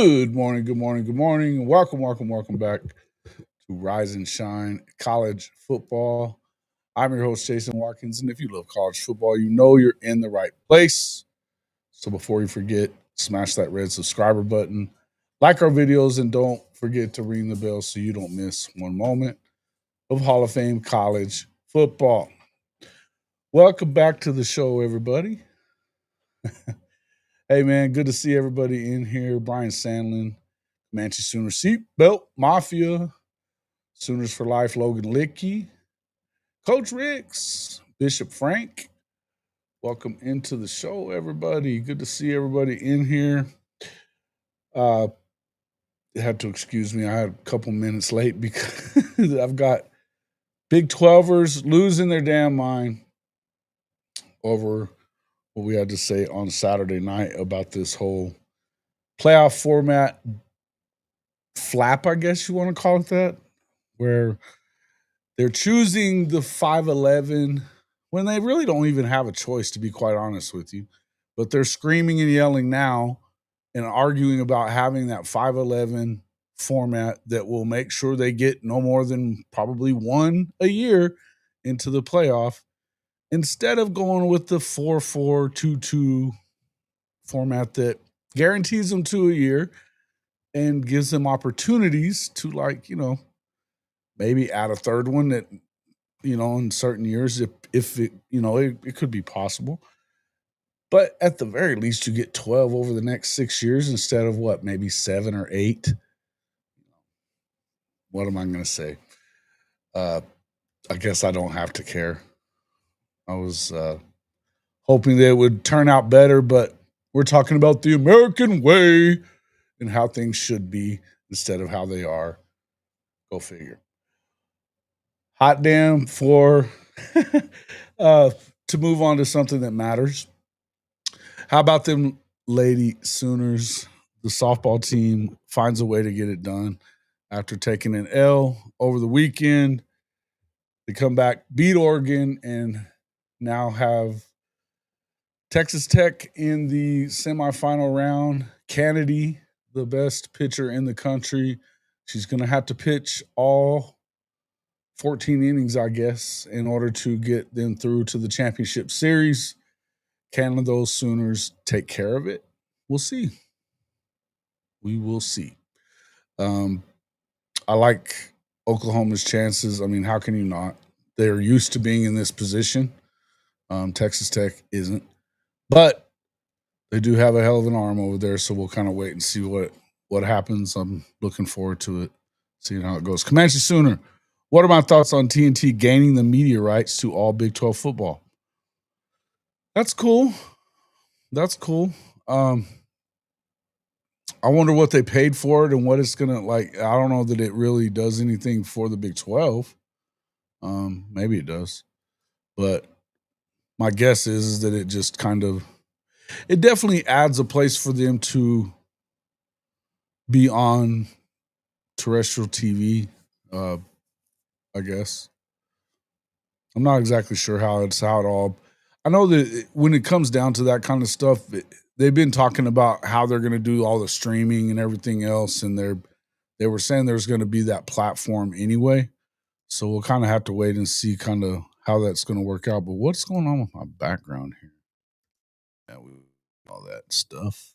Good morning, good morning, good morning. Welcome back to Rise and Shine College Football. I'm your host, Jason Watkins, and if you love college football, you know you're in the right place. So before you forget, smash that red subscriber button, like our videos, and don't forget to ring the bell so you don't miss one moment of Hall of Fame college football. Welcome back to the show, everybody. Hey, man, good to see everybody in here. Brian Sandlin, Comanche Sooner Seatbelt Mafia, Sooners for Life, Logan Licky, Coach Ricks, Bishop Frank. Welcome into the show, everybody. Good to see everybody in here. Uh, you had to excuse me. I had a couple minutes late because I've got Big 12ers losing their damn mind over what we had to say on Saturday night about this whole playoff format flap, I guess you want to call it that, where they're choosing the 5-11 when they really don't even have a choice, to be quite honest with you. But they're screaming and yelling now and arguing about having that 5-11 format that will make sure they get no more than probably one a year into the playoff instead of going with the 4-4-2-2 format that guarantees them to a year and gives them opportunities to, maybe add a third one that in certain years, if it, it could be possible. But at the very least, you get 12 over the next 6 years instead of what, maybe 7 or 8. What am I going to say? I guess I don't have to care. I was hoping that it would turn out better, but we're talking about the American way and how things should be instead of how they are. Go figure. Hot damn for to move on to something that matters. How about them Lady Sooners? The softball team finds a way to get it done after taking an L over the weekend. They come back, beat Oregon, and now have Texas Tech in the semifinal round. Kennedy, the best pitcher in the country. She's going to have to pitch all 14 innings, I guess, in order to get them through to the championship series. Can those Sooners take care of it? We'll see. We will see. I like Oklahoma's chances. I mean, how can you not? They're used to being in this position. Texas Tech isn't. But they do have a hell of an arm over there, so we'll kind of wait and see what happens. I'm looking forward to it, seeing how it goes. Comanche Sooner, what are my thoughts on TNT gaining the media rights to all Big 12 football? That's cool. That's cool. I wonder what they paid for it and what it's gonna like. I don't know that it really does anything for the Big 12. Maybe it does, but my guess is that it just it definitely adds a place for them to be on terrestrial TV. I guess I'm not exactly sure how it all. I know that when it comes down to that kind of stuff, they've been talking about how they're going to do all the streaming and everything else, and they were saying there's going to be that platform anyway. So we'll kind of have to wait and see kind of how that's going to work out. But what's going on with my background here? Yeah, all that stuff.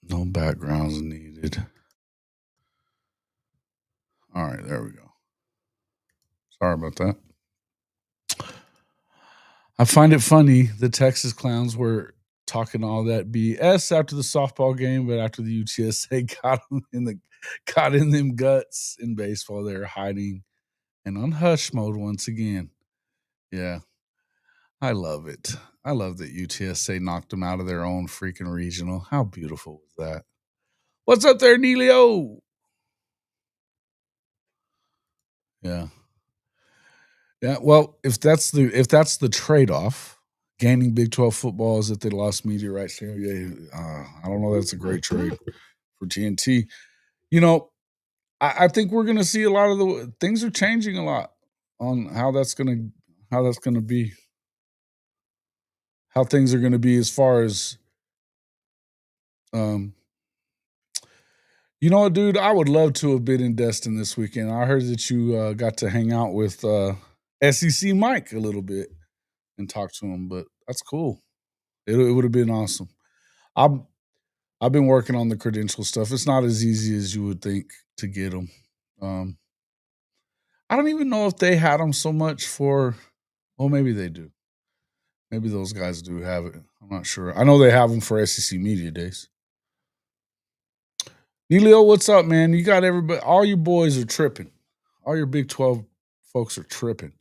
No backgrounds needed. All right, there we go. Sorry about that. I find it funny the Texas Clowns were talking all that BS after the softball game, but after the UTSA got in them guts in baseball, they're hiding and on hush mode once again. Yeah, I love it. I love that UTSA knocked them out of their own freaking regional. How beautiful was that? What's up there, Neilio? Yeah. Yeah, well, if that's the trade off, gaining Big 12 football is that they lost media rights. Yeah, I don't know. That's a great trade for TNT. You know, I think we're going to see a lot of the things are changing a lot on how things are going to be as far as Um, you know what, dude? I would love to have been in Destin this weekend. I heard that you got to hang out with SEC Mike a little bit and talk to him, but that's cool. It would have been awesome. I'm I've been working on the credential stuff. It's not as easy as you would think to get them. Um, I don't even know if they had them so much for. Well, maybe they do. Maybe those guys do have it. I'm not sure. I know they have them for SEC Media Days. Neilio, what's up, man? You got everybody. All your boys are tripping. All your Big 12 folks are tripping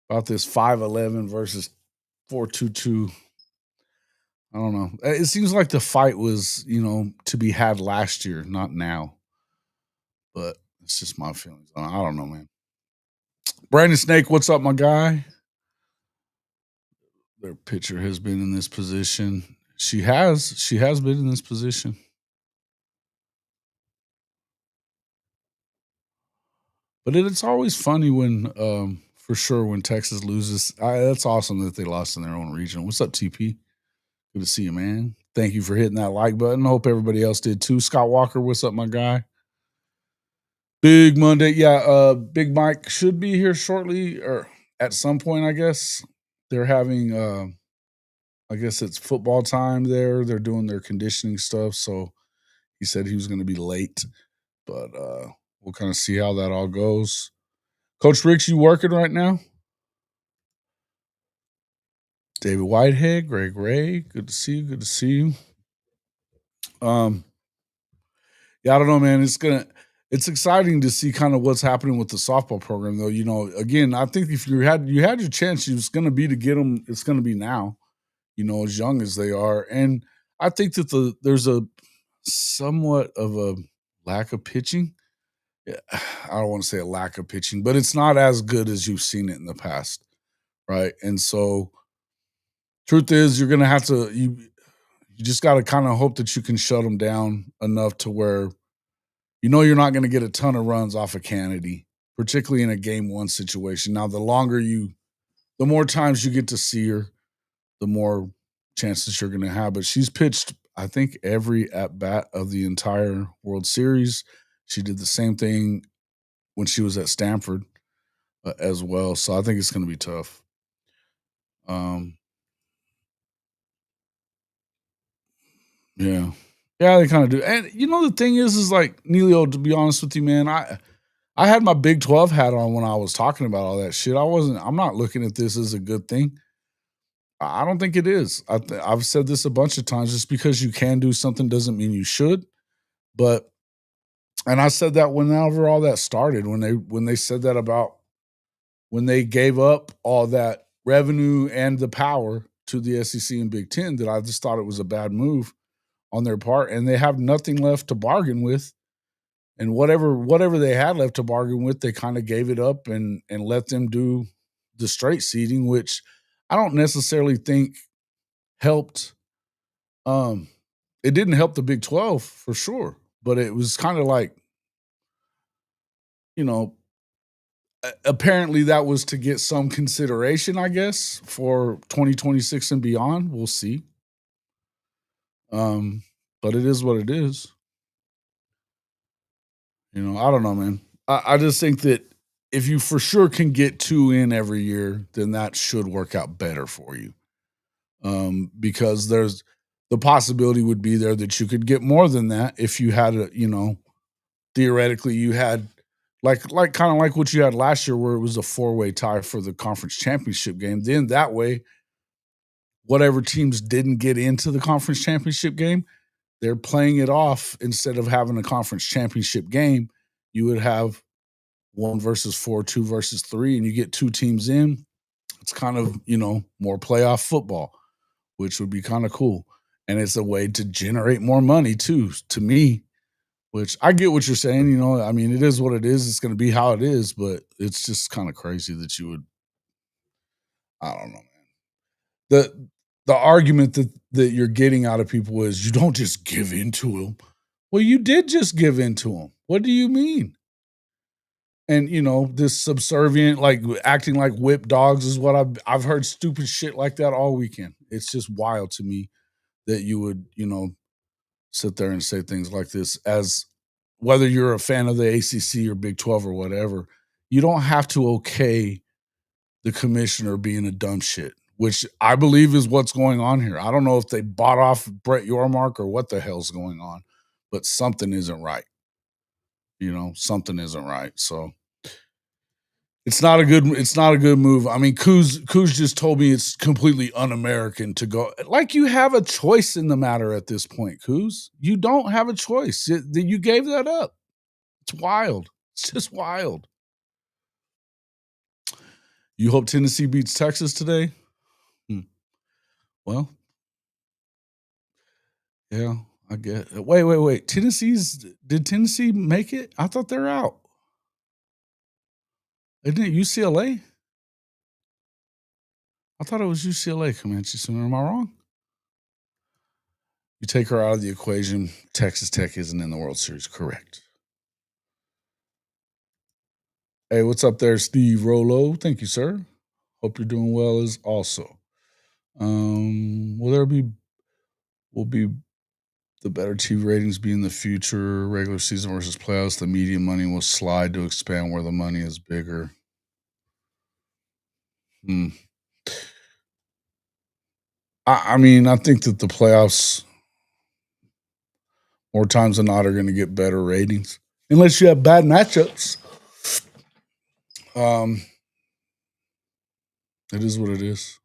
about this 5'11 versus 4'22. I don't know. It seems like the fight was, to be had last year, not now. But it's just my feelings. I don't know, man. Brandon Snake, what's up, my guy? Their pitcher has been in this position. She has. She has been in this position. But it's always funny when, for sure, when Texas loses. That's awesome that they lost in their own region. What's up, TP? Good to see you, man. Thank you for hitting that like button. Hope everybody else did too. Scott Walker, what's up, my guy? Big Monday. Yeah, Big Mike should be here shortly or at some point, I guess. They're having I guess it's football time there. They're doing their conditioning stuff, so he said he was going to be late, but we'll kind of see how that all goes. Coach Ricks, you working right now? David Whitehead, Greg Ray, good to see you. Good to see you. Yeah, I don't know, man. It's exciting to see kind of what's happening with the softball program, though. Again, I think if you had your chance, it's going to be to get them. It's going to be now, as young as they are, and I think that there's a somewhat of a lack of pitching. Yeah, I don't want to say a lack of pitching, but it's not as good as you've seen it in the past, right? And so, truth is, you're going to have to you just got to kind of hope that you can shut them down enough to where you're not going to get a ton of runs off of Kennedy, particularly in a game one situation. Now, the more times you get to see her, the more chances you're going to have. But she's pitched, I think, every at bat of the entire World Series. She did the same thing when she was at Stanford as well. So I think it's going to be tough. Yeah. Yeah, they kind of do. And the thing is like Neilio, to be honest with you, man, I had my Big 12 hat on when I was talking about all that shit. I'm not looking at this as a good thing. I don't think it is. I've said this a bunch of times. Just because you can do something doesn't mean you should. But and I said that whenever all that started, when they said that about when they gave up all that revenue and the power to the SEC and Big Ten, that I just thought it was a bad move on their part, and they have nothing left to bargain with. And whatever they had left to bargain with, they kind of gave it up and let them do the straight seeding, which I don't necessarily think helped. It didn't help the Big 12 for sure, but it was kind of like, you know, apparently that was to get some consideration, I guess, for 2026 and beyond. We'll see. But it is what it is. I don't know, man. I just think that if you for sure can get two in every year, then that should work out better for you. Because there's the possibility would be there that you could get more than that if you had theoretically you had like kind of like what you had last year where it was a four-way tie for the conference championship game. Then that way, whatever teams didn't get into the conference championship game, they're playing it off instead of having a conference championship game. You would have 1 versus 4, 2 versus 3, and you get 2 teams in. It's kind of, more playoff football, which would be kind of cool. And it's a way to generate more money too, to me, which I get what you're saying. I mean, it is what it is. It's going to be how it is, but it's just kind of crazy that you would, I don't know, man. The argument that you're getting out of people is you don't just give in to them. Well, you did just give in to them. What do you mean? And this subservient, like acting like whip dogs, is what I've heard stupid shit like that all weekend. It's just wild to me that you would sit there and say things like this, as whether you're a fan of the ACC or Big 12 or whatever, you don't have to okay the commissioner being a dumb shit, which I believe is what's going on here. I don't know if they bought off Brett Yormark or what the hell's going on, but something isn't right. Something isn't right. So it's not a good move. I mean, Kuz just told me it's completely un-American to go. Like, you have a choice in the matter at this point, Kuz. You don't have a choice. You gave that up. It's wild. It's just wild. You hope Tennessee beats Texas today? Well, yeah, I get it. Wait. Did Tennessee make it? I thought they're out. Isn't it UCLA? I thought it was UCLA, Comanche Sooner. Am I wrong? You take her out of the equation, Texas Tech isn't in the World Series. Correct. Hey, what's up there, Steve Rollo? Thank you, sir. Hope you're doing well as also. Will be the better TV ratings be in the future, regular season versus playoffs? The media money will slide to expand where the money is bigger. I mean, I think that the playoffs, more times than not, are going to get better ratings, unless you have bad matchups. It is what it is.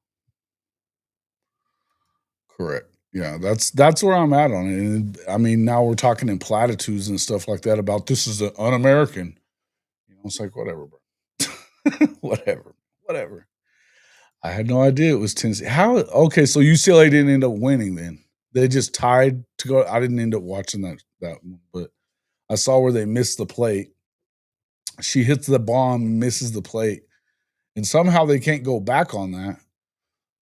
Correct. Yeah, that's where I'm at on it. And I mean, now we're talking in platitudes and stuff like that about this is an un-American. It's like, whatever, bro. whatever. I had no idea it was Tennessee. How? Okay, so UCLA didn't end up winning then. They just tied to go. I didn't end up watching that one, but I saw where they missed the plate. She hits the bomb, misses the plate, and somehow they can't go back on that.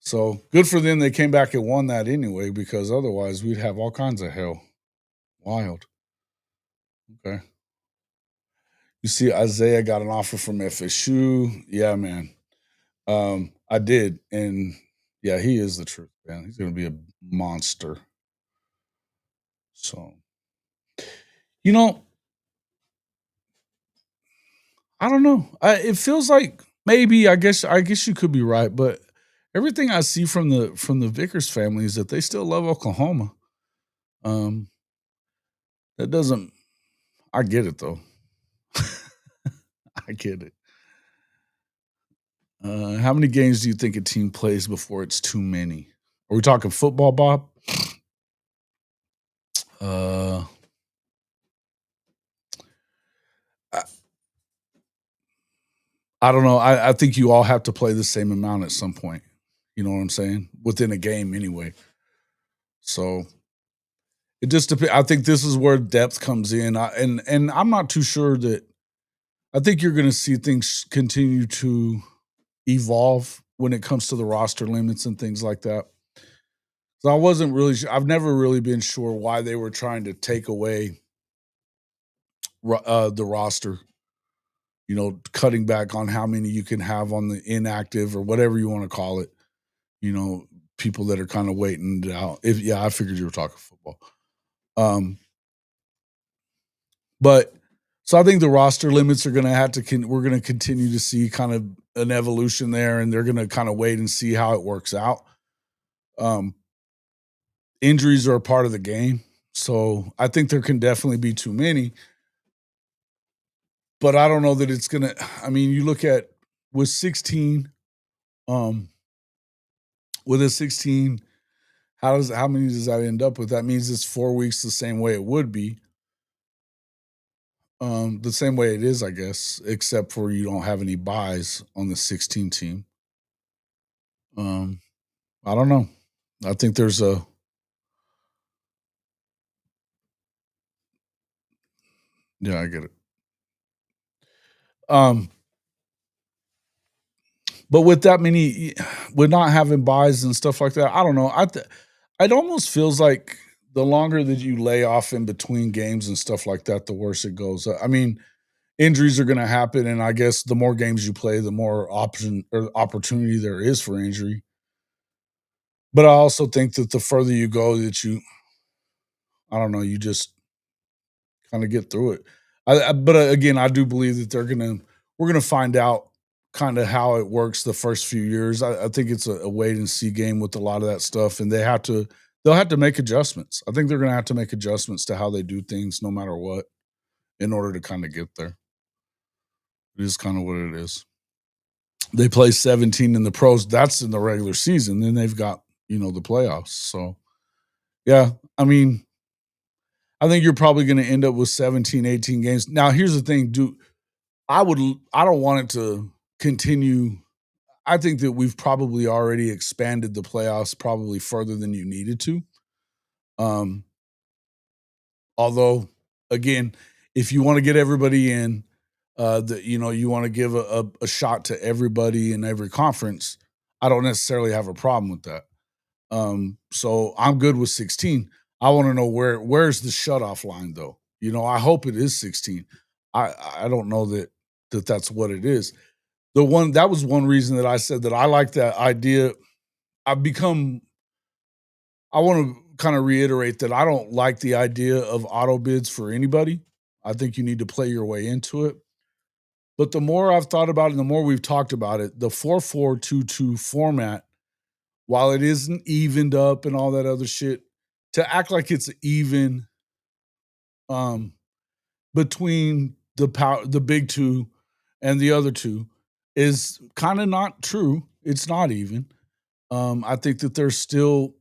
So good for them. They came back and won that anyway, because otherwise we'd have all kinds of hell. Wild. Okay. You see, Isaiah got an offer from FSU. Yeah, man. I did. And yeah, he is the truth, man. He's going to be a monster. So, I don't know. It feels like maybe, I guess you could be right, but everything I see from the Vickers family is that they still love Oklahoma. That doesn't. I get it though. I get it. How many games do you think a team plays before it's too many? Are we talking football, Bob? I don't know. I think you all have to play the same amount at some point. You know what I'm saying? Within a game, anyway. So it just depends. I think this is where depth comes in, and I'm not too sure that. I think you're going to see things continue to evolve when it comes to the roster limits and things like that. So I wasn't really. I've never really been sure why they were trying to take away the roster. Cutting back on how many you can have on the inactive or whatever you want to call it. People that are kind of waiting it out. I figured you were talking football. But so I think the roster limits are going to have to. We're going to continue to see kind of an evolution there, and they're going to kind of wait and see how it works out. Injuries are a part of the game, so I think there can definitely be too many. But I don't know that it's going to. I mean, you look at with 16, with a 16, how many does that end up with? That means it's 4 weeks the same way it would be. The same way it is, I guess, except for you don't have any buys on the 16 team. I don't know. I think there's a. Yeah, I get it. But with that many, with not having buys and stuff like that, I don't know. It almost feels like the longer that you lay off in between games and stuff like that, the worse it goes. I mean, injuries are going to happen, and I guess the more games you play, the more option or opportunity there is for injury. But I also think that the further you go, that you. I don't know. You just kind of get through it. But again, I do believe that we're gonna find out kind of how it works the first few years. I think it's a wait and see game with a lot of that stuff, and they'll have to make adjustments. I think they're gonna have to make adjustments to how they do things, no matter what, in order to kind of get there. It is kind of what it is. They play 17 in the pros. That's in the regular season. Then they've got the playoffs. So yeah, I mean, I think you're probably going to end up with 17, 18 games. Now, here's the thing, I don't want it to continue. I think that we've probably already expanded the playoffs probably further than you needed to. Um, although, again, if you want to get everybody in, you want to give a shot to everybody in every conference, I don't necessarily have a problem with that. So I'm good with 16. I want to know where's the shutoff line though. I hope it is 16. I don't know that's what it is. That was one reason that I said that I like that idea. I want to kind of reiterate that I don't like the idea of auto bids for anybody. I think you need to play your way into it. But the more I've thought about it, and the more we've talked about it, the 4-4-2-2 format, while it isn't evened up and all that other shit, to act like it's even um, between the big two and the other two is kind of not true. It's not even. I think that there's still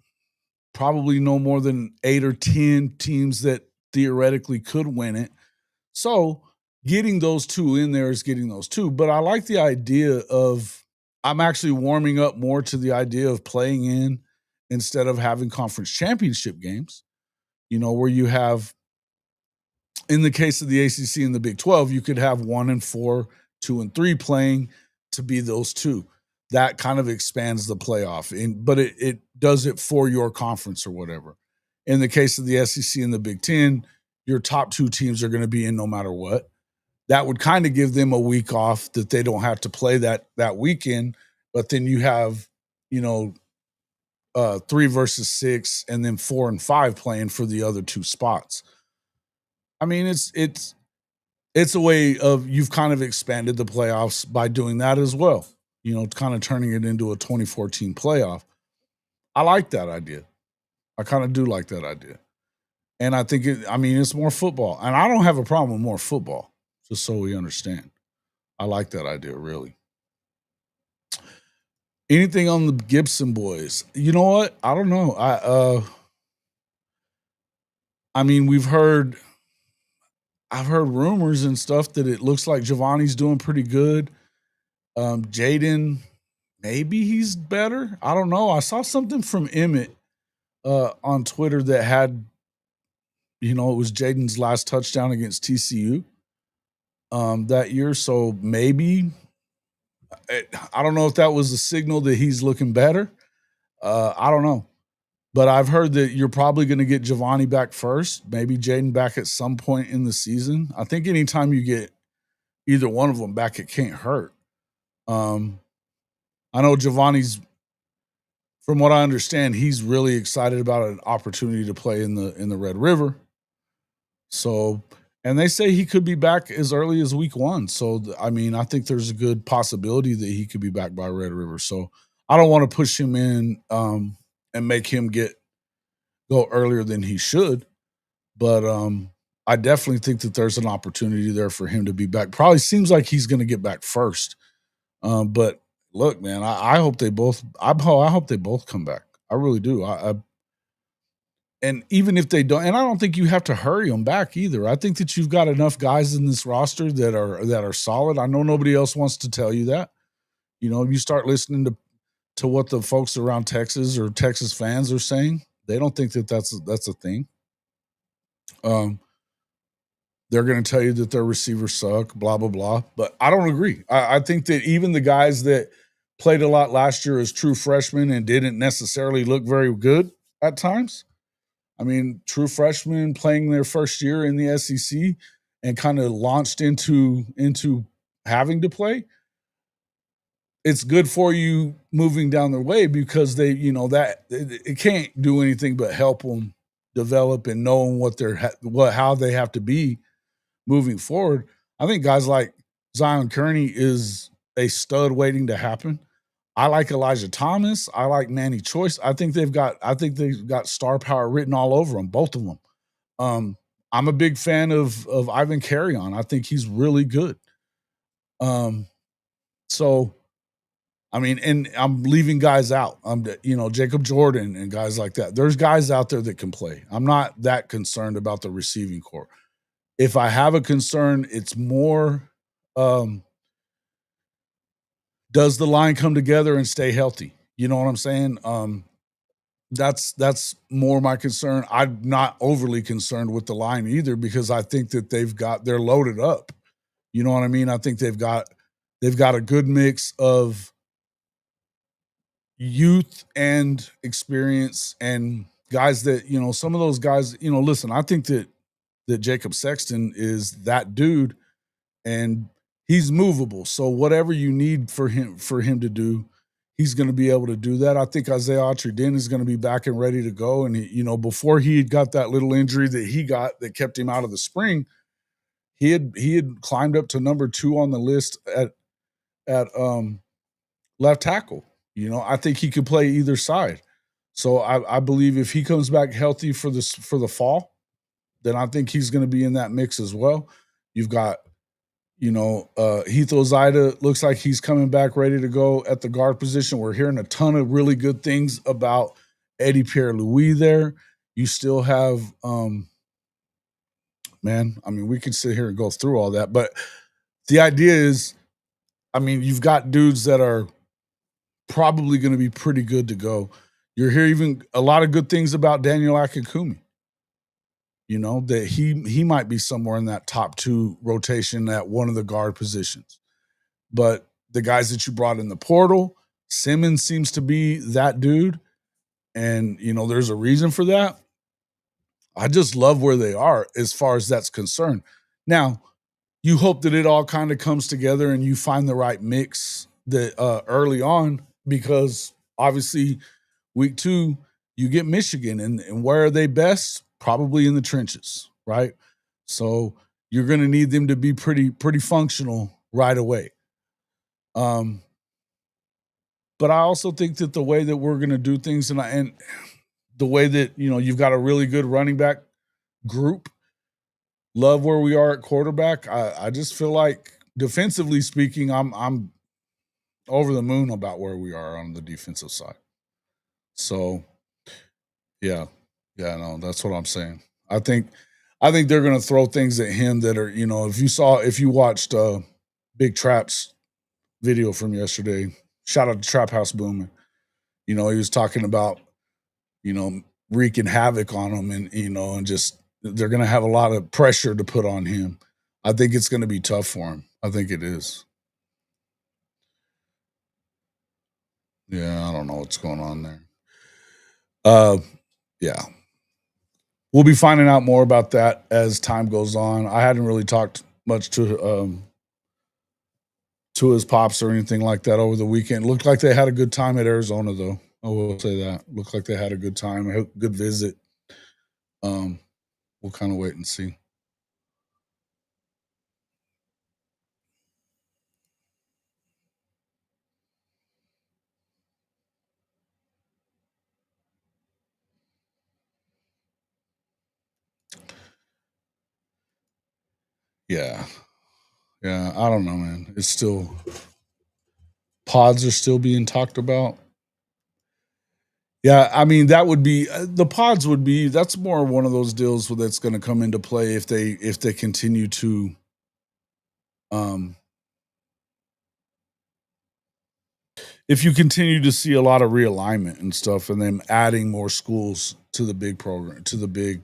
probably no more than 8 or 10 teams that theoretically could win it. So getting those two in there is getting those two. But I like the idea of, I'm actually warming up more to the idea of playing in instead of having conference championship games, where you have, in the case of the ACC and the Big 12, you could have 1 and 4, 2 and 3 playing to be those two. That kind of expands the playoff, but it does it for your conference or whatever. In the case of the SEC and the Big 10, your top 2 teams are going to be in no matter what. That would kind of give them a week off that they don't have to play that weekend. But then you have, 3 versus 6, and then 4 and 5 playing for the other 2 spots. I mean, it's a way of, you've kind of expanded the playoffs by doing that as well. Kind of turning it into a 2014 playoff. I like that idea. I kind of do like that idea. And I think it's more football. And I don't have a problem with more football, just so we understand. I like that idea, really. Anything on the Gibson boys? You know what? I don't know. I've heard rumors and stuff that it looks like Giovanni's doing pretty good. Jaden, maybe he's better. I don't know. I saw something from Emmett on Twitter that had, it was Jaden's last touchdown against TCU that year. So maybe, I don't know if that was a signal that he's looking better. I don't know. But I've heard that you're probably going to get Giovanni back first, maybe Jaden back at some point in the season. I think anytime you get either one of them back, it can't hurt. I know Giovanni's, from what I understand, he's really excited about an opportunity to play in the Red River. So, and they say he could be back as early as week 1. So, I think there's a good possibility that he could be back by Red River. So, I don't want to push him in and make him go earlier than he should. But I definitely think that there's an opportunity there for him to be back. Probably seems like he's going to get back first. But look, man, I hope they both. I hope they both come back. I really do. And even if they don't, and I don't think you have to hurry them back either. I think that you've got enough guys in this roster that are solid. I know nobody else wants to tell you that. You start listening to what the folks around Texas or Texas fans are saying. They don't think that that's a thing. They're going to tell you that their receivers suck, blah, blah, blah. But I don't agree. I think that even the guys that played a lot last year as true freshmen and didn't necessarily look very good at times. True freshmen playing their first year in the SEC and kind of launched into having to play. It's good for you moving down their way because they, that it can't do anything but help them develop and knowing how they have to be moving forward. I think guys like Zion Kearney is a stud waiting to happen. I like Elijah Thomas. I like Manny Choice. I think they've got star power written all over them, both of them. I'm a big fan of Ivan Carrion. I think he's really good. So I mean, and I'm leaving guys out. Jacob Jordan and guys like that. There's guys out there that can play. I'm not that concerned about the receiving core. If I have a concern, it's more does the line come together and stay healthy? You know what I'm saying? That's more my concern. I'm not overly concerned with the line either because I think that they're loaded up. You know what I mean? I think they've got a good mix of youth and experience and guys that, some of those guys, listen, I think that Jacob Sexton is that dude and he's movable. So whatever you need for him to do, he's going to be able to do that. I think Isaiah Autry-Dent is going to be back and ready to go. And before he had got that little injury that he got that kept him out of the spring, he had climbed up to number 2 on the list at left tackle. I think he could play either side. So I believe if he comes back healthy for the fall, then I think he's going to be in that mix as well. You've got, Heath Ozida looks like he's coming back ready to go at the guard position. We're hearing a ton of really good things about Eddie Pierre-Louis there. You still have, we could sit here and go through all that, but the idea is, you've got dudes that are probably going to be pretty good to go. You're hearing even a lot of good things about Daniel Akikumi. That he might be somewhere in that top 2 rotation at one of the guard positions. But the guys that you brought in the portal, Simmons seems to be that dude. And, there's a reason for that. I just love where they are as far as that's concerned. Now, you hope that it all kind of comes together and you find the right mix that early on, because obviously week 2, you get Michigan and where are they best? Probably in the trenches, right? So you're going to need them to be pretty functional right away. But I also think that the way that we're going to do things and the way that, you've got a really good running back group, love where we are at quarterback. I just feel like defensively speaking, I'm over the moon about where we are on the defensive side. So yeah, no, that's what I'm saying. I think they're going to throw things at him that are, if you watched Big Trap's video from yesterday, shout out to Trap House Boomin'. He was talking about, wreaking havoc on him and, and just they're going to have a lot of pressure to put on him. I think it's going to be tough for him. I think it is. Yeah, I don't know what's going on there. Yeah. We'll be finding out more about that as time goes on. I hadn't really talked much to his pops or anything like that over the weekend. Looked like they had a good time at Arizona, though. I will say that. Looked like they had a good time, a good visit. We'll kind of wait and see. Yeah. Yeah, I don't know, man. It's still pods are still being talked about. Yeah, that would be the pods would be that's more one of those deals that's going to come into play if they continue to if you continue to see a lot of realignment and stuff and then adding more schools to the big program, to the big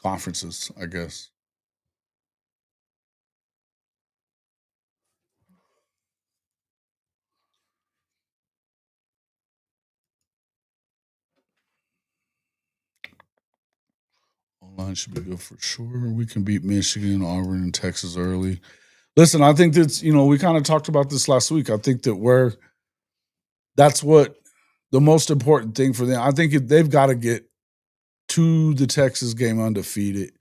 conferences, I guess. Online should be good for sure. We can beat Michigan, Auburn, and Texas early. Listen, I think that's, we kind of talked about this last week. I think that that's what the most important thing for them, I think they've got to get to the Texas game undefeated.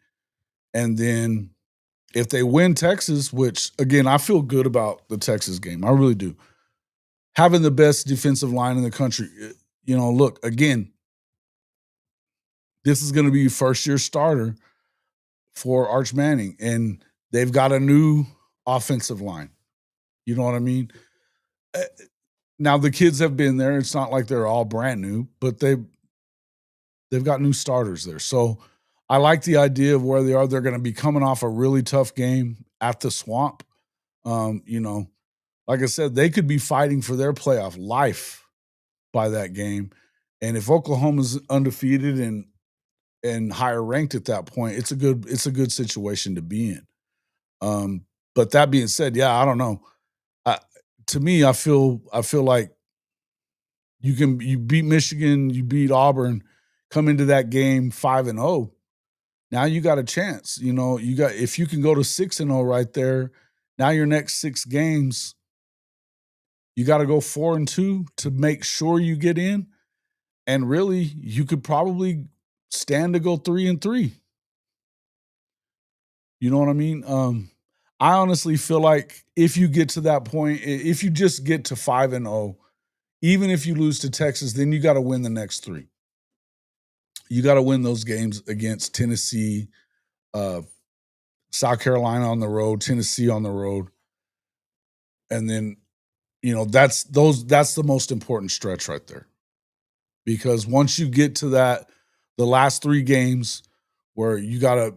And then if they win Texas, which again, I feel good about the Texas game. I really do. Having the best defensive line in the country, look, again, this is going to be first year starter for Arch Manning, and they've got a new offensive line. You know what I mean? Now the kids have been there. It's not like they're all brand new, but they've got new starters there. So I like the idea of where they are. They're going to be coming off a really tough game at the Swamp. Like I said, they could be fighting for their playoff life by that game. And if Oklahoma's undefeated and higher ranked at that point, it's a good situation to be in. But that being said, yeah, I don't know. To me, I feel like you beat Michigan, you beat Auburn, come into that game 5-0. Now you got a chance. If you can go to 6-0 right there, now your next 6 games, you got to go 4-2 to make sure you get in. And really, you could probably stand to go 3-3. You know what I mean? I honestly feel like if you get to that point, if you just get to 5-0, even if you lose to Texas, then you got to win the next 3. You got to win those games against Tennessee, South Carolina on the road, Tennessee on the road. And then, that's the most important stretch right there. Because once you get to the last 3 games where you got to,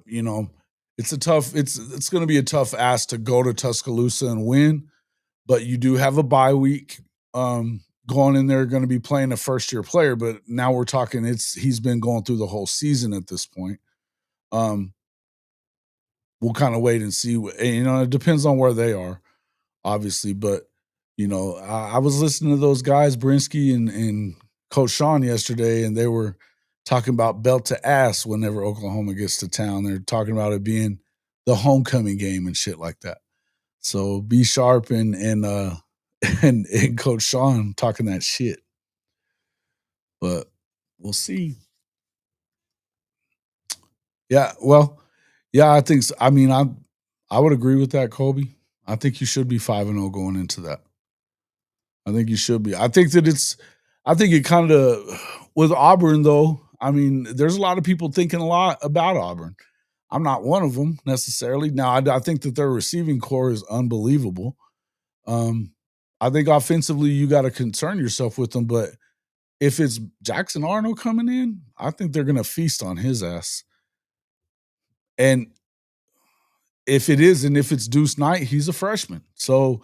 it's going to be a tough ask to go to Tuscaloosa and win, but you do have a bye week. Going in there, going to be playing a first-year player, but now we're talking he's been going through the whole season at this point. We'll kind of wait and see. It depends on where they are, obviously. But I was listening to those guys, Brinsky and Coach Sean yesterday, and they were talking about belt to ass whenever Oklahoma gets to town. They're talking about it being the homecoming game and shit like that. So be sharp and Coach Sean talking that shit. But we'll see. Yeah, well, yeah, I think so. I mean, I would agree with that, Kobe. I think you should be 5-0 going into that. I think you should be. I think it kind of with Auburn though. I mean, there's a lot of people thinking a lot about Auburn. I'm not one of them necessarily. Now, I think that their receiving core is unbelievable. I think offensively you got to concern yourself with them, but if it's Jackson Arnold coming in, I think they're going to feast on his ass. And if it's Deuce Knight, he's a freshman. So,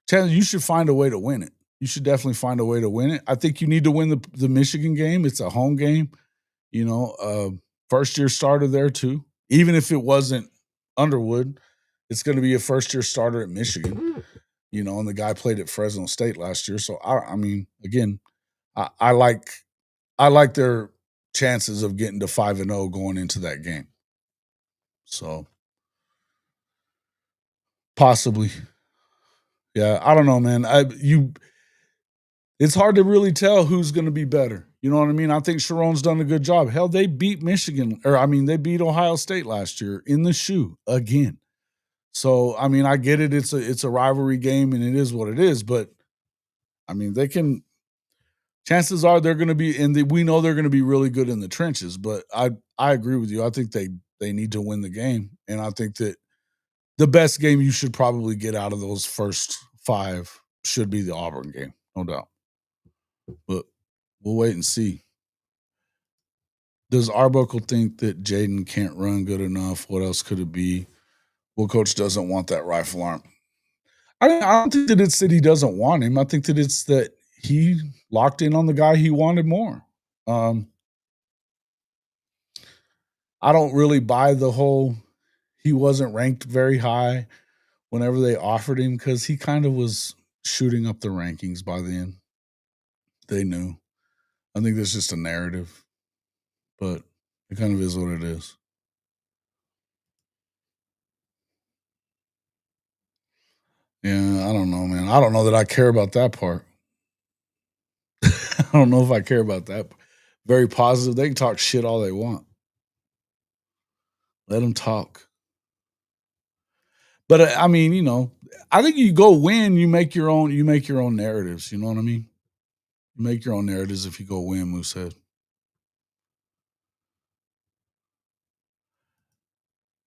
Chandler, you should find a way to win it. You should definitely find a way to win it. I think you need to win the Michigan game. It's a home game. First year starter there too. Even if it wasn't Underwood, it's going to be a first year starter at Michigan. And the guy played at Fresno State last year. So I mean, again, I like their chances of getting to 5-0 going into that game. So possibly. Yeah, I don't know, man. It's hard to really tell who's going to be better. You know what I mean? I think Sharon's done a good job. Hell, they beat they beat Ohio State last year in the shoe again. So, I mean, I get it. It's a rivalry game and it is what it is, but I mean, chances are they're going to be we know they're going to be really good in the trenches, but I agree with you. I think they need to win the game. And I think that the best game you should probably get out of those first 5 should be the Auburn game, no doubt. But we'll wait and see. Does Arbuckle think that Jaden can't run good enough? What else could it be? Well, coach doesn't want that rifle arm. I don't think that it's that he doesn't want him. I think that it's that he locked in on the guy he wanted more. I don't really buy the whole he wasn't ranked very high whenever they offered him because he kind of was shooting up the rankings by then. They knew. I think that's just a narrative, but it kind of is what it is. Yeah, I don't know, man. I don't know that I care about that part. I don't know if I care about that. Very positive. They can talk shit all they want. Let them talk. But I mean, I think you go win, you make your own narratives, you know what I mean? You make your own narratives if you go win, Moosehead.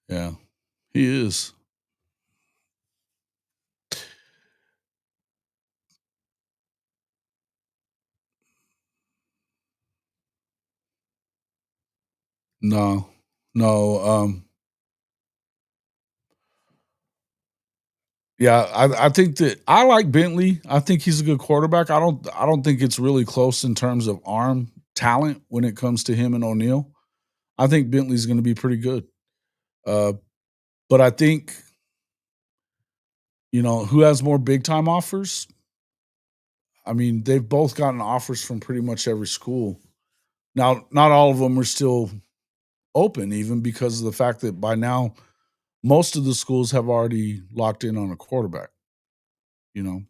Yeah. He is. No. No, yeah, I think that I like Bentley. I think he's a good quarterback. I don't think it's really close in terms of arm talent when it comes to him and O'Neal. I think Bentley's going to be pretty good. Uh, but I think who has more big time offers? I mean, they've both gotten offers from pretty much every school. Now, not all of them are still open, even because of the fact that by now most of the schools have already locked in on a quarterback. You know,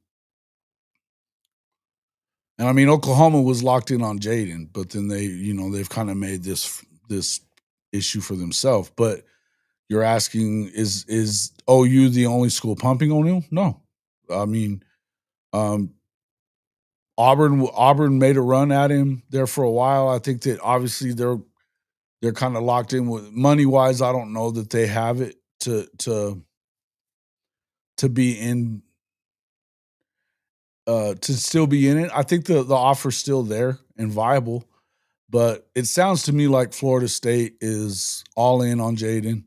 And I mean, Oklahoma was locked in on Jaden, but then they've kind of made this issue for themselves. But you're asking, is OU the only school pumping O'Neal? No, I mean, um, Auburn made a run at him there for a while. I think that obviously they're kind of locked in with money wise. I don't know that they have it to be in to still be in it. I think the offer's still there and viable. But it sounds to me like Florida State is all in on Jaden.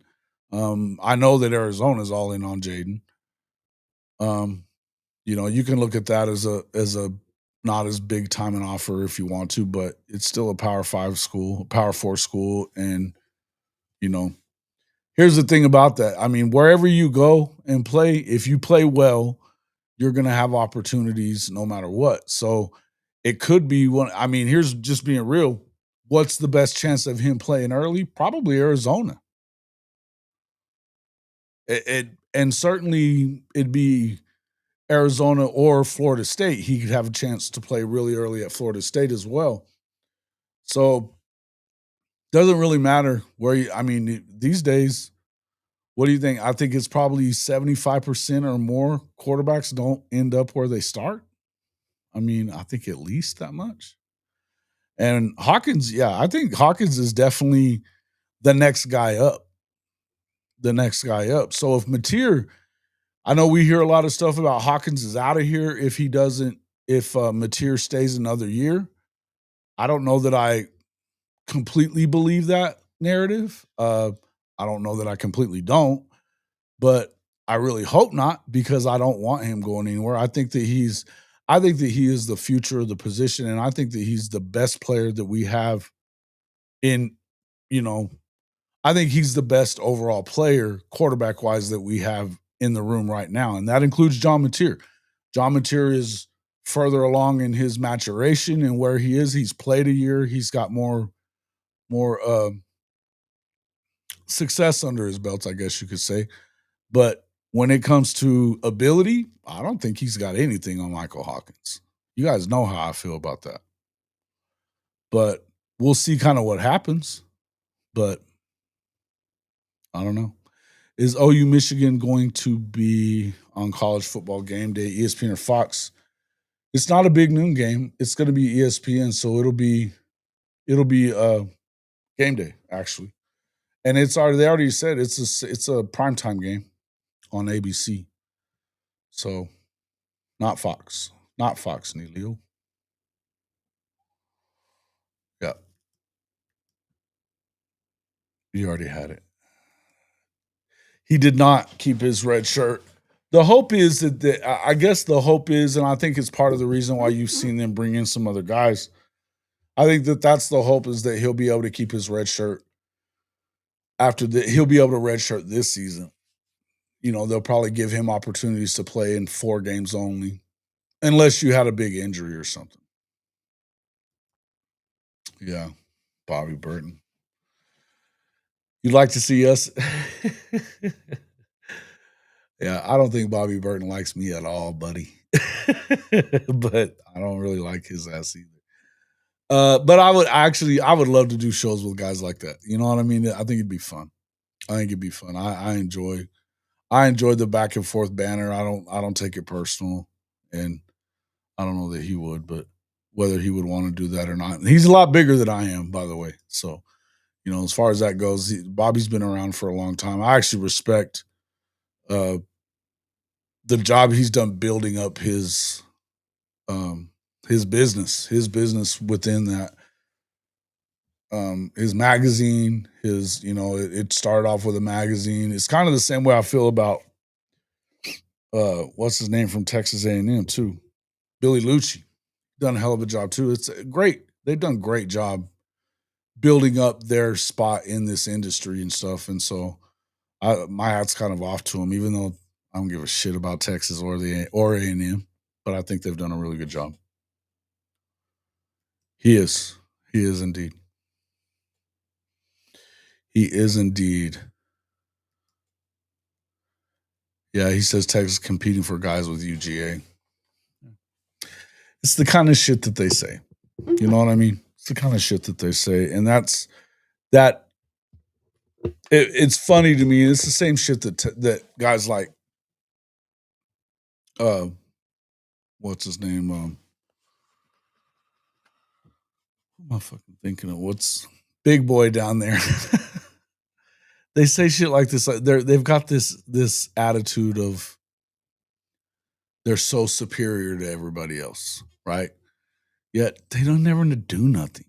I know that Arizona's all in on Jaden. You can look at that as a not as big time an offer if you want to, but it's still a Power 5 school, a Power 4 school, and you know, here's the thing about that. I mean, wherever you go and play, if you play well, you're going to have opportunities no matter what. So it could be one. I mean, here's just being real. What's the best chance of him playing early? Probably Arizona. And certainly it'd be Arizona or Florida State. He could have a chance to play really early at Florida State as well. So doesn't really matter where you. I mean, these days, what do you think? I think it's probably 75% or more quarterbacks don't end up where they start. I mean, I think at least that much. And Hawkins, yeah, I think Hawkins is definitely the next guy up. The next guy up. So if Mateer, I know we hear a lot of stuff about Hawkins is out of here if he doesn't, if Mateer stays another year. I don't know that I completely believe that narrative. I don't know that I completely don't, but I really hope not because I don't want him going anywhere. I think that he is the future of the position, and I think that he's the best player that we have in, you know, I think he's the best overall player, quarterback wise, that we have in the room right now, and that includes John Mateer. John Mateer is further along in his maturation and where he is. He's played a year. He's got more success under his belts, I guess you could say. But when it comes to ability, I don't think he's got anything on Michael Hawkins. You guys know how I feel about that. But we'll see kind of what happens. But I don't know. Is OU Michigan going to be on college football game day, ESPN or Fox? It's not a big noon game. It's going to be ESPN, so it'll be game day actually. And they already said it's a primetime game on ABC. So not Fox. Not Fox, Neilio. Yeah. You already had it. He did not keep his red shirt. The hope is I guess the hope is, and I think it's part of the reason why you've seen them bring in some other guys. I think that's the hope is that he'll be able to keep his red shirt he'll be able to red shirt this season. They'll probably give him opportunities to play in 4 games only, unless you had a big injury or something. Yeah, Bobby Burton. You'd like to see us? Yeah, I don't think Bobby Burton likes me at all, buddy. but I don't really like his ass either. But I would love to do shows with guys like that. You know what I mean? I think it'd be fun. I enjoy the back and forth banner. I don't take it personal, and I don't know that he would, but whether he would want to do that or not. And he's a lot bigger than I am, by the way. So, as far as that goes, Bobby's been around for a long time. I actually respect uh, the job he's done building up um, his business within that. His magazine, it started off with a magazine. It's kind of the same way I feel about what's his name from Texas A&M too, Billy Lucci. Done a hell of a job too. It's great. They've done a great job building up their spot in this industry and stuff. And so my hat's kind of off to them, even though I don't give a shit about Texas or A&M, but I think they've done a really good job. He is. He is indeed. He is indeed. Yeah, he says Texas competing for guys with UGA. It's the kind of shit that they say. You know what I mean? It's the kind of shit that they say, and that's that. It's funny to me. It's the same shit that guys like, what's his name? Who am I fucking thinking of? What's Big Boy down there? They say shit like this. Like they've got this attitude of they're so superior to everybody else, right? Yet they don't never do nothing.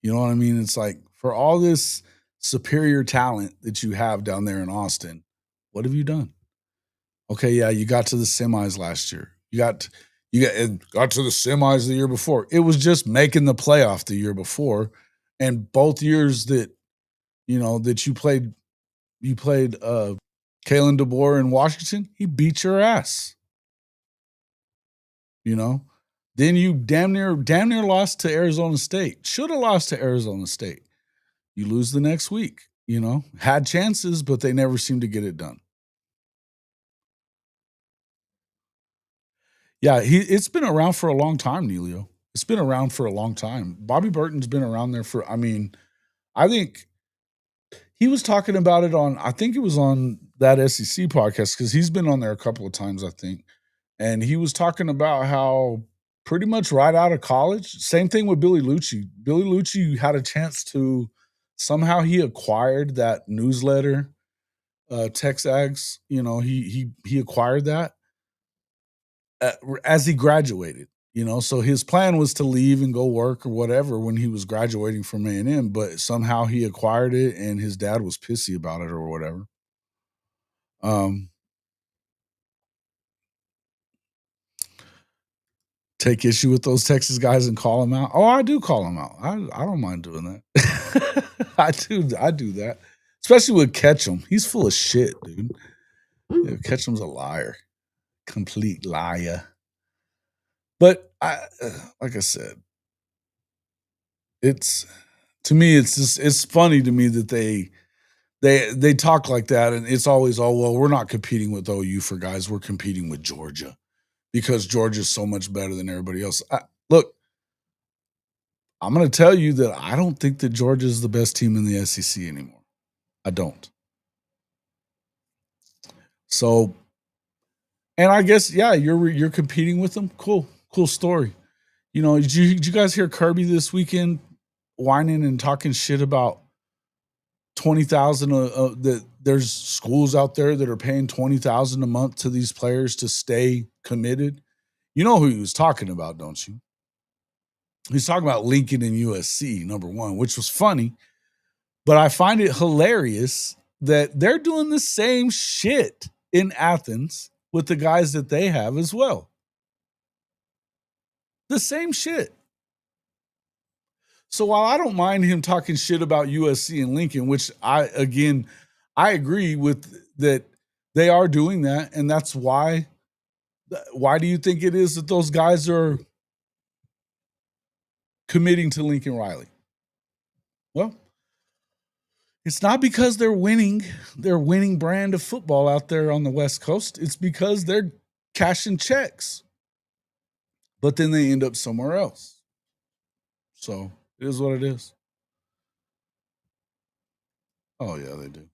You know what I mean? It's like for all this superior talent that you have down there in Austin, what have you done? Okay, yeah, you got to the semis last year. You got to the semis the year before. It was just making the playoff the year before, and both years that that you played Kalen DeBoer in Washington, he beat your ass. Then you damn near lost to Arizona State. Should have lost to Arizona State. You lose the next week. Had chances, but they never seemed to get it done. Yeah, it's been around for a long time, Neilio. It's been around for a long time. Bobby Burton's been around there for, I think he was talking about it on, I think it was on that SEC podcast, because he's been on there a couple of times, I think. And he was talking about how pretty much right out of college, same thing with Billy Lucci. Billy Lucci had a chance to, somehow he acquired that newsletter, TexAgs. He acquired that as he graduated. So his plan was to leave and go work or whatever when he was graduating from A&M, but somehow he acquired it, and his dad was pissy about it or whatever. Take issue with those Texas guys and call them out. Oh, I do call them out. I don't mind doing that. I do that, especially with Ketchum. He's full of shit, dude. Yeah, Ketchum's a liar, complete liar. But like I said, to me, it's funny to me that they talk like that, and it's always, oh well, we're not competing with OU for guys, we're competing with Georgia because Georgia's so much better than everybody else. Look, I'm going to tell you that I don't think that Georgia's the best team in the SEC anymore. I don't. So, and I guess you're competing with them. Cool story. Did you guys hear Kirby this weekend whining and talking shit about 20,000? That there's schools out there that are paying 20,000 a month to these players to stay committed. You know who he was talking about, don't you? He's talking about Lincoln and USC, number one, which was funny, but I find it hilarious that they're doing the same shit in Athens with the guys that they have as well. The same shit. So while I don't mind him talking shit about USC and Lincoln, which I agree with that they are doing that, and that's why do you think it is that those guys are committing to Lincoln Riley? Well, it's not because they're winning their winning brand of football out there on the West Coast. It's because they're cashing checks. but then they end up somewhere else. So it is what it is. Oh yeah, they do.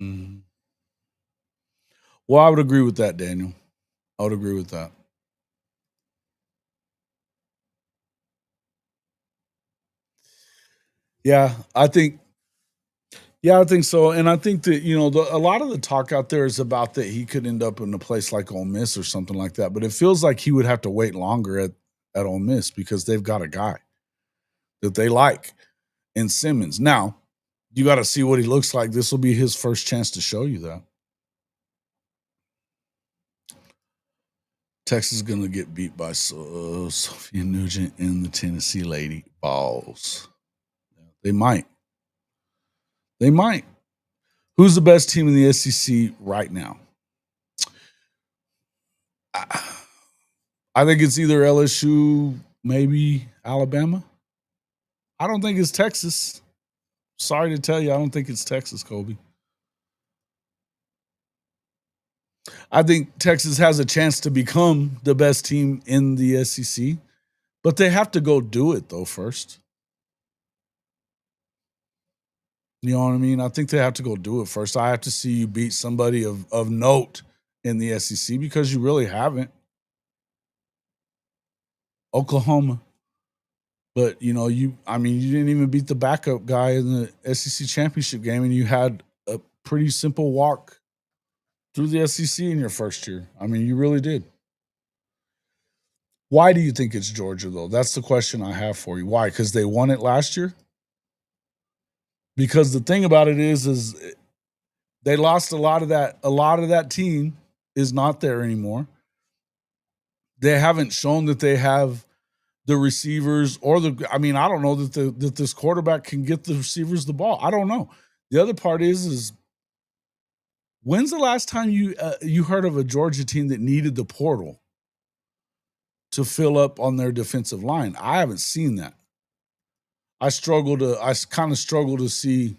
Mhm. Well, I would agree with that, Daniel. I would agree with that. Yeah, I think. Yeah, I think so, and I think that a lot of the talk out there is about that he could end up in a place like Ole Miss or something like that. But it feels like he would have to wait longer at Ole Miss because they've got a guy that they like in Simmons. Now, you got to see what he looks like. This will be his first chance to show you that. Texas is going to get beat by Sophia Nugent and the Tennessee Lady Balls. They might. They might. Who's the best team in the SEC right now? I think it's either LSU, maybe Alabama. I don't think it's Texas. Sorry to tell you, I don't think it's Texas, Kobe. I think Texas has a chance to become the best team in the SEC, but they have to go do it though first. You know what I mean? I think they have to go do it first. I have to see you beat somebody of note in the SEC because you really haven't. Oklahoma. But you didn't even beat the backup guy in the SEC championship game, and you had a pretty simple walk through the SEC in your first year. I mean, you really did. Why do you think it's Georgia though? That's the question I have for you. Why? Because they won it last year? Because the thing about it is they lost a lot of that team is not there anymore. They haven't shown that they have the receivers or I don't know that this quarterback can get the receivers the ball. I don't know. The other part is when's the last time you heard of a Georgia team that needed the portal to fill up on their defensive line? I haven't seen that. I kind of struggle to see,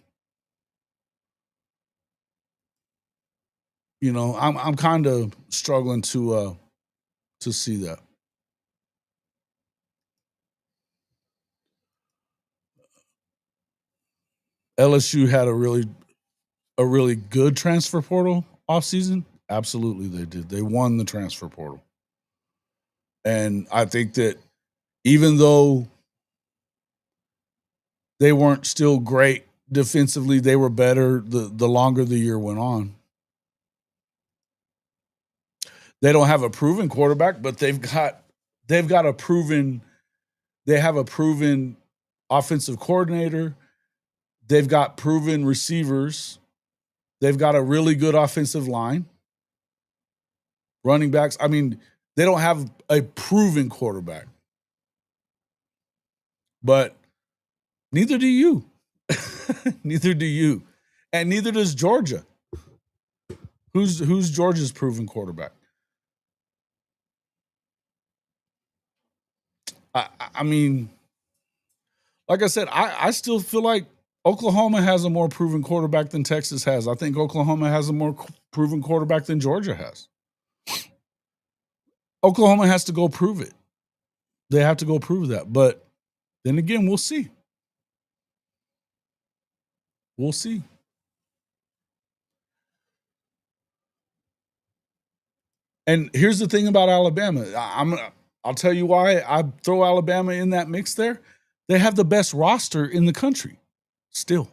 I'm kind of struggling to see that. LSU had a really good transfer portal offseason. Absolutely they did. They won the transfer portal. And I think that even though they weren't still great defensively, they were better the longer the year went on. They don't have a proven quarterback, but they have a proven offensive coordinator. They've got proven receivers. They've got a really good offensive line. Running backs. I mean, they don't have a proven quarterback. But neither do you. Neither do you. And neither does Georgia. Who's Georgia's proven quarterback? I mean, like I said, I still feel like Oklahoma has a more proven quarterback than Texas has. I think Oklahoma has a more proven quarterback than Georgia has. Oklahoma has to go prove it. They have to go prove that. But then again, we'll see. We'll see. And here's the thing about Alabama. I'll tell you why I throw Alabama in that mix there. They have the best roster in the country still.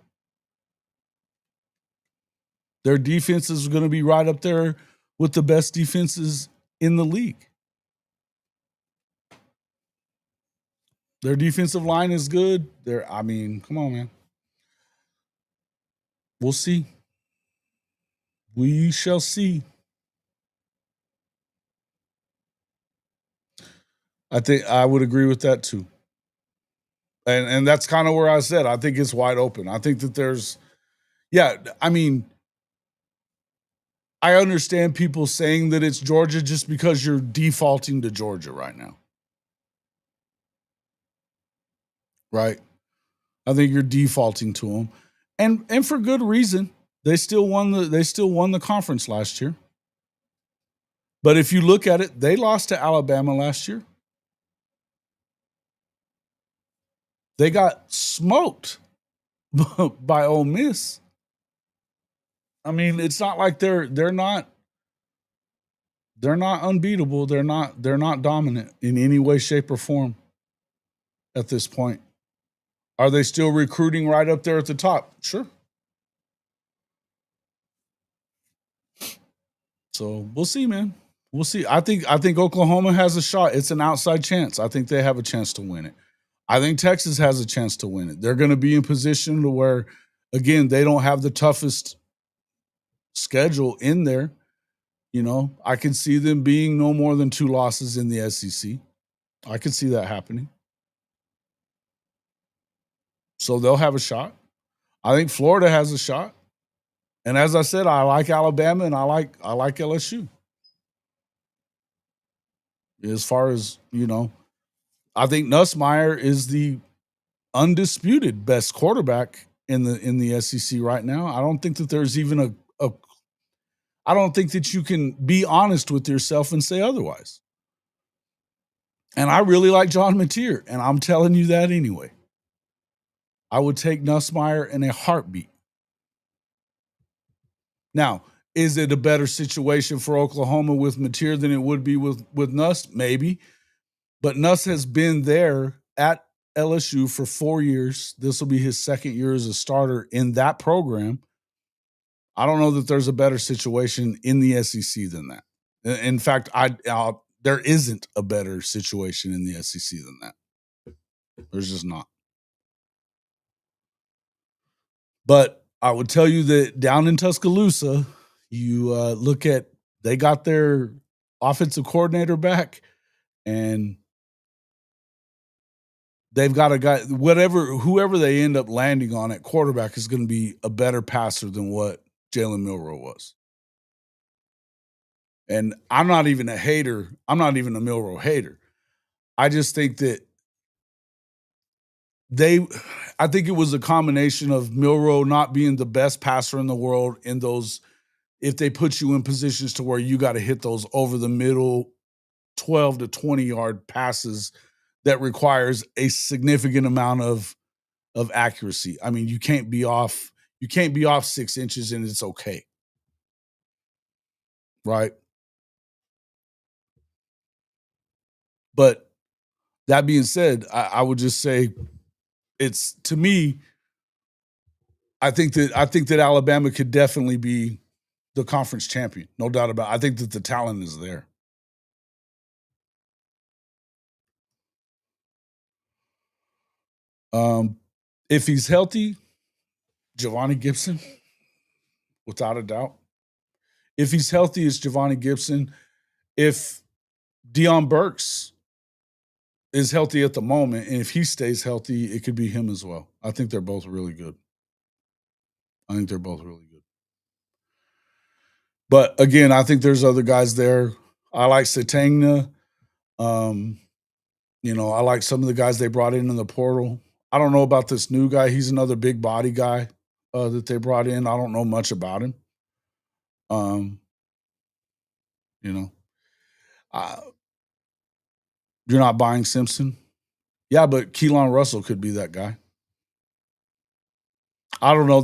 Their defense is going to be right up there with the best defenses in the league. Their defensive line is good. Come on, man. We'll see. We shall see. I think I would agree with that too. And that's kind of where I said I think it's wide open. I think that I understand people saying that it's Georgia just because you're defaulting to Georgia right now. Right? I think you're defaulting to them. And for good reason. They still won the conference last year. But if you look at it, they lost to Alabama last year. They got smoked by Ole Miss. I mean, it's not like they're not unbeatable. They're not dominant in any way, shape, or form at this point. Are they still recruiting right up there at the top? Sure. So we'll see, man. We'll see. I think Oklahoma has a shot. It's an outside chance. I think they have a chance to win it. I think Texas has a chance to win it. They're going to be in position to where, again, they don't have the toughest schedule in there. You know, I can see them being no more than 2 losses in the SEC. I can see that happening. So they'll have a shot. I think Florida has a shot. And as I said, I like Alabama and I like LSU. As far as, you know, I think Nussmeier is the undisputed best quarterback in the SEC right now. I don't think that there's even I don't think that you can be honest with yourself and say otherwise. And I really like John Mateer, and I'm telling you that anyway. I would take Nussmeier in a heartbeat. Now, is it a better situation for Oklahoma with Mateer than it would be with Nuss? Maybe. But Nuss has been there at LSU for 4 years. This will be his second year as a starter in that program. I don't know that there's a better situation in the SEC than that. In fact, there isn't a better situation in the SEC than that. There's just not. But I would tell you that down in Tuscaloosa, you look at, they got their offensive coordinator back, and they've got a guy, whoever they end up landing on at quarterback is going to be a better passer than what Jalen Milroe was. And I'm not even a hater. I'm not even a Milroe hater. I just think that I think it was a combination of Milroe not being the best passer in the world in those, if they put you in positions to where you got to hit those over the middle 12 to 20 yard passes that requires a significant amount of accuracy. I mean, you can't be off 6 inches and it's okay. Right? But that being said, I would just say, it's, to me, I think that Alabama could definitely be the conference champion. No doubt about it. I think that the talent is there. If he's healthy, Giovanni Gibson, without a doubt. If he's healthy, it's Giovanni Gibson. If Deion Burks is healthy at the moment, and if he stays healthy, it could be him as well. I think they're both really good. But again, I think there's other guys there. I like Satangna. You know, I like some of the guys they brought in the portal. I don't know about this new guy. He's another big body guy that they brought in. I don't know much about him. You know, you're not buying Simpson. Yeah, but Keelan Russell could be that guy. I don't know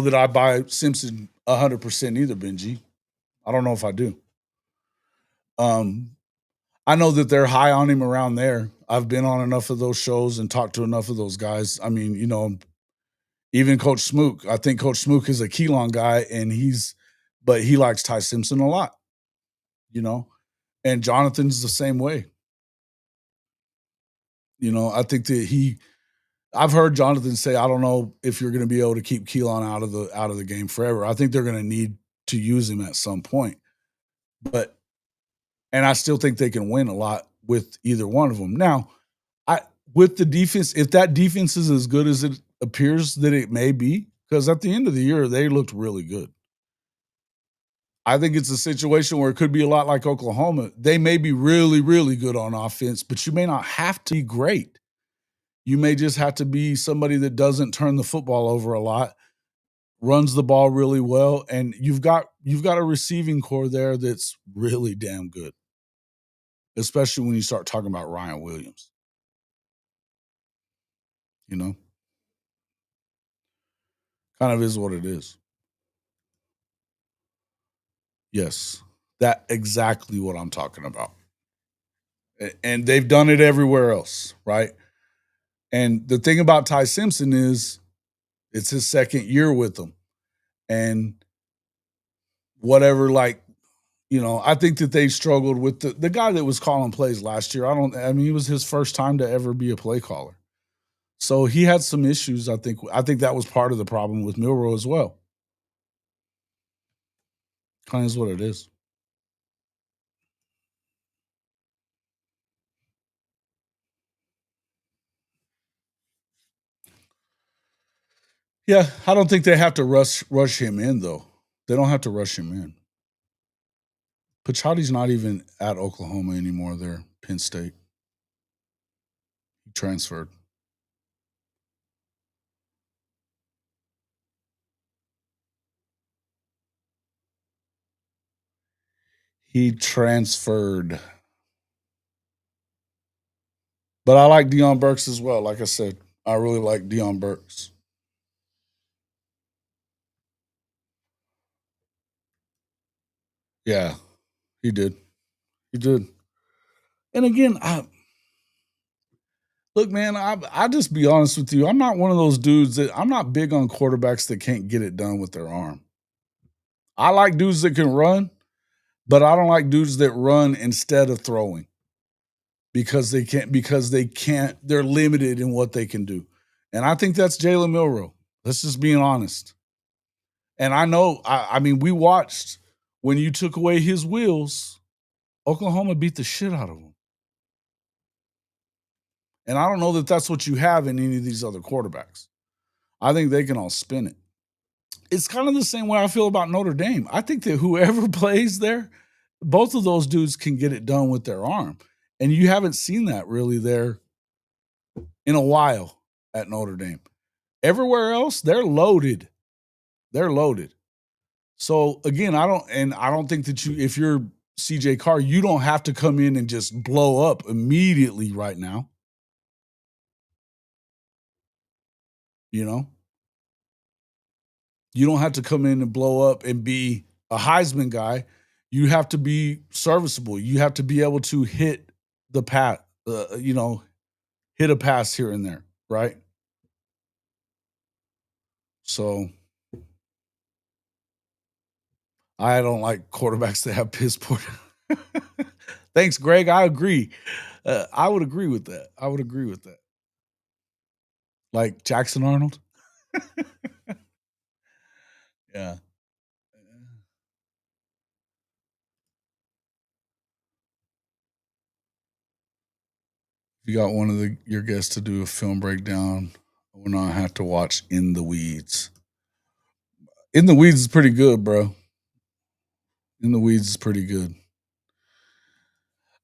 that I buy Simpson 100% either, Benji. I don't know if I do. I know that they're high on him around there. I've been on enough of those shows and talked to enough of those guys. I mean, you know, even Coach Smook. I think Coach Smook is a Keelan guy, but he likes Ty Simpson a lot. You know, and Jonathan's the same way. You know, I think that I've heard Jonathan say, I don't know if you're going to be able to keep Keelan out of the game forever. I think they're going to need to use him at some point. And I still think they can win a lot with either one of them. Now, with the defense, if that defense is as good as it appears that it may be, because at the end of the year, they looked really good. I think it's a situation where it could be a lot like Oklahoma. They may be really, really good on offense, but you may not have to be great. You may just have to be somebody that doesn't turn the football over a lot runs the ball really well, and you've got a receiving core there that's really damn good, especially when you start talking about Ryan Williams. You know, kind of is what it is. Yes, that exactly what I'm talking about. And they've done it everywhere else, right? And the thing about Ty Simpson is it's his second year with them. And whatever, like, I think that they struggled with the guy that was calling plays last year. I mean, it was his first time to ever be a play caller. So he had some issues. I think that was part of the problem with Milroe as well. Kind of is what it is. Yeah, I don't think they have to rush him in though. They don't have to rush him in. Pachotti's not even at Oklahoma anymore. They're Penn State. He transferred. He transferred. But I like Deion Burks as well. Like I said, I really like Deion Burks. Yeah, he did. He did. And again, look, man, I just be honest with you. I'm not one of those dudes I'm not big on quarterbacks that can't get it done with their arm. I like dudes that can run, but I don't like dudes that run instead of throwing because they can't, they're limited in what they can do. And I think that's Jalen Milroe. Let's just be honest. And I know, I mean, we watched when you took away his wheels, Oklahoma beat the shit out of him. And I don't know that that's what you have in any of these other quarterbacks. I think they can all spin it. It's kind of the same way I feel about Notre Dame. I think that whoever plays there, both of those dudes can get it done with their arm. And you haven't seen that really there in a while at Notre Dame. Everywhere else, they're loaded. They're loaded. So again, I don't think that if you're CJ Carr, you don't have to come in and just blow up immediately right now. You know, you don't have to come in and blow up and be a Heisman guy. You have to be serviceable. You have to be able to hit the pass, hit a pass here and there, right? So I don't like quarterbacks that have piss poor. Thanks, Greg. I agree. I would agree with that. I would agree with that. Like Jackson Arnold. Yeah. If you got one of your guests to do a film breakdown, I will not have to watch In the Weeds. In the Weeds is pretty good, bro. In the Weeds is pretty good.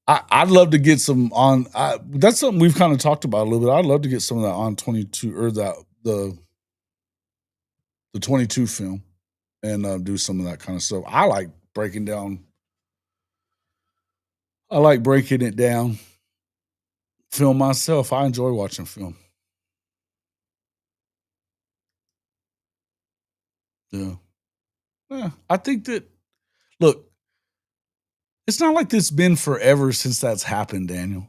I'd love to get some on. That's something we've kind of talked about a little bit. I'd love to get some of that on 22 or the 22 film and do some of that kind of stuff. I like breaking down. I like breaking it down. Film myself. I enjoy watching film. Yeah. Yeah. I think that look, it's not like this been forever since that's happened, Daniel.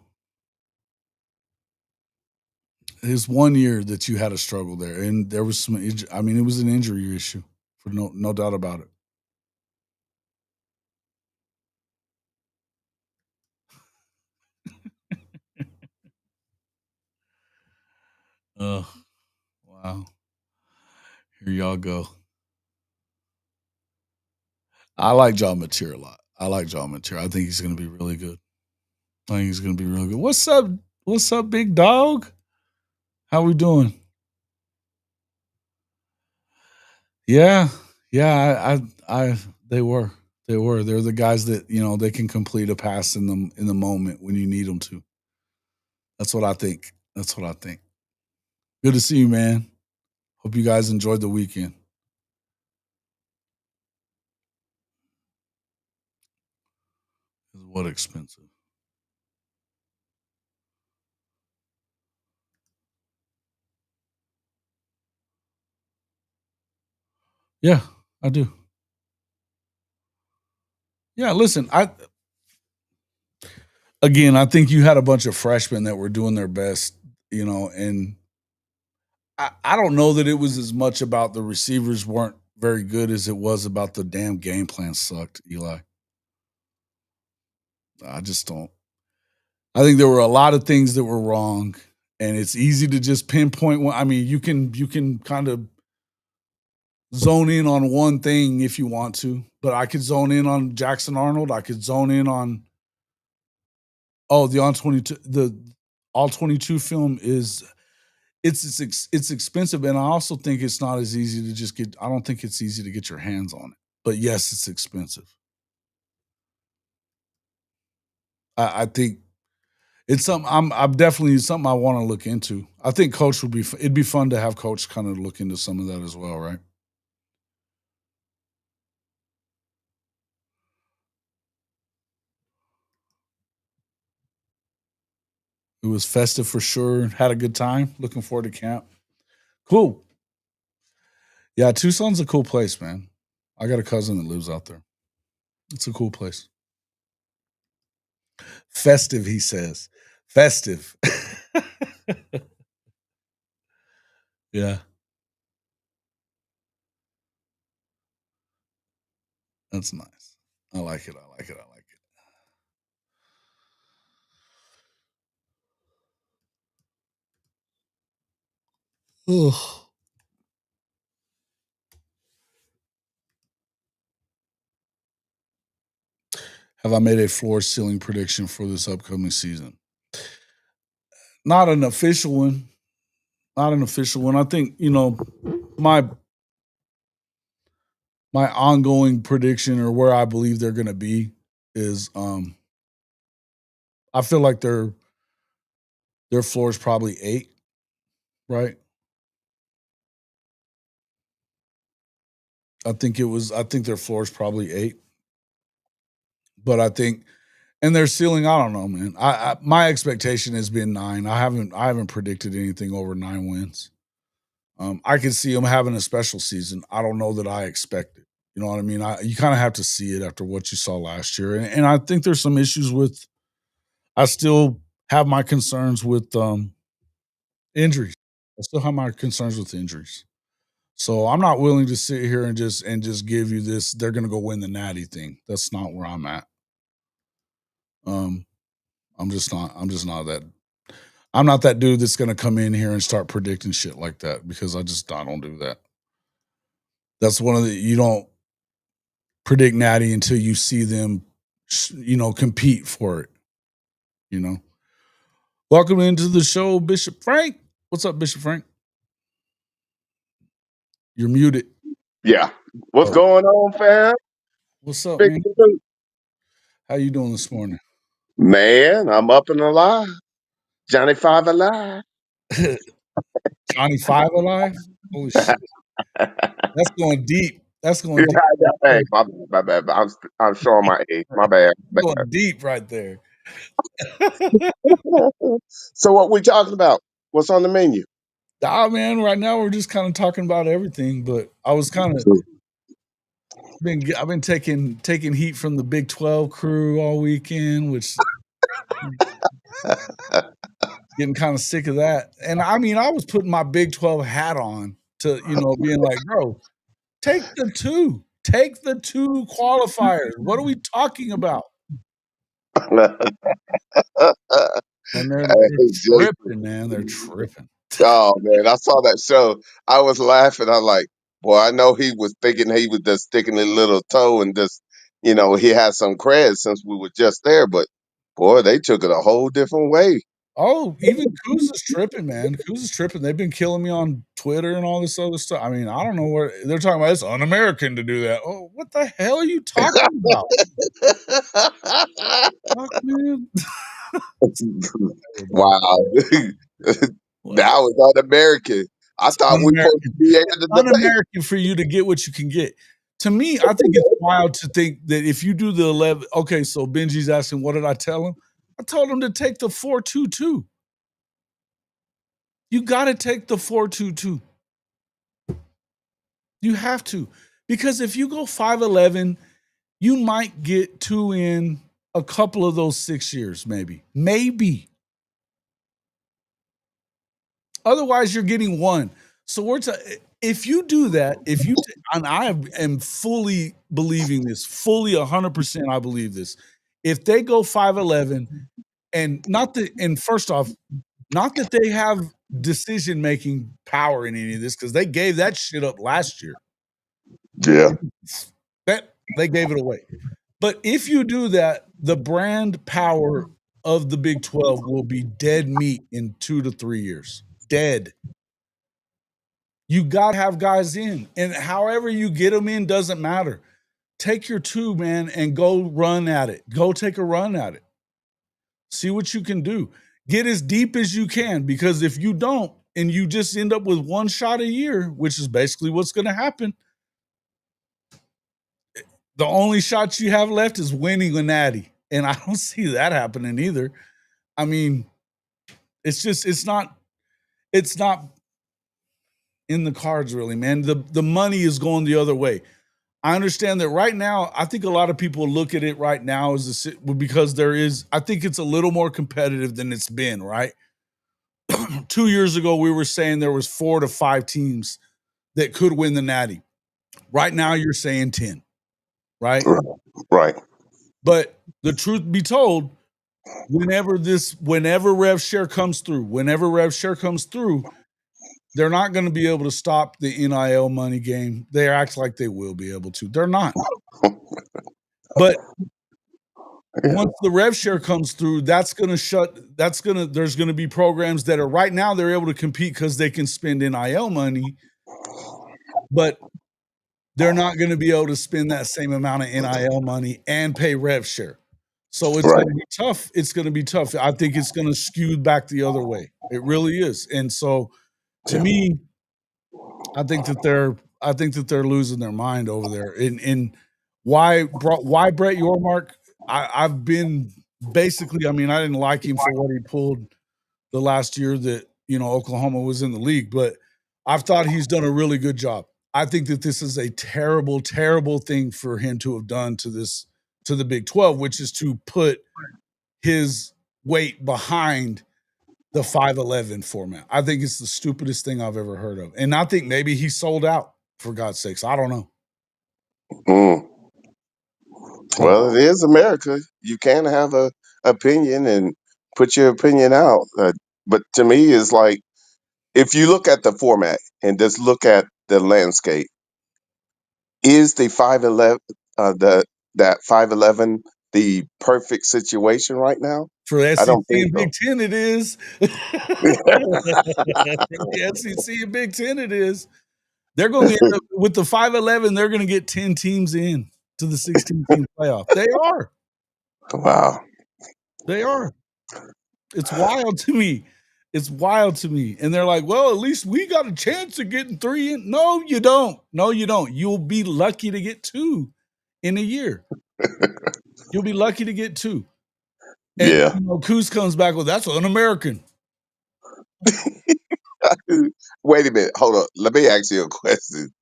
It's 1 year that you had a struggle there, and there was some. I mean, it was an injury issue, for no doubt about it. Oh, wow! Here y'all go. I like John Mateer a lot. I like John Mateer. I think he's going to be really good. I think he's going to be really good. What's up? What's up, big dog? How we doing? Yeah, yeah. They were. They were. They're the guys that they can complete a pass in the moment when you need them to. That's what I think. That's what I think. Good to see you, man. Hope you guys enjoyed the weekend. Is what expensive? Yeah, I do. Yeah, listen, I think you had a bunch of freshmen that were doing their best, and I don't know that it was as much about the receivers weren't very good as it was about the damn game plan sucked, Eli. I just don't. I think there were a lot of things that were wrong, and it's easy to just pinpoint one. I mean, you can kind of zone in on one thing if you want to, but I could zone in on Jackson Arnold. I could zone in on the all 22 film is it's expensive, and I also think it's not as easy to just get. I don't think it's easy to get your hands on it, but yes, it's expensive. I think it's something I'm definitely something I want to look into. I think Coach would be. It'd be fun to have Coach kind of look into some of that as well, right? It was festive for sure. Had a good time. Looking forward to camp. Cool. Yeah, Tucson's a cool place, man. I got a cousin that lives out there. It's a cool place. Festive, he says. Festive. Yeah, that's nice. I like it. I like it. I like it. Ugh. Have I made a floor ceiling prediction for this upcoming season? Not an official one. Not an official one. I think, my my ongoing prediction or where I believe they're gonna be is I feel like their floor is probably 8, right? I think their floor is probably 8. But I think and their ceiling, I don't know, man. My expectation has been 9. I haven't predicted anything over 9 wins. I could see them having a special season. I don't know that I expect it. You know what I mean? You kind of have to see it after what you saw last year, and I think there's some issues with. I still have my concerns with injuries. I still have my concerns with injuries. So I'm not willing to sit here and just give you this. They're going to go win the Natty thing. That's not where I'm at. Um, I'm just not. I'm just not that. I'm not that dude that's going to come in here and start predicting shit like that because I don't do that. That's one of the you don't predict Natty until you see them, compete for it. You know. Welcome into the show, Bishop Frank. What's up, Bishop Frank? You're muted. Yeah. What's Oh, going on, fam? what's up, Big man? salute. How you doing this morning? Man, I'm up and alive. Johnny Five alive. Johnny Five alive? Holy shit! That's going deep. That's Yeah, going deep. hey, my bad. I'm showing my age. My bad. Going deep right there. So what we talking about? What's on the menu? Man, right now we're just kind of talking about everything, but I was kind of I've been taking heat from the Big 12 crew all weekend, which getting kind of sick of that. And I mean, I was putting my Big 12 hat on to, being like, bro, take the 2. Take the 2 qualifiers. What are we talking about? And they're Hey, Jason. tripping, man. They're tripping. Oh man, I saw that show. I was laughing. I'm like, boy, I know he was thinking he was just sticking a little toe and just, he had some cred since we were just there, but boy, they took it a whole different way. Oh, even Kuz is tripping, man. Kuz is tripping. They've been killing me on Twitter and all this other stuff. I mean, I don't know where they're talking about. It's un-American to do that. Oh, what the hell are you talking about? Fuck, man. Wow. What? That was un-American. I It's thought we supposed to un-American. be able It's to debate. un-American for you to get what you can get. To me, I think it's wild to think that if you do the 11, okay, so Benji's asking, what did I tell him? I told him to take the 4-2-2. You got to take the 4-2-2. You have to. Because if you go 5-11, you might get 2 in a couple of those 6 years, maybe. Maybe. Otherwise, you're getting 1. So if you do that, and I am fully believing this, fully 100%, I believe this. If they go 5-11, and first off, not that they have decision-making power in any of this, because they gave that shit up last year. Yeah. They gave it away. But if you do that, the brand power of the Big 12 will be dead meat in 2 to 3 years. Dead. You got to have guys in. And however you get them in doesn't matter. Take your 2, man, and go run at it. Go take a run at it. See what you can do. Get as deep as you can, because if you don't and you just end up with 1 shot a year, which is basically what's going to happen, the only shot you have left is winning a natty. And I don't see that happening either. I mean, it's not in the cards really, man. The money is going the other way. I understand that right now. I think a lot of people look at it right now as because I think it's a little more competitive than it's been, right? 2 years ago, we were saying there was 4 to 5 teams that could win the natty. Right now, you're saying 10, right? Right. But the truth be told, whenever rev share comes through, they're not going to be able to stop the NIL money game. They act like they will be able to. They're not. But once the rev share comes through, there's going to be programs that are right now they're able to compete because they can spend NIL money, but they're not going to be able to spend that same amount of NIL money and pay rev share. So it's going to be tough. It's going to be tough. I think it's going to skew back the other way. It really is. And so to me, I think that they're losing their mind over there. And why Brett Yormark? I've been basically, I mean, I didn't like him for what he pulled the last year that, Oklahoma was in the league, but I've thought he's done a really good job. I think that this is a terrible, terrible thing for him to have done to the Big 12, which is to put his weight behind the 5-11 format. I think it's the stupidest thing I've ever heard of. And I think maybe he sold out, for God's sakes. I don't know. Well, it is America. You can have a opinion and put your opinion out. But to me, it's like, if you look at the format and just look at the landscape, is the 5-11 that 5-11 the perfect situation right now? For the I SEC don't think and so. Big Ten, it is. For the SEC and Big Ten, it is. They're going to end up with the 5-11. They're going to get 10 teams in to the 16-team playoff. They are. Wow. They are. It's wild to me. It's wild to me. And they're like, well, at least we got a chance of getting 3 in. No, you don't. No, you don't. You'll be lucky to get 2 in a year. You'll be lucky to get 2. And, Yeah. Coos comes back with, that's un-American. Wait a minute. Hold on. Let me ask you a question.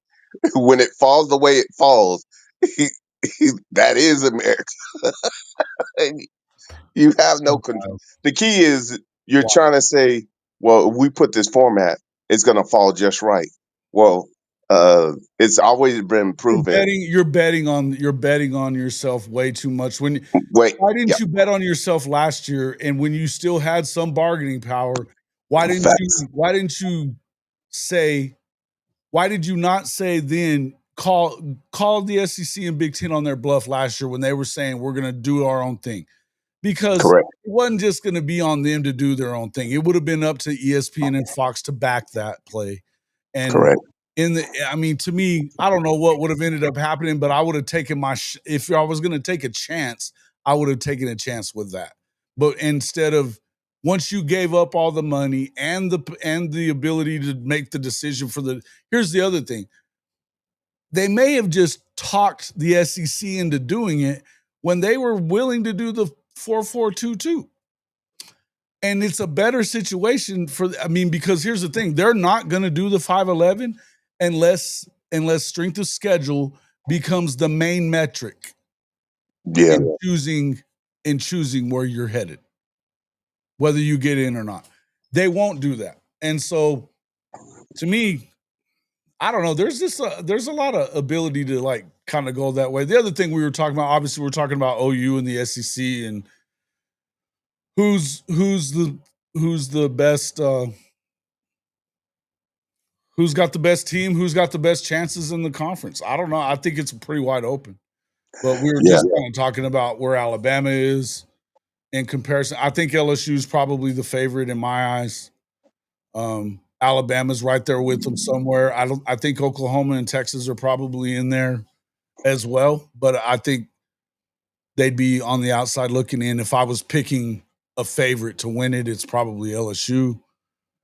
When it falls the way it falls, that is America. You have no control. The key is you're trying to say, well, if we put this format, it's going to fall just right. Well, it's always been proven. You're betting on yourself way too much. Why didn't you bet on yourself last year? And when you still had some bargaining power, why did you not say then call the SEC and Big Ten on their bluff last year when they were saying we're going to do our own thing? Because it wasn't just going to be on them to do their own thing. It would have been up to ESPN and Fox to back that play. And to me, I don't know what would have ended up happening, but I would have taken if I was going to take a chance, I would have taken a chance with that. But instead of, once you gave up all the money and the ability to make the decision here's the other thing. they may have just talked the SEC into doing it when they were willing to do the 4-4-2-2. And it's a better situation because here's the thing, they're not going to do the 5-11 unless strength of schedule becomes the main metric Yeah. in choosing where you're headed, whether you get in or not. They won't do that. And so to me, I don't know, there's a lot of ability to like kind of go that way. The other thing we were talking about, obviously we're talking about OU and the SEC and who's the best who's got the best team, who's got the best chances in the conference. I don't know. I think it's pretty wide open. But we were Yeah. just kind of talking about where Alabama is in comparison. I think LSU is probably the favorite in my eyes. Alabama's right there with them somewhere. I think Oklahoma and Texas are probably in there as well, but I think they'd be on the outside looking in. If I was picking a favorite to win it, it's probably LSU.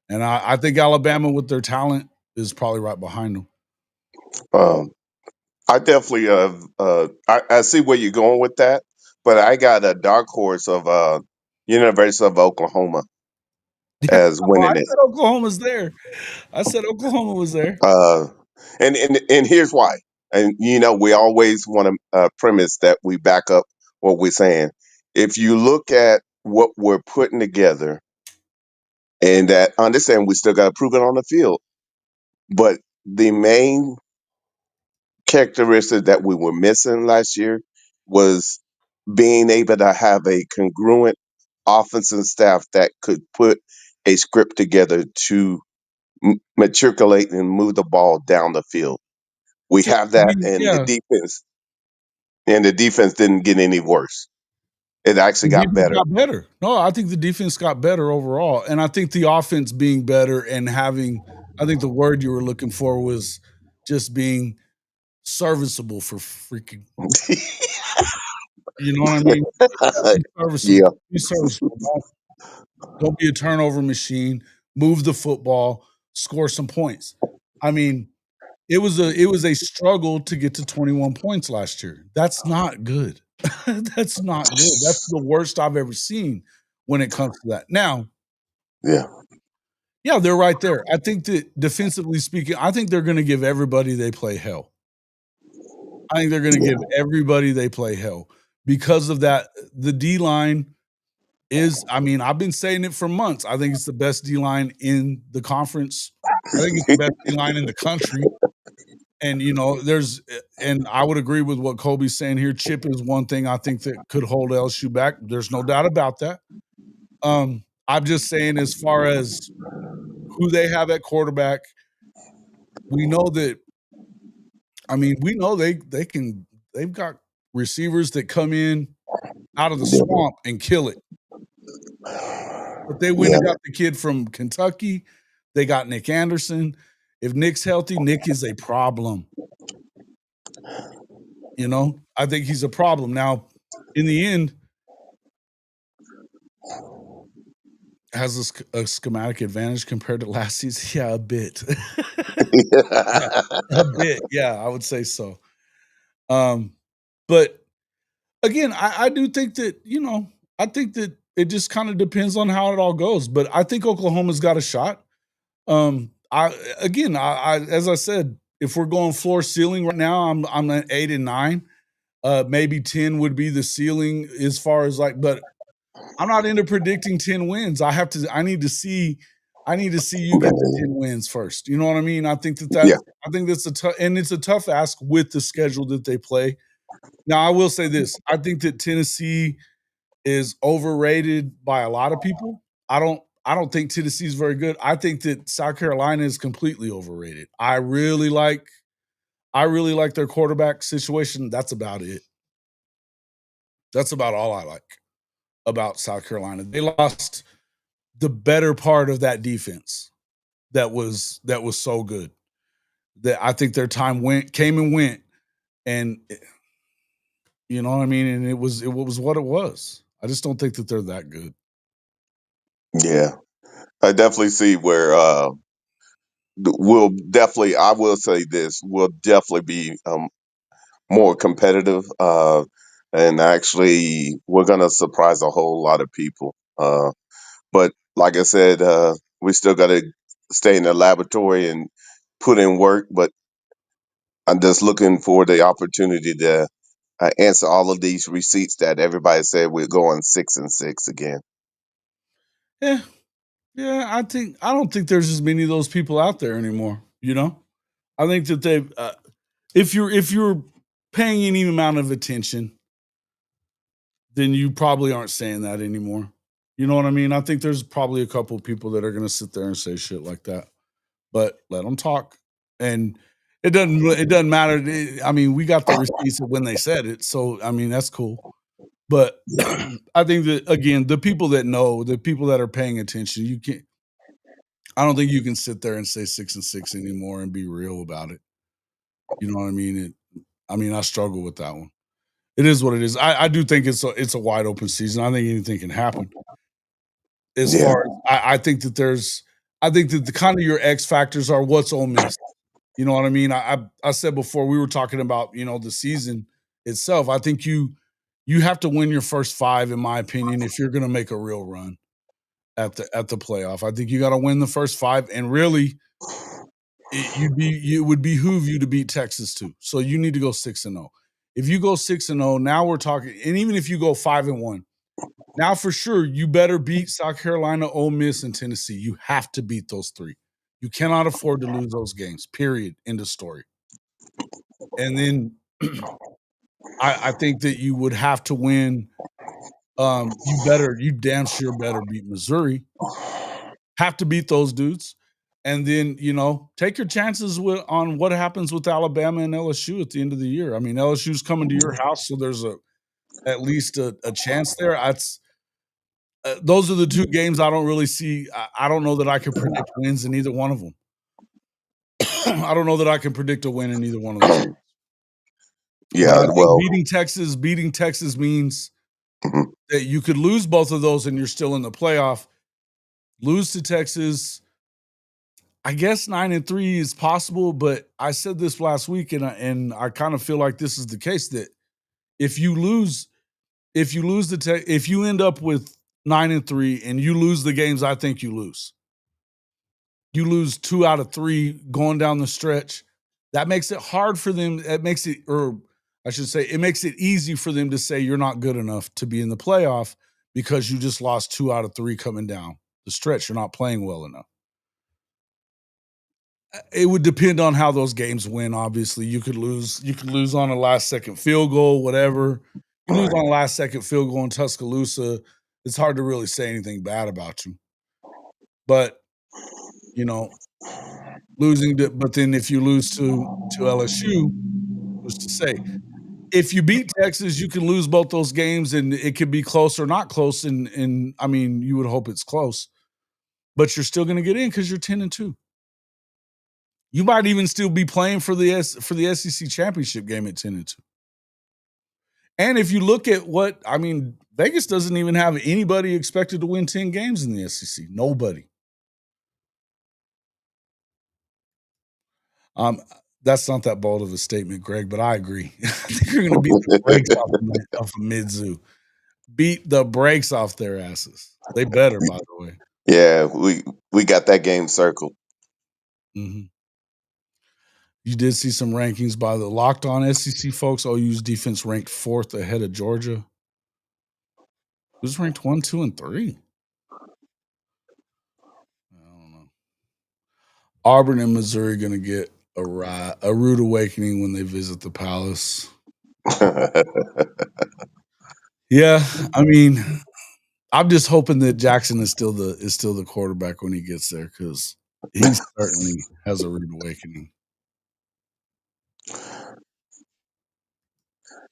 And I think Alabama with their talent is probably right behind them. I definitely I see where you're going with that, but I got a dark horse of University of Oklahoma as Oh, I winning it. said Oklahoma's there. I said Oklahoma was there. And here's why. And we always want to premise that we back up what we're saying. If you look at what we're putting together, and that understand we still got to prove it on the field, but the main characteristic that we were missing last year was being able to have a congruent offensive staff that could put a script together to matriculate and move the ball down the field. We So, have that, yeah, and the defense didn't get any worse. It actually the got defense better. got better. No, I think the defense got better overall. And I think the offense being better and I think the word you were looking for was just being serviceable for freaking, you know what I mean? Be serviceable. Yeah, Be serviceable. Don't be a turnover machine. Move the football, score some points. I mean, it was a struggle to get to 21 points last year. That's not good. That's not good. That's the worst I've ever seen when it comes to that. Now, yeah, yeah, they're right there. I think that defensively speaking, I think they're going to give everybody they play hell. I think they're going to yeah, give everybody they play hell because of that. The D line I've been saying it for months. I think it's the best D line in the conference. I think it's the best D line in the country. And and I would agree with what Kobe's saying here. Chip is one thing I think that could hold LSU back. There's no doubt about that. I'm just saying, as far as who they have at quarterback, we know that. I mean, we know they've got receivers that come in out of the swamp and kill it. But they went yeah, and got the kid from Kentucky. They got Nick Anderson. If Nick's healthy, Nick is a problem. I think he's a problem. Now, in the end, has a schematic advantage compared to last season? Yeah, a bit. Yeah, a bit. Yeah, I would say so. But again, I do think that, I think that it just kind of depends on how it all goes. But I think Oklahoma's got a shot. I as I said, if we're going floor ceiling right now, I'm at 8 and 9. Maybe 10 would be the ceiling as far as but I'm not into predicting 10 wins. I need to see you get to 10 wins first. You know what I mean? I think yeah, that's it's a tough ask with the schedule that they play. Now, I will say this. I think that Tennessee is overrated by a lot of people. I don't think Tennessee is very good. I think that South Carolina is completely overrated. I really like their quarterback situation. That's about it. That's about all I like about South Carolina. They lost the better part of that defense that was so good. That I think their time came and went, and you know what I mean. And it was what it was. I just don't think that they're that good. yeah. I definitely see where we'll definitely. I will say this: we'll definitely be more competitive, and actually, we're gonna surprise a whole lot of people. But like I said, we still got to stay in the laboratory and put in work. But I'm just looking for the opportunity to answer all of these receipts that everybody said we're going 6-6 again. Yeah, yeah. I don't think there's as many of those people out there anymore. I think that they've. If you're paying any amount of attention, then you probably aren't saying that anymore. You know what I mean? I think there's probably a couple of people that are going to sit there and say shit like that, but let them talk. And it doesn't matter. I mean, we got the receipts of when they said it, so I mean that's cool. But I think that again, the people that know, the people that are paying attention, you can't. I don't think you can sit there and say 6-6 anymore and be real about it. You know what I mean? I mean, I struggle with that one. It is what it is. I do think it's a wide open season. I think anything can happen. As Yeah, far as I think that the kind of your X factors are what's Ole Miss. You know what I mean? I said before we were talking about the season itself. I think you have to win your first five, in my opinion, if you're going to make a real run at the playoff. I think you got to win the first five, and really, it would behoove you to beat Texas too. So you need to go 6-0. If you go 6-0, now we're talking. And even if you go 5-1, now for sure you better beat South Carolina, Ole Miss, and Tennessee. You have to beat those three. You cannot afford to lose those games. Period. End of story. And then I think that you would have to win. You damn sure better beat Missouri. Have to beat those dudes. And then, take your chances on what happens with Alabama and LSU at the end of the year. I mean, LSU's coming to your house, so there's at least a chance there. Those are the two games I don't really see. I don't know that I can predict wins in either one of them. I don't know that I can predict a win in either one of those. But yeah. I think Well, beating Texas means mhm. that you could lose both of those and you're still in the playoff. Lose to Texas, I guess 9-3 is possible, but I said this last week, and I kind of feel like this is the case that if you lose, if you end up with 9-3 and you lose the games, I think you lose. You lose 2 out of 3 going down the stretch. That makes it hard for them. It makes it, or I should say, it makes it easy for them to say you're not good enough to be in the playoff because you just lost 2 out of 3 coming down the stretch. You're not playing well enough. It would depend on how those games went. Obviously, you could lose on a last second field goal, whatever. You lose on a last second field goal in Tuscaloosa. It's hard to really say anything bad about you. But you know, but then if you lose to LSU, who's to say? If you beat Texas, you can lose both those games, and it could be close or not close. And I mean, you would hope it's close, but you're still going to get in because you're 10-2. You might even still be playing for the SEC championship game at 10-2. And if you look at Vegas doesn't even have anybody expected to win 10 games in the SEC. Nobody. Um, that's not that bold of a statement, Greg, but I agree. I think you're going to beat the brakes off of Mizzou. Beat the brakes off their asses. They better, by the way. Yeah, we got that game circled. Mhm. You did see some rankings by the Locked On SEC folks. OU's defense ranked 4th ahead of Georgia. Who's ranked 1, 2, and 3? I don't know. Auburn and Missouri going to get a rude awakening when they visit the Palace. Yeah, I mean, I'm just hoping that Jackson is still the quarterback when he gets there because he certainly has a rude awakening.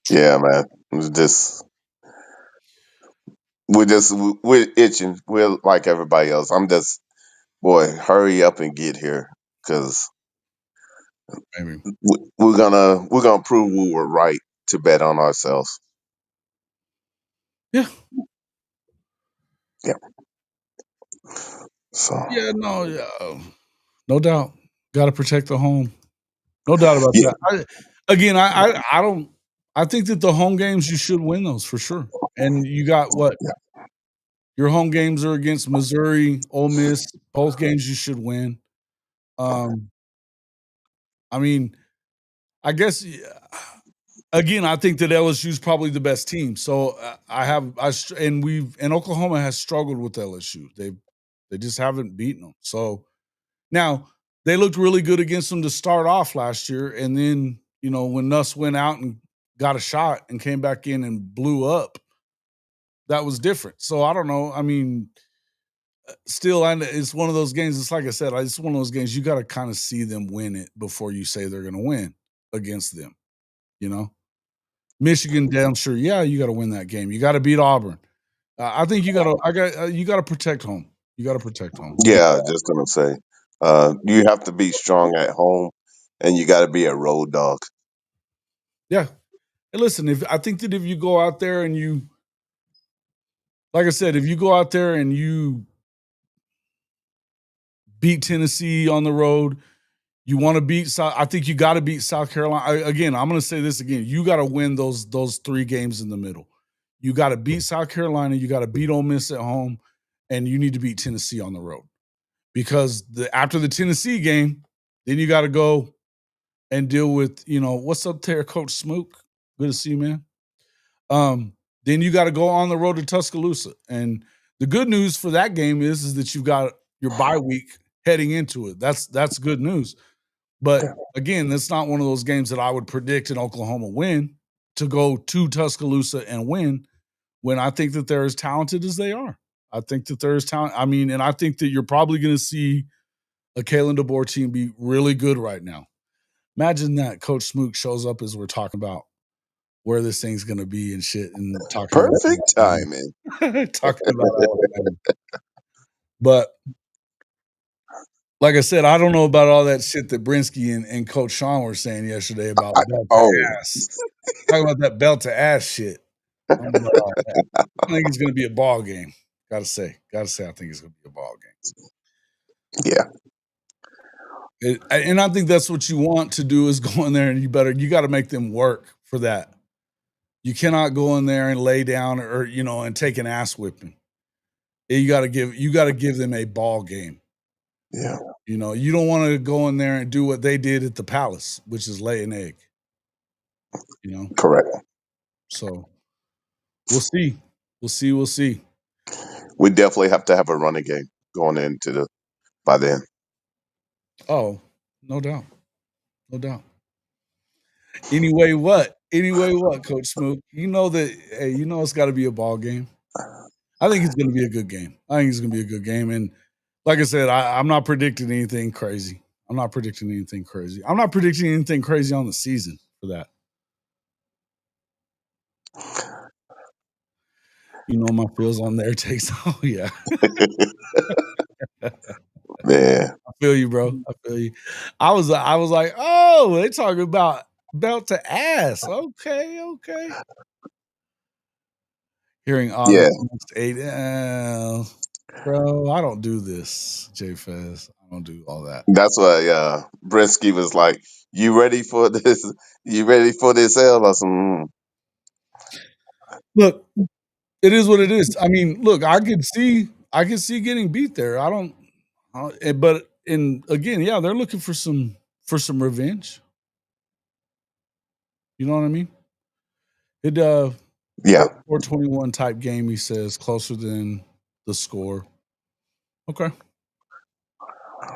Yeah, man. It's just we're itching. We're like everybody else. I'm just boy, hurry up and get here because Maybe. we're gonna prove we were right to bet on ourselves. Yeah. Yeah. So Yeah. No. Yeah. No doubt. Got to protect the home. No doubt about Yeah, that. I don't. I think that the home games you should win those for sure. And you got what your home games are against Missouri, Ole Miss. Both games you should win. Um, I mean, I guess again, I think that LSU is probably the best team. So and Oklahoma has struggled with LSU. They just haven't beaten them. So now they looked really good against them to start off last year, and then when Nuss went out and got a shot and came back in and blew up, that was different. So I don't know. I mean, still, it's one of those games. It's like I said, it's one of those games you got to kind of see them win it before you say they're going to win against them. You know, Michigan, damn sure, yeah, you got to win that game. You got to beat Auburn. I think you got to. You got to protect home. You got to protect home. yeah. Just gonna say, you have to be strong at home, and you got to be a road dog. Yeah. And listen, if I think that if you go out there and like I said, if you go out there and you beat Tennessee on the road, you want to beat South. I think you got to beat South Carolina. Again, I'm going to say this again. You got to win those 3 games in the middle. You got to beat South Carolina. You got to beat Ole Miss at home, and you need to beat Tennessee on the road. Because after the Tennessee game, then you got to go and deal with what's up there, Coach Smook. Good to see you, man. Then you got to go on the road to Tuscaloosa, and the good news for that game is that you've got your bye week heading into it. That's good news. But again, that's not one of those games that I would predict an Oklahoma win to go to Tuscaloosa and win when I think that they're as talented as they are. I think that there's talent. I mean, and I think that you're probably going to see a Kalen DeBoer team be really good right now. Imagine that Coach Smook shows up as we're talking about where this thing's going to be and shit and talking about Perfect timing. talking about Alabama. But like I said, I don't know about all that shit that Brinsky and Coach Sean were saying yesterday about belt to Oh, ass. Talking about that belt to ass shit. I don't know about all that. I think it's going to be a ball game. Gotta say, I think it's going to be a ball game. yeah. And I think that's what you want to do is go in there and you got to make them work for that. You cannot go in there and lay down or and take an ass whipping. You got to give them a ball game. Yeah. You don't want to go in there and do what they did at the Palace, which is lay an egg. Correct. So we'll see. We'll see. We definitely have to have a running game going into by then. Oh, no doubt. No doubt. Anyway, what, Coach Smook? It's got to be a ball game. I think it's going to be a good game. And like I said, I'm not predicting anything crazy. I'm not predicting anything crazy on the season for that. My feels on their takes. Oh yeah. Man. I feel you, bro. I feel you. I was like, oh, they talking about belt to ass. Okay. Hearing Yeah. August 8. Bro, I don't do this, J Fez. I don't do all that. That's why Brinsky was like, "You ready for this? You ready for this L?" I said, Look, it is what it is. I mean, look, I could see getting beat there. I don't but again, yeah, they're looking for some revenge. You know what I mean? It yeah. 421 type game, he says, closer than the score. Okay.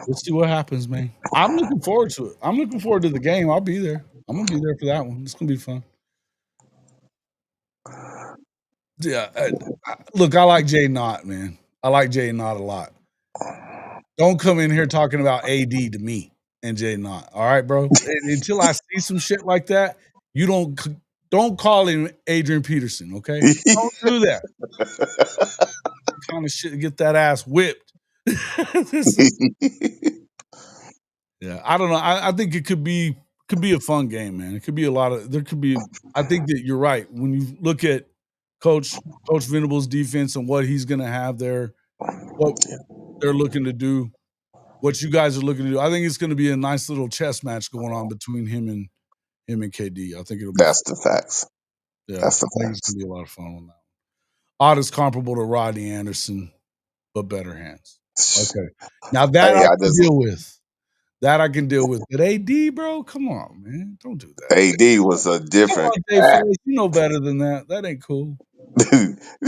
We'll see what happens, man. I'm looking forward to it. I'm looking forward to the game. I'll be there. I'm gonna be there for that one. It's gonna be fun. Yeah. Look, I like Jay Knott, man. I like Jay Knott a lot. Don't come in here talking about AD to me and Jay Knott. All right, bro. Until I see some shit like that, you don't call him Adrian Peterson, okay? Don't do that. Kind of shit, get that ass whipped. Yeah, I don't know. I think it could be a fun game, man. It could be I think that you're right. When you look at Coach Venable's defense and what he's gonna have there, what they're looking to do, what you guys are looking to do. I think it's going to be a nice little chess match going on between him and KD. I think it'll be fun. That's the facts. Yeah, That's the I think it's facts. going to be a lot of fun on that. Odd is comparable to Rodney Anderson, but better hands. Okay, now that Hey, I I can just deal with. That I can deal with. But AD, bro, come on, man, don't do that. AD was a Come different on, Jay Felix, you know better than that. That ain't cool.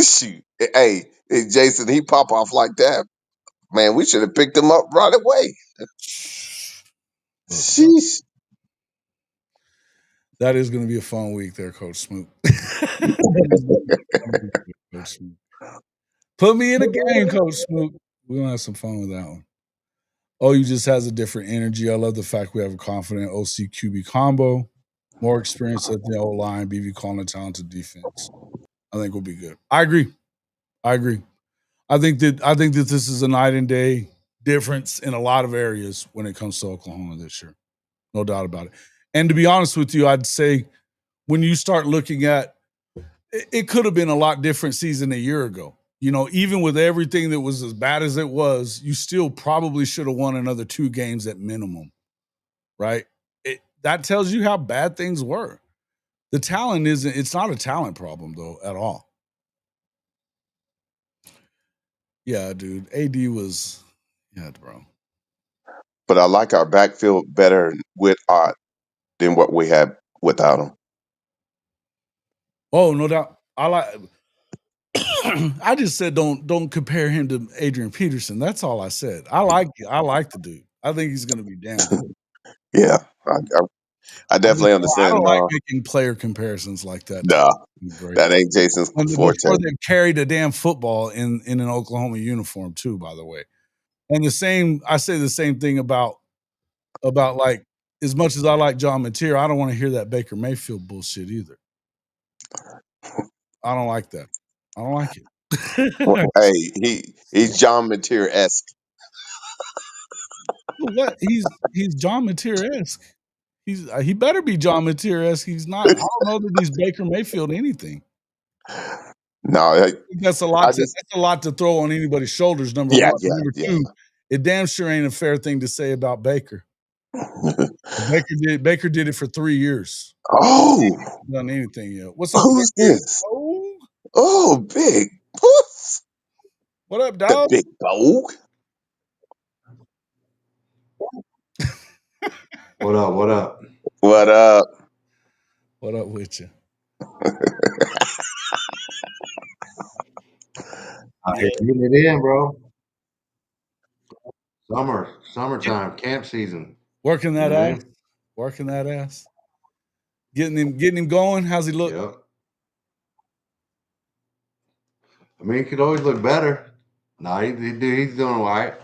shoot. Hey, Jason, he pop off like that. Man, we should have picked him up right away. Look, bro, Sheesh. that is going to be a fun week there, Coach Smoot. That is gonna be a fun week there, Coach Smoot. Put me in a game, Coach Smoot. We're going to have some fun with that one. OU just has a different energy. I love the fact we have a confident OC QB combo, more experience at the O line, BV calling a talented defense. I think we'll be good. I agree. I think that this is a night and day difference in a lot of areas when it comes to Oklahoma this year. No doubt about it. And to be honest with you, I'd say when you start looking at it could have been a lot different season a year ago. You know, even with everything that was as bad as it was, you still probably should have won another 2 games at minimum, right? That tells you how bad things were. The talent isn't, it's not a talent problem though at all. Yeah, dude. AD was, yeah, bro. But I like our backfield better with Ott than what we had without him. Oh, no doubt. I like I just said don't compare him to Adrian Peterson. That's all I said. I like the dude. I think he's gonna be damn good. Yeah, I definitely I understand. don't like making player comparisons like that. Nah, Great. that ain't Jason's forte. Before they've carried a damn football in an Oklahoma uniform too, by the way. And I say the same thing about like as much as I like John Mateer, I don't want to hear that Baker Mayfield bullshit either. I don't like that. I don't like it. Hey, he's John Mateer esque. What? He's John Mateer esque. He better be John Mateer esque. He's not. I don't know that he's Baker Mayfield anything. No, I think that's a lot to throw on anybody's shoulders. Number one, number two, it damn sure ain't a fair thing to say about Baker. Baker did it for 3 years. Oh, Done anything yet? What's up? Who's this? Oh, big puss. What up, The dog? big dog. What up? What up? What up? What up with you? Getting it in, bro. Summertime, camp season. Working that ass. Working that ass. Getting him going. How's he look? Yep. I mean, he could always look better. No, he's doing all right.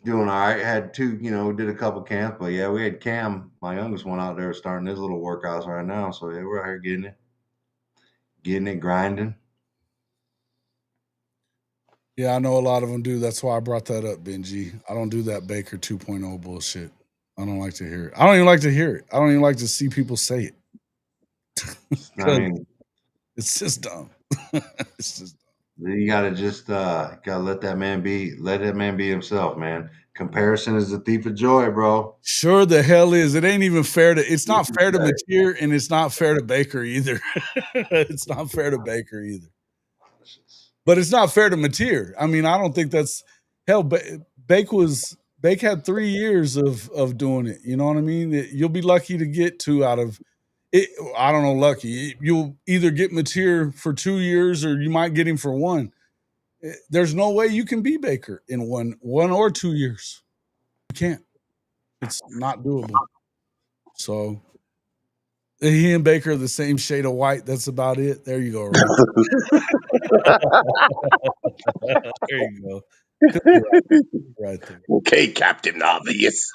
Doing all right. Had 2, did a couple camps, but yeah, we had Cam, my youngest one, out there starting his little workouts right now. So yeah, we're out here getting it, grinding. Yeah, I know a lot of them do. That's why I brought that up, Benji. I don't do that Baker 2.0 bullshit. I don't like to hear it. I don't even like to hear it. I don't even like to see people say it. I mean, it's just dumb. It's just dumb. You gotta just gotta let that man be himself, man. Comparison is the thief of joy, bro. Sure the hell is. It ain't even fair to it's not fair to Mateer and it's not fair to Baker either. It's not fair to Baker either. But it's not fair to Mateer. I mean, I don't think that's hell. Bake had 3 years of doing it. You know what I mean? You'll be lucky to get 2 out of it. I don't know, lucky. You'll either get Mateer for 2 years or you might get him for 1. There's no way you can be Baker in 1 or 2 years. You can't. It's not doable. So he and Baker are the same shade of white. That's about it. There you go. Right, there you go. Right there. Okay, Captain Obvious.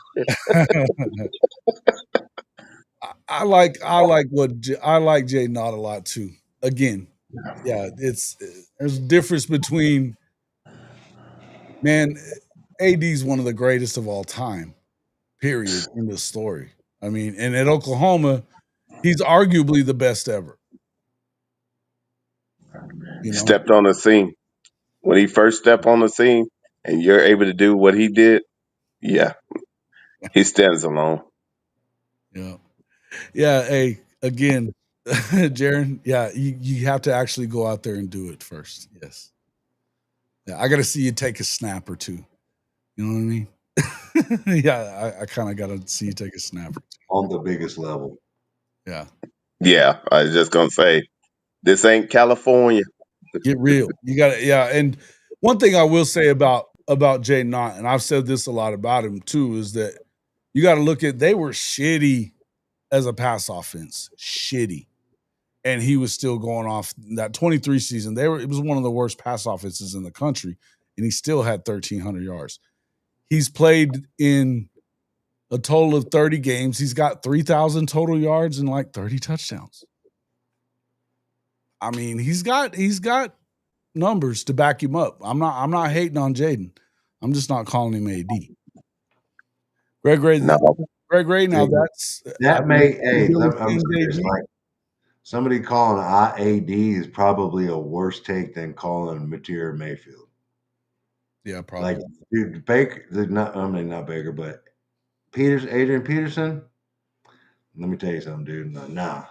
I like Jay Nott a lot too. Again, yeah, there's a difference between man. AD's one of the greatest of all time. Period. In this story. I mean, and at Oklahoma, he's arguably the best ever. You know? Stepped on the scene. When he first stepped on the scene and you're able to do what he did, Yeah, he stands alone. Yeah. Yeah. Hey, again, Jaron, yeah, you have to actually go out there and do it first. Yes. Yeah. I got to see you take a snap or two. You know what I mean? Yeah. I kind of got to see you take a snap or two. on the biggest level. Yeah. Yeah, I was just gonna say this ain't California. Get real. You got to, yeah. And one thing I will say about Jay Knott, and I've said this a lot about him too, is that you got to look at they were shitty as a pass offense, shitty, and he was still going off that 23 season. It was one of the worst pass offenses in the country, and he still had 1,300 yards. He's played in a total of 30 games. He's got 3,000 total yards and like 30 touchdowns. I mean, he's got numbers to back him up. I'm not hating on Jaden. I'm just not calling him AD. Greg Ray, No, now that's That may, hey, really I'm seeing serious. JG. Like somebody calling AD is probably a worse take than calling Mateer Mayfield. Yeah, probably. Like, dude, Baker, not Baker, but Adrian Peterson. Let me tell you something, dude. Nah.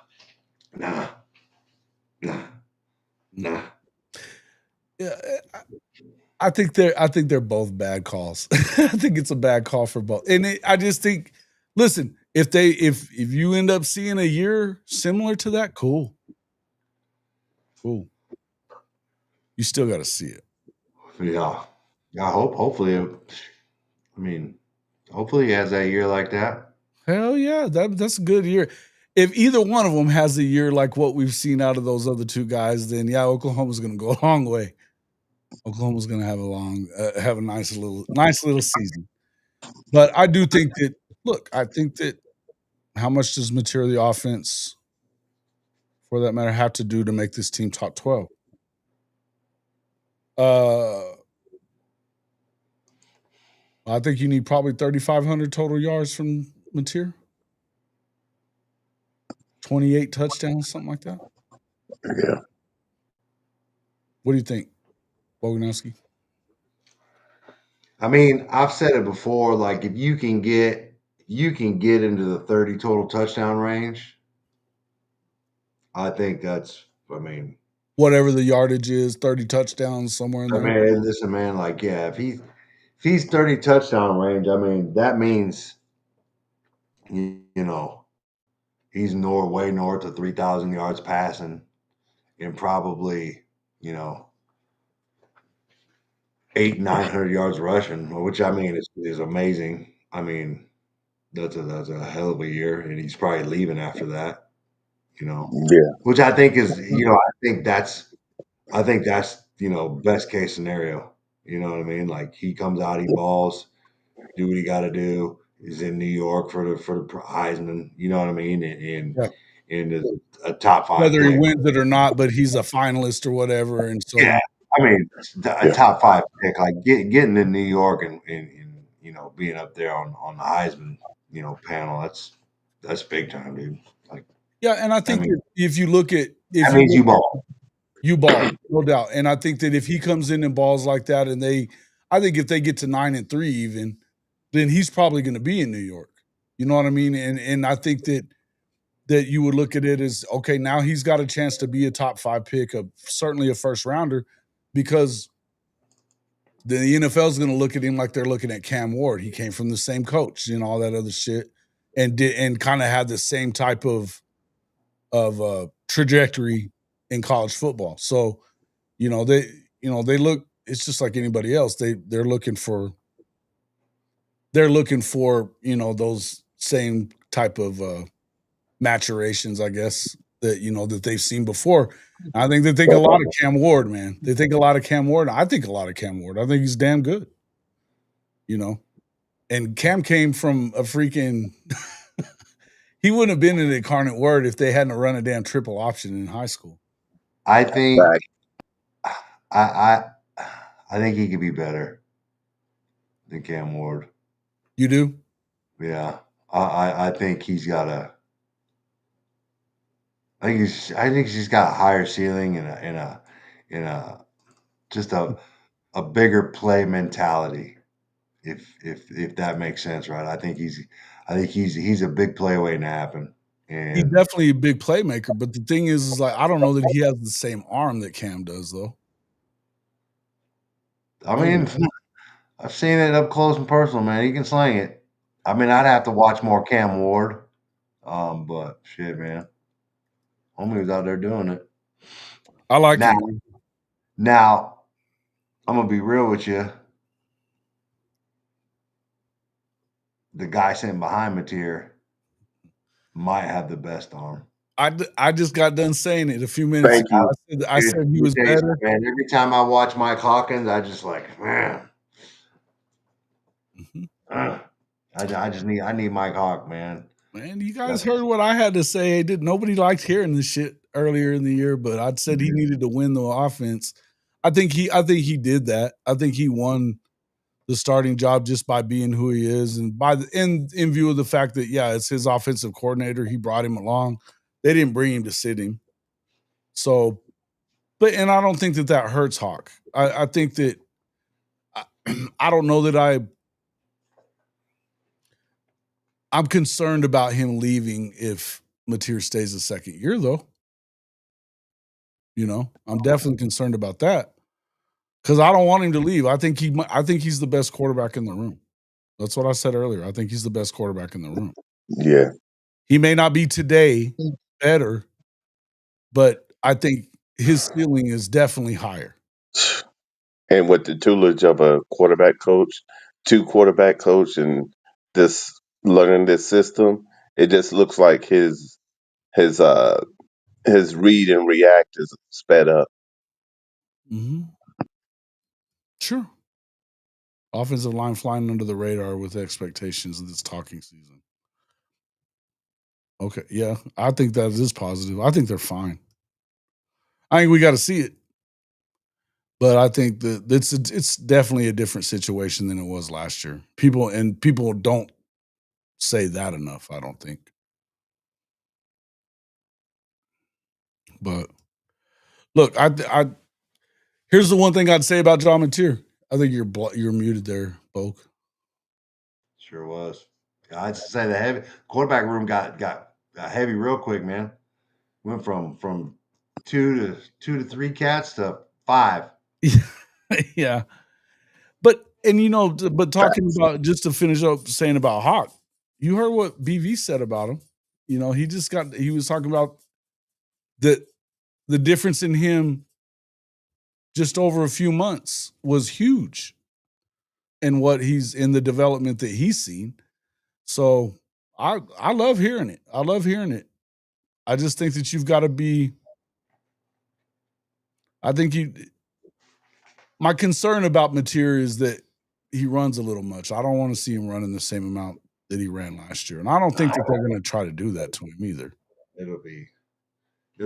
Yeah, I think they're both bad calls. I think it's a bad call for both. And I just think, listen, if you end up seeing a year similar to that, cool. You still got to see it. Yeah. Hopefully, hopefully he has that year like that. Hell yeah, that's a good year. If either one of them has a year like what we've seen out of those other two guys, then yeah, Oklahoma's going to go a long way. Oklahoma's going to have a nice little season. But I do think that I think that how much does material the offense, for that matter, have to do to make this team top 12? I think you need probably 3,500 total yards from Mateer. 28 touchdowns, something like that. yeah. What do you think, Boganowski? I mean, I've said it before. Like, if you can get into the 30 total touchdown range, I think that's. Whatever the yardage is, 30 touchdowns, somewhere in there. Listen, man. Like, yeah, if he's 30 touchdown range, that means he's way north of 3,000 yards passing, and probably 900 yards rushing, which is amazing. That's a hell of a year, and he's probably leaving after that. Yeah. Which I think is, I think that's best case scenario. You know what I mean? Like, he comes out, he balls, do what he got to do. He's in New York for the Heisman. You know what I mean? Yeah. And is a top 5 Whether he pick. wins it or not, but he's a finalist or whatever. And so, Yeah, a top 5 pick, like getting in New York and being up there on the Heisman panel. That's big time, dude. Like, yeah, and I think that if you look at that means you ball. You ball, no doubt. And I think that if he comes in and balls like that, and I think if they get to 9-3 even, then he's probably going to be in New York. You know what I mean? And I think that you would look at it as, okay, now he's got a chance to be a top 5 pick, certainly a first rounder, because the NFL is going to look at him like they're looking at Cam Ward. He came from the same coach and all that other shit, and kind of had the same type of trajectory in college football. So, they look, it's just like anybody else. They're looking for those same type of maturations, I guess, that they've seen before. I think they think a lot of Cam Ward, man. They think a lot of Cam Ward. I think a lot of Cam Ward. I think he's damn good. And Cam came from a freaking he wouldn't have been an incarnate word if they hadn't run a damn triple option in high school. I think I think he could be better than Cam Ward. You do? Yeah. I think he's got I think he's got a higher ceiling and a just a bigger play mentality. If that makes sense, right? I think he's a big play waiting to happen. He's And definitely a big playmaker, but the thing is like I don't know that he has the same arm that Cam does, though. I mean, I've seen it up close and personal, man. He can sling it. I mean, I'd have to watch more Cam Ward. But shit, man. Homie was out there doing it. I like Now, him. now I'm gonna be real with you. The guy sitting behind Mateer might have the best arm. I just got done saying it a few minutes Thank ago. you. I Dude, said let he me was tell you better. something, man. Every time I watch Mike Hawkins, I just like, man. Mhm. I need Mike Hawk, man. Man, you guys heard what I had to say. Nobody liked hearing this shit earlier in the year, but I said he needed to win the offense. I think he did that. I think he won the starting job just by being who he is, and in view of the fact that it's his offensive coordinator. He brought him along. They didn't bring him to sit him. So, and I don't think that hurts Hawk. I think that I don't know that I'm concerned about him leaving if Mateer stays a second year, though. I'm definitely concerned about that because I don't want him to leave. I think he's the best quarterback in the room. That's what I said earlier. I think he's the best quarterback in the room. Yeah. He may not be today better, but I think his ceiling is definitely higher. And with the tutelage of a quarterback coach, two quarterback coach, and this learning this system, it just looks like his his read and react is sped up. Mm-hmm. Sure. Offensive line flying under the radar with expectations of this talking season. Okay, yeah, I think that is positive. I think they're fine. I think we got to see it, but I think that it's definitely a different situation than it was last year. People don't say that enough. I don't think, but look, I here's the one thing I'd say about John Mateer. I think you're muted there, Boke. Sure was. I'd say the heavy quarterback room got heavy real quick, man. Went from two to three cats to 5. Yeah, but talking Facts. about just to finish up saying about Hawk, you heard what BV said about him. He was talking about the the difference in him just over a few months was huge in what he's in the development that he's seen. So I love hearing it. I love hearing it. I just think that you've got to be. I think you. My concern about Mateer is that he runs a little much. I don't want to see him running the same amount that he ran last year, and I don't think that they're going to try to do that to him either. It'll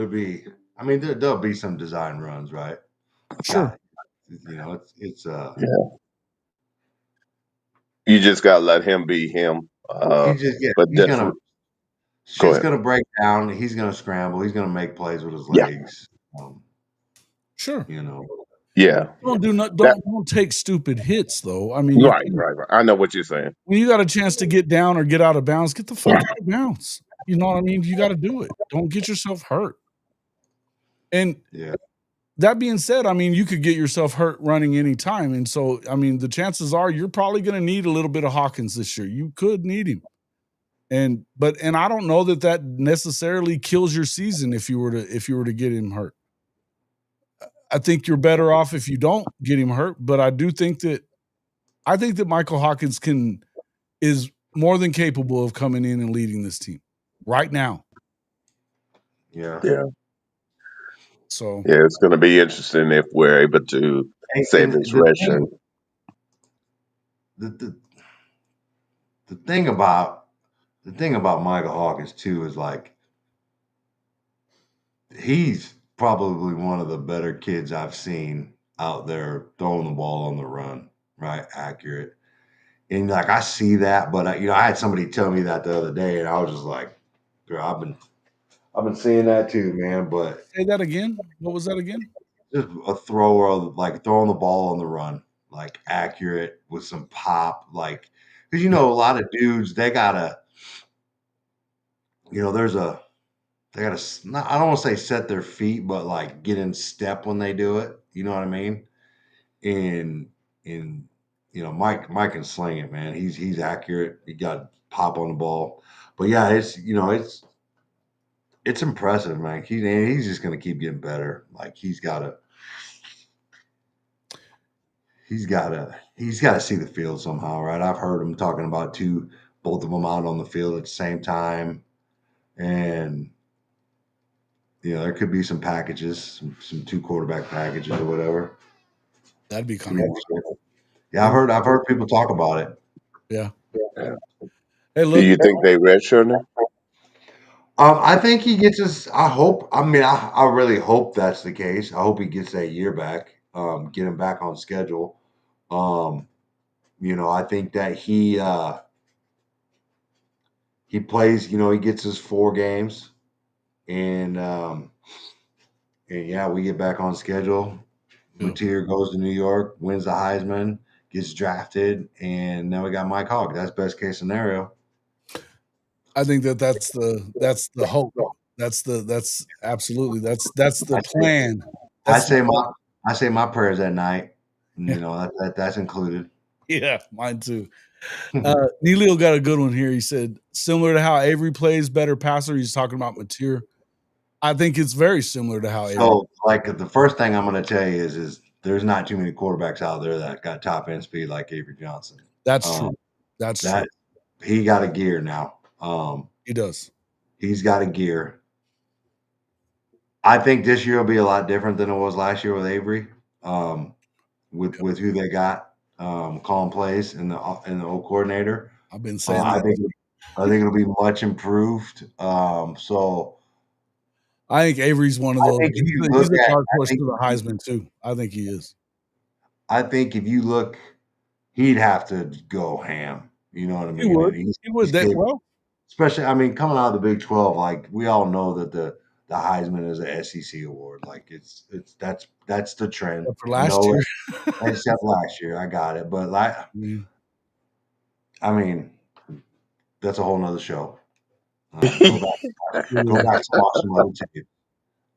be. I mean, there'll be some design runs, right? Sure. It's You just gotta let him be him. But he's just gonna go shit's ahead. gonna break down. He's gonna scramble. He's gonna make plays with his Yeah. legs. Sure. Yeah. Don't take stupid hits though. I mean, Right. I know what you're saying. when you got a chance to get down or get out of bounds, get the fuck out of bounds. You know what I mean? You got to do it. Don't get yourself hurt. And Yeah. that being said, I mean, you could get yourself hurt running anytime. And so, I mean, the chances are you're probably going to need a little bit of Hawkins this year. You could need him. And I don't know that necessarily kills your season if you were to get him hurt. I think you're better off if you don't get him hurt, but I think that Michael Hawkins is more than capable of coming in and leading this team right now. Yeah. So Yeah, it's going to be interesting if we're able to save his ration. The thing about Michael Hawkins too is like he's probably one of the better kids I've seen out there throwing the ball on the run, right? Accurate. And like I see that, but I had somebody tell me that the other day, and I was just like, "Girl, I've been seeing that too, man." But say that again. What was that again? just a thrower, like throwing the ball on the run, like accurate with some pop, like because a lot of dudes they gotta, there's a they gotta I don't want to say set their feet, but like get in step when they do it. You know what I mean? And and Mike can sling it, man. He's accurate. He got pop on the ball, but yeah, it's impressive, man. He's just gonna keep getting better. Like he's gotta see the field somehow, right? I've heard him talking about both of them out on the field at the same time, and there could be some packages, some 2 quarterback packages or whatever. That'd be kind of yeah. I've heard people talk about it. Yeah. Yeah. Hey, Do look. you think they redshirt him? I think he gets his. I hope. I mean, I really hope that's the case. I hope he gets that year back. Get him back on schedule. I think that he plays. He gets his 4 games, and yeah, we get back on schedule. Yeah. Mateer goes to New York, wins the Heisman, gets drafted, and now we got Mike Hogg. That's best case scenario. I think that's the hope. That's absolutely that's the plan. I say my prayers at night. That's included. Yeah, mine too. Neilio got a good one here. He said, similar to how Avery plays better passer, he's talking about Mateer. I think it's very similar to how Avery. So, like, the first thing I'm going to tell you is there's not too many quarterbacks out there that got top end speed like Avery Johnson. That's true. That's true. He got a gear now. He does. He's got a gear. I think this year will be a lot different than it was last year with Avery. With who they got calling plays and the old coordinator. I've been saying I think it'll be much improved. So I think Avery's one of those. He's a dark horse to the Heisman too. I think he is. I think if you look, he'd have to go ham. You know what I mean? He would. Well, especially, I mean, coming out of the Big 12, like we all know that the Heisman is a SEC award. Like that's the trend. For last year, except last year, I got it. But I mean, that's a whole nother show. Go back to watch some other tape.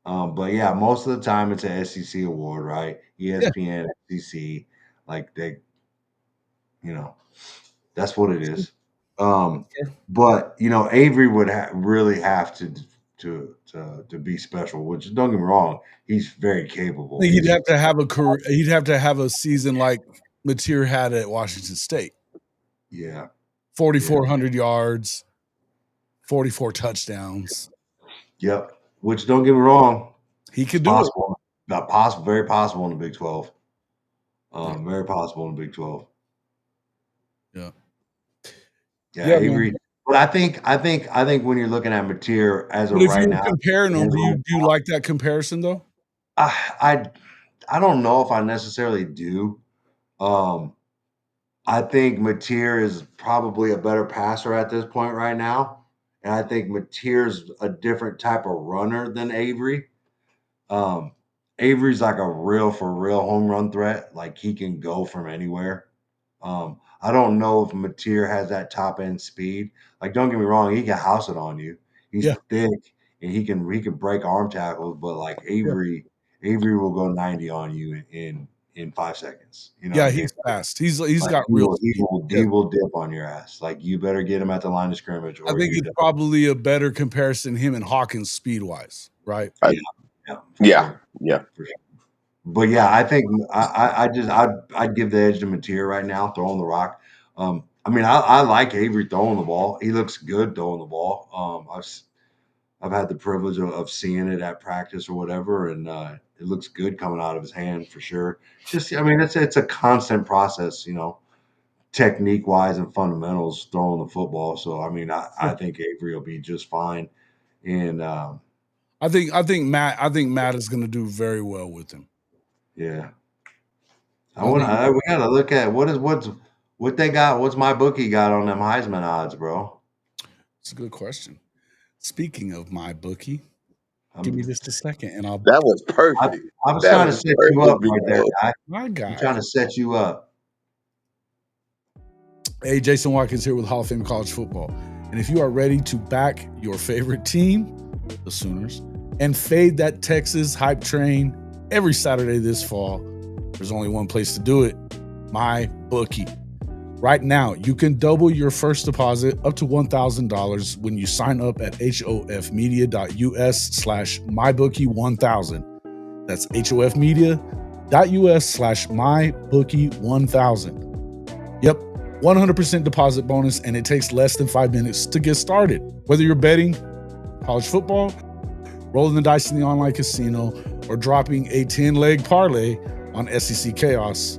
But yeah, most of the time it's an SEC award, right? ESPN, SEC, like they, that's what it is. But Avery would really have to be special. Which, don't get me wrong, he's very capable. He'd have to have a career. He'd have to have a season like Mateer had at Washington State. Yeah, 4,400 yards, 44 touchdowns. Yep. Which, don't get me wrong, he could do it. Possible, very possible in the Big 12. Very possible in the Big 12. Yeah. Yeah, Avery. Man. But I think when you're looking at Mateer as of right now, comparing them, do you like that comparison though? I don't know if I necessarily do. I think Mateer is probably a better passer at this point right now. And I think Mateer's a different type of runner than Avery. Avery's like a real home run threat. Like he can go from anywhere. I don't know if Mateer has that top end speed. Like, don't get me wrong, he can house it on you. He's thick and he can break arm tackles, but like Avery will go 90 on you in 5 seconds. He's fast. He's like, got real. He will dip on your ass. Like you better get him at the line of scrimmage. I think it's probably a better comparison him and Hawkins speed wise, right? Yeah. But yeah, I think I'd give the edge to Mateer right now, throwing the rock. I mean, I like Avery throwing the ball. He looks good throwing the ball. I've had the privilege of seeing it at practice or whatever, and it looks good coming out of his hand for sure. Just, I mean, it's a constant process, technique wise and fundamentals throwing the football. So, I mean, I think Avery will be just fine, and I think Matt is going to do very well with him. Yeah, we got to look at what they got. What's my bookie got on them Heisman odds, bro? It's a good question. Speaking of my bookie, give me just a second, and I'll. That was perfect. I was trying to set you up right there, guy. My guy. I'm trying to set you up. Hey, Jason Watkins here with Hall of Fame College Football. And if you are ready to back your favorite team, the Sooners, and fade that Texas hype train every Saturday this fall, there's only one place to do it, MyBookie. Right now, you can double your first deposit up to $1,000 when you sign up at hofmedia.us/mybookie1000. That's hofmedia.us/mybookie1000. Yep, 100% deposit bonus, and it takes less than 5 minutes to get started. Whether you're betting college football, rolling the dice in the online casino, or dropping a 10-leg parlay on SEC Chaos,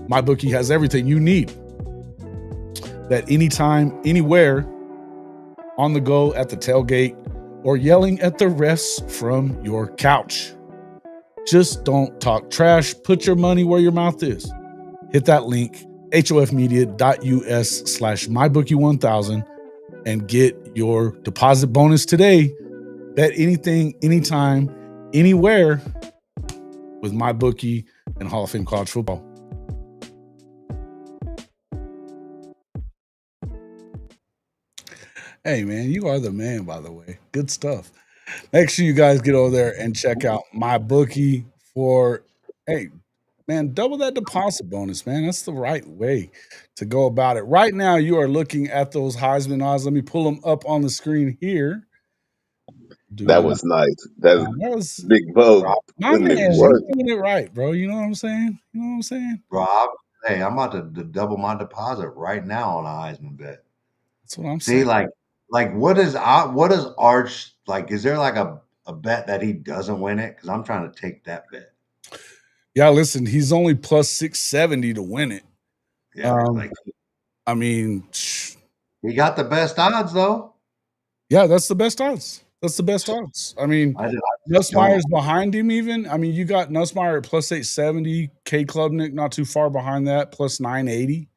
MyBookie has everything you need. Bet anytime, anywhere, on the go, at the tailgate, or yelling at the refs from your couch. Just don't talk trash. Put your money where your mouth is. Hit that link, hofmedia.us/mybookie1000, and get your deposit bonus today. Bet anything, anytime, anywhere with MyBookie and Hall of Fame College Football. Hey, man, you are the man, by the way. Good stuff. Make sure you guys get over there and check out MyBookie for, hey, man, double that deposit bonus, man. That's the right way to go about it. Right now, you are looking at those Heisman odds. Let me pull them up on the screen here. That was nice. That That was Big Bo my putting man. it He's work. doing it right, bro. You know what I'm saying? You know what I'm saying? Rob, hey, I'm about to double my deposit right now on a Heisman bet. That's what I'm See, saying. like what is Arch like? Is there like a bet that he doesn't win it? Because I'm trying to take that bet. Yeah, listen, he's only plus 670 to win it. Yeah, like I mean, he got the best odds though. yeah, that's the best odds. That's the best odds. I mean, Nussmeier's behind him even. I mean, you got Nussmeier at plus 870, K Klubnik not too far behind that, plus 980.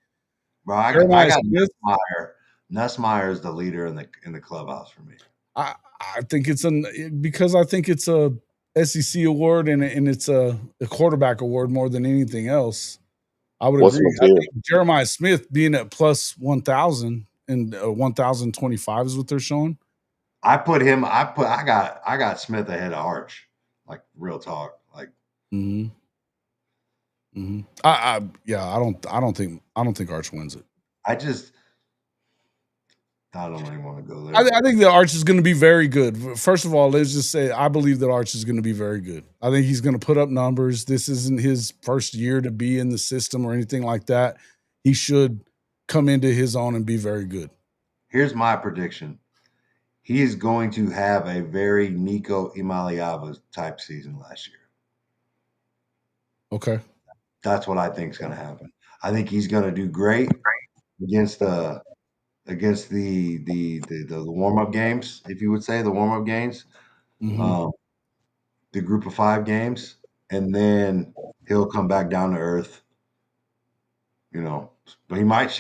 Bro, I got Nussmeier. Nussmeier is the leader in the clubhouse for me. I think it's because I think it's a SEC award and it's a quarterback award more than anything else. I would agree. I think Jeremiah Smith being at plus 1,000 and 1,025 is what they're showing. I got Smith ahead of Arch, like real talk, like. I don't think Arch wins it. I don't even want to go there. I think that Arch is going to be very good. First of all, let's just say I believe that Arch is going to be very good. I think he's going to put up numbers. This isn't his first year to be in the system or anything like that. He should come into his own and be very good. Here's my prediction. He is going to have a very Nico Imaliava type season last year. Okay. That's what I think is going to happen. I think he's going to do great against the warm-up games, if you would say the warm-up games, the group of 5 games, and then he'll come back down to earth. You know, but he might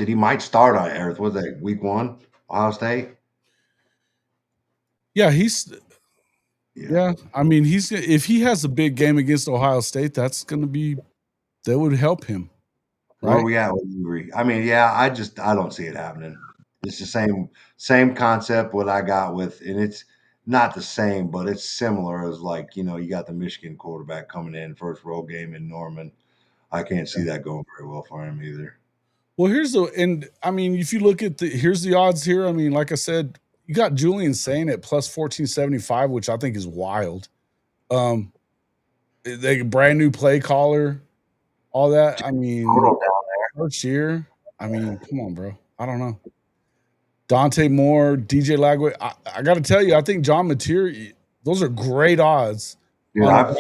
start on earth. Was that week 1, Ohio State? Yeah, yeah. I mean, if he has a big game against Ohio State, that would help him. Right? Where we at with Ury? I mean, yeah, I don't see it happening. It's the same concept what I got with, and it's not the same, but it's similar as like, you got the Michigan quarterback coming in first road game in Norman. I can't see that going very well for him either. Well, I mean, if you look at here's the odds here. I mean, like I said, you got Julian Sain at plus 1475, which I think is wild. They brand new play caller, all that. I mean, first year. I mean, come on, bro. I don't know. Dante Moore, DJ Lagway. I got to tell you, I think John Mateer, those are great odds. Dude, I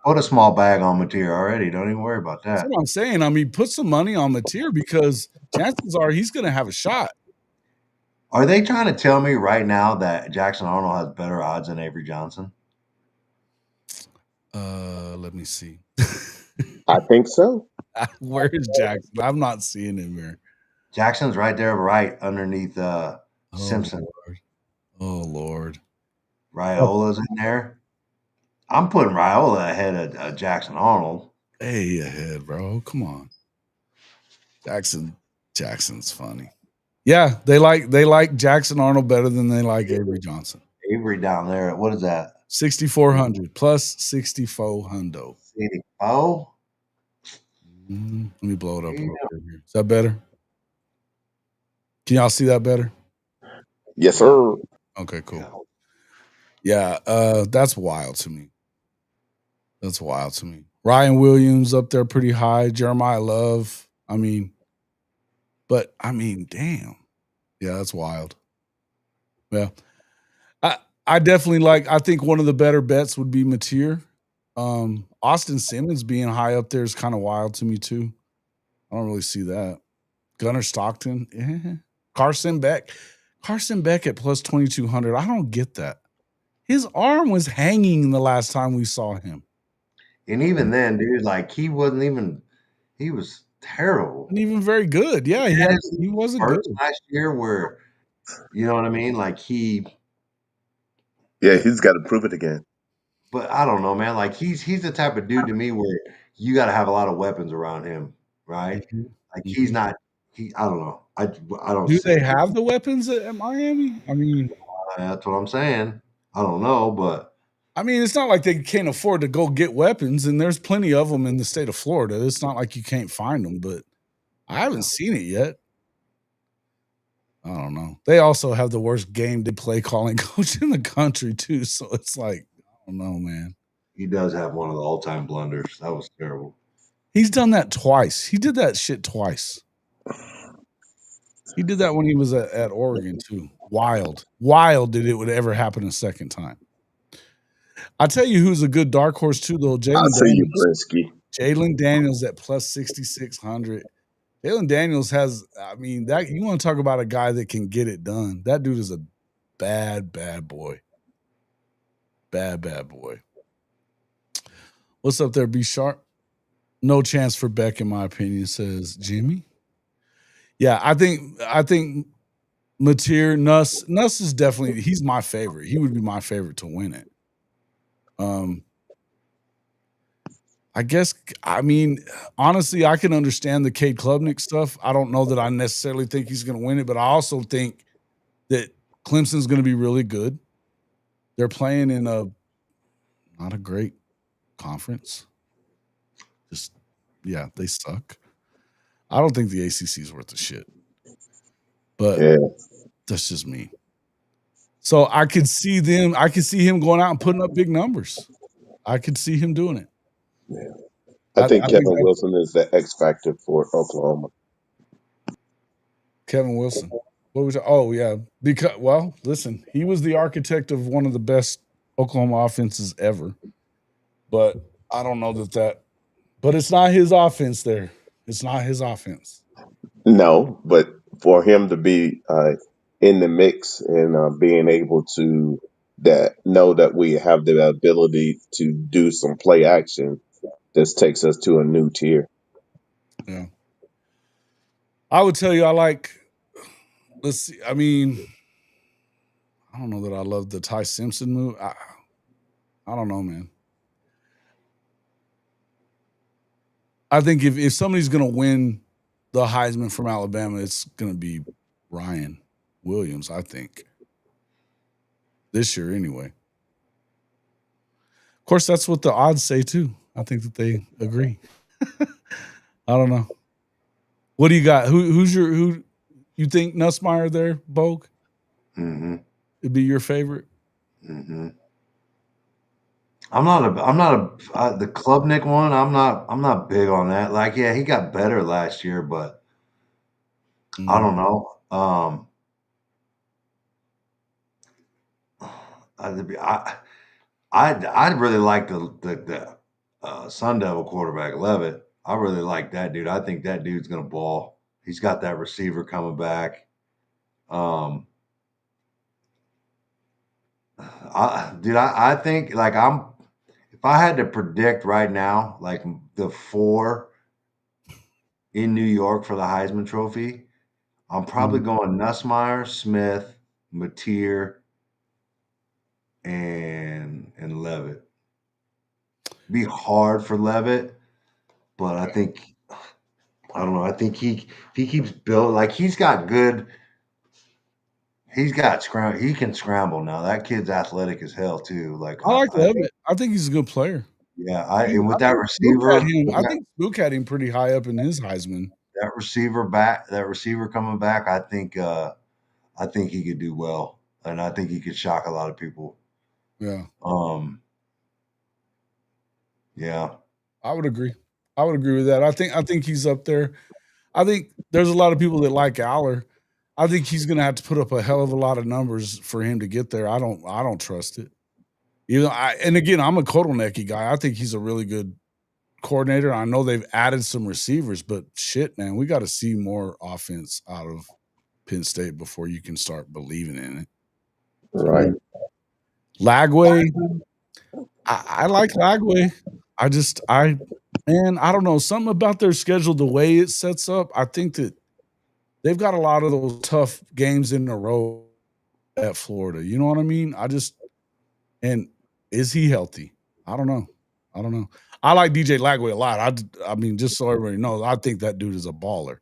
put a small bag on Mateer already. Don't even worry about that. That's what I'm saying. I mean, put some money on Mateer because chances are he's going to have a shot. Are they trying to tell me right now that Jackson Arnold has better odds than Avery Johnson? Let me see. I think so. Where is Jackson? I'm not seeing him here. Jackson's right there, right underneath Simpson. Lord. Oh Lord. Raiola's in there. I'm putting Raiola ahead of Jackson Arnold. Hey, ahead, bro. Come on. Jackson Jackson's funny. Yeah, they like Jackson Arnold better than they like Avery Johnson. Avery down there. What is that? 6,400 plus 6,400. Oh, Let me blow it up a little bit here. Is that better? Can y'all see that better? Yes, sir. Okay, cool. Yeah, that's wild to me. That's wild to me. Ryan Williams up there pretty high. Jeremiah Love. Damn. Yeah, that's wild. Yeah. I definitely I think one of the better bets would be Mateer. Austin Simmons being high up there is kind of wild to me too. I don't really see that. Gunnar Stockton. Carson Beck at plus 2,200. I don't get that. His arm was hanging the last time we saw him. And even then, dude, he wasn't even, he was terrible. And even very good. Yeah, he wasn't good. Last year where, you know what I mean? Yeah, he's got to prove it again. But I don't know, man. He's the type of dude to me where you got to have a lot of weapons around him, right? Mm-hmm. He's not, I don't know. I don't Do they have the weapons at Miami? That's what I'm saying. I don't know, but it's not like they can't afford to go get weapons, and there's plenty of them in the state of Florida. It's not like you can't find them, but I haven't seen it yet. I don't know. They also have the worst game to play calling coach in the country too, so it's I don't know, man. He does have one of the all-time blunders. That was terrible. He's done that twice. He did that shit twice. He did that when he was at Oregon too. Wild that it would ever happen a second time. I'll tell you who's a good dark horse too, though. Jalen Daniels at plus 6,600. Jalen Daniels has, that you want to talk about a guy that can get it done. That dude is a bad boy. Bad boy. What's up there, B Sharp? No chance for Beck, in my opinion, says Jimmy. Yeah, I think Mateer, Nuss is definitely, he's my favorite. He would be my favorite to win it. I guess, honestly, I can understand the Cade Klubnik stuff. I don't know that I necessarily think he's going to win it, but I also think that Clemson's going to be really good. They're playing in not a great conference. Just, yeah, they suck. I don't think the ACC is worth a shit. But that's just me. So I could see him going out and putting up big numbers. I could see him doing it. Yeah. I think Kevin Wilson is the X factor for Oklahoma. Kevin Wilson. What was it? Oh, yeah. Because, listen, he was the architect of one of the best Oklahoma offenses ever. But I don't know but it's not his offense there. It's not his offense. No, but for him to be in the mix and being able to know that we have the ability to do some play action, this takes us to a new tier. Yeah. I would tell you let's see. I don't know that I love the Ty Simpson move. I don't know, man. I think if somebody's going to win the Heisman from Alabama, it's going to be Ryan Williams, I think. This year, anyway. Of course, that's what the odds say, too. I think that they agree. I don't know. What do you got? Who you think Nussmeier there, Bogue? Mm-hmm. It'd be your favorite? Mm-hmm. I'm not the Klubnik one. I'm not big on that. Yeah, he got better last year, but I don't know. I'd really like the Sun Devil quarterback Levitt. I really like that dude. I think that dude's gonna ball. He's got that receiver coming back. I think if I had to predict right now, the 4 in New York for the Heisman Trophy, I'm probably going Nussmeier, Smith, Mateer, and Levitt. Be hard for Levitt, but I think I don't know. I think if he keeps building, like he's got scramble. He can scramble now. That kid's athletic as hell too. Like I like I think, Levitt. I think he's a good player. yeah. I And with that think Spook had receiver, him. I think Spook had him pretty high up in his Heisman. that receiver coming back, I think he could do well, and I think he could shock a lot of people. Yeah, Yeah. I would agree. I would agree with that. I think he's up there. I think there's a lot of people that like Aller. I think he's going to have to put up a hell of a lot of numbers for him to get there. I don't trust it. And again, I'm a Kotelnicki guy. I think he's a really good coordinator. I know they've added some receivers, but shit, man, we got to see more offense out of Penn State before you can start believing in it. Right. Lagway, I like Lagway. I don't know, something about their schedule, the way it sets up. I think that they've got a lot of those tough games in a row at Florida. You know what I mean? And is he healthy? I don't know. I like DJ Lagway a lot. I mean, just so everybody knows, I think that dude is a baller.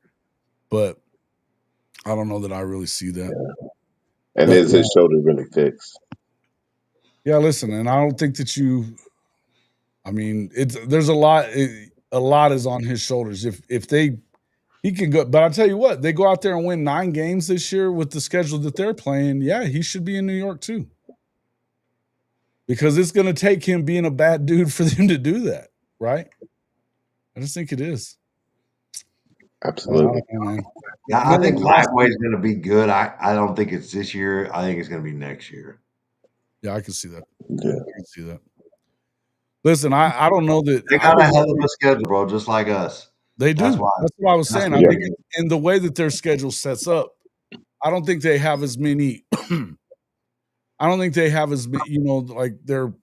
But I don't know that I really see that. And is his shoulder really fixed? Yeah, listen, and I don't think that there's a lot is on his shoulders. If he can go, but I'll tell you what, they go out there and win 9 games this year with the schedule that they're playing. Yeah, he should be in New York too. Because it's going to take him being a bad dude for them to do that, right? I just think it is. Absolutely. Yeah, I think Lagway is going to be good. I don't think it's this year. I think it's going to be next year. Yeah, I can see that. Yeah. I can see that. Listen, I don't know that they got a hell of a schedule, bro, just like us. They do. That's what I was saying. I think in the way that their schedule sets up, I don't think they have as many. I don't think they have as many. Like their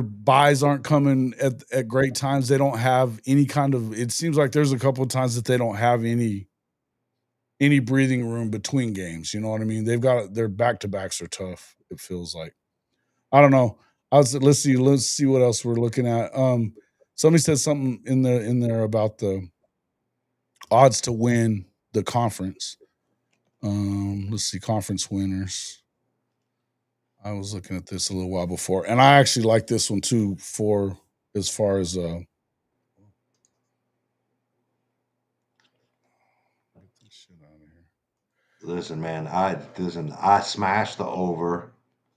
buys aren't coming at great times. They don't have any kind of. It seems like there's a couple of times that they don't have any breathing room between games. You know what I mean? They've got their back-to-backs are tough. It feels like. I don't know. Let's see what else we're looking at. Somebody said something in there about the odds to win the conference. Let's see, conference winners. I was looking at this a little while before, and I actually like this one too. For as far as listen, man, I smashed the over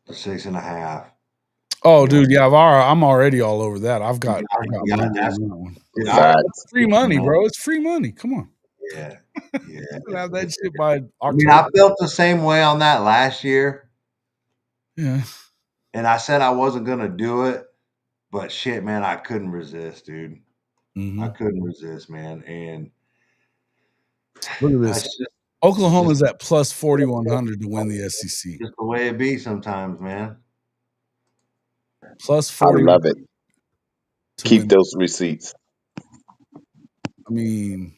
the 6.5. Oh, dude, yeah, I'm already all over that. I've got that's free money, bro. It's free money. Come on. Yeah. Have that shit by October. I mean, I felt the same way on that last year. Yeah. And I said I wasn't gonna do it, but shit, man, I couldn't resist, dude. I couldn't resist, man. And look at this. Oklahoma's at plus 4,100 to win the SEC. Just the way it be sometimes, man. Plus 40. I love it. Keep those receipts. I mean,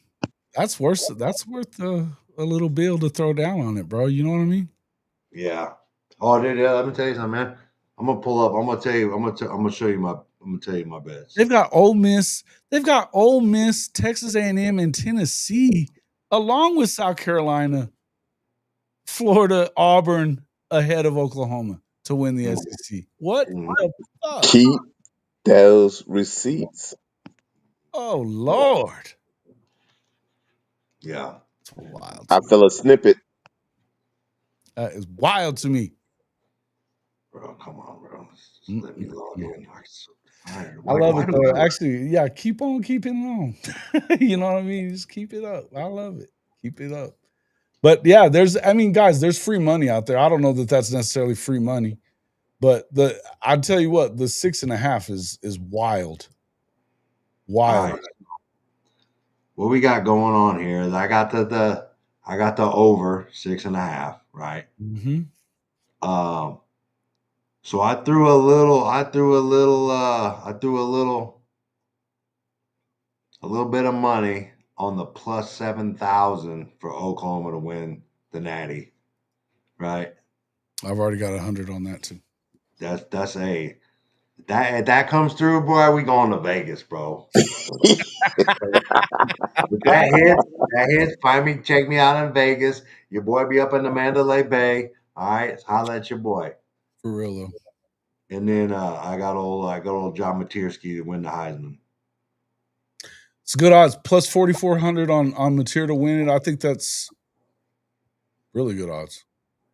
that's worth a little bill to throw down on it, bro. You know what I mean? Yeah. Oh, dude, let me tell you something, man. I'm gonna pull up. I'm gonna tell you. I'm gonna show you I'm gonna tell you my bets. They've got Ole Miss. Texas A&M, and Tennessee, along with South Carolina, Florida, Auburn, ahead of Oklahoma to win the SEC. What the fuck? Keep those receipts. Oh Lord. Yeah. It's wild. I feel a snippet. That is wild to me. Bro, come on, bro. Just let me log in. I love it though. Actually, yeah, keep on keeping it on. You know what I mean? Just keep it up. I love it. Keep it up. But yeah, guys, there's free money out there. I don't know that that's necessarily free money, but I'll tell you what, the 6.5 is wild. Wild. Right. What we got going on here is I got the over 6.5, right? Mm-hmm. So I threw a little bit of money on the plus 7,000 for Oklahoma to win the Natty, right? I've already got 100 on that too. That's a. That comes through, boy, we going to Vegas, bro. If that hits, find me, check me out in Vegas. Your boy be up in the Mandalay Bay. All right, holla at your boy. For real though. And then I got old John Matersky to win the Heisman. It's good odds. Plus 4,400 on Mateer to win it. I think that's really good odds.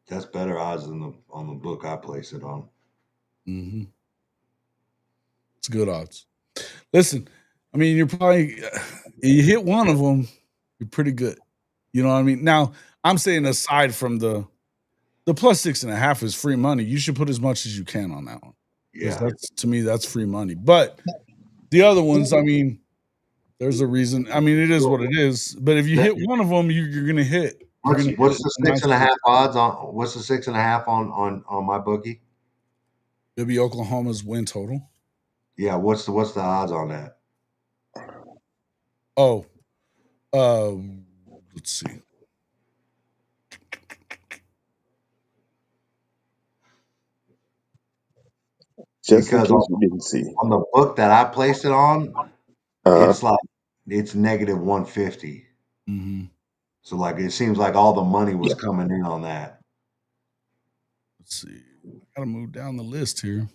That's better odds than on the book I place it on. Mm-hmm. It's good odds. Listen, I mean, you're probably you hit one of them, you're pretty good. You know what I mean? Now, I'm saying aside from the plus 6.5 is free money. You should put as much as you can on that one. Yeah, That's, to me, that's free money. But the other ones, I mean, there's a reason. I mean, it is what it is. But if you hit one of them, you're gonna hit. What's the 6.5 odds on? What's the 6.5 on my bookie? It'll be Oklahoma's win total. Yeah, what's the odds on that? Oh, let's see. Just because in case you didn't see. On the book that I placed it on, it's negative 150. Mm-hmm. So like it seems like all the money was coming in on that. Let's see. I gotta move down the list here.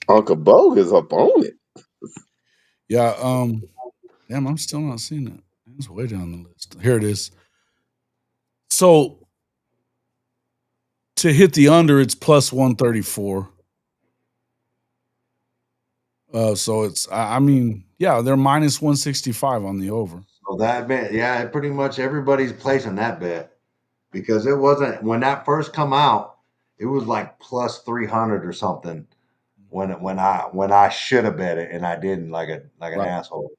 Uncle Bo is up on it. Yeah. Damn, I'm still not seeing it. It's way down the list. Here it is. So to hit the under, it's plus 134. So it's, I mean, yeah, they're minus 165 on the over. So that bet, yeah, pretty much everybody's placing that bet because it wasn't when that first come out, it was like plus 300 or something. When I should have bet it and I didn't, like an asshole.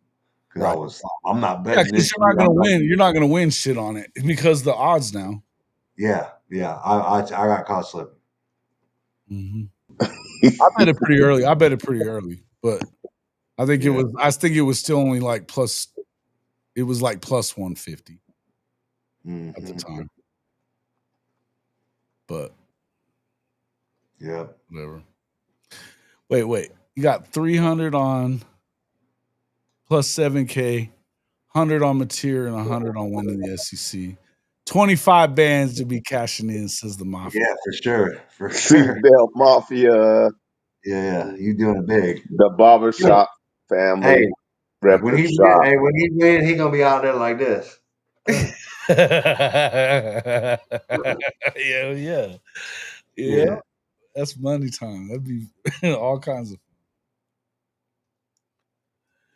Because I'm not betting. Yeah, because you're not gonna win. You're not gonna win shit on it because the odds now. Yeah. I got caught slipping. Mm-hmm. I bet it pretty early, but I think it was. I think it was still only like plus. It was like plus 150 at the time. But yeah, whatever. Wait. You got 300 on plus 7K, 100 on Mateer, and 100 on winning the SEC. 25 bands to be cashing in, says the Mafia. Yeah, for sure. Seatbelt Mafia. Yeah, you doing it big. The barbershop family. Hey, when he shop. win, he gonna be out there like this. Yeah. That's money time. That'd be all kinds of.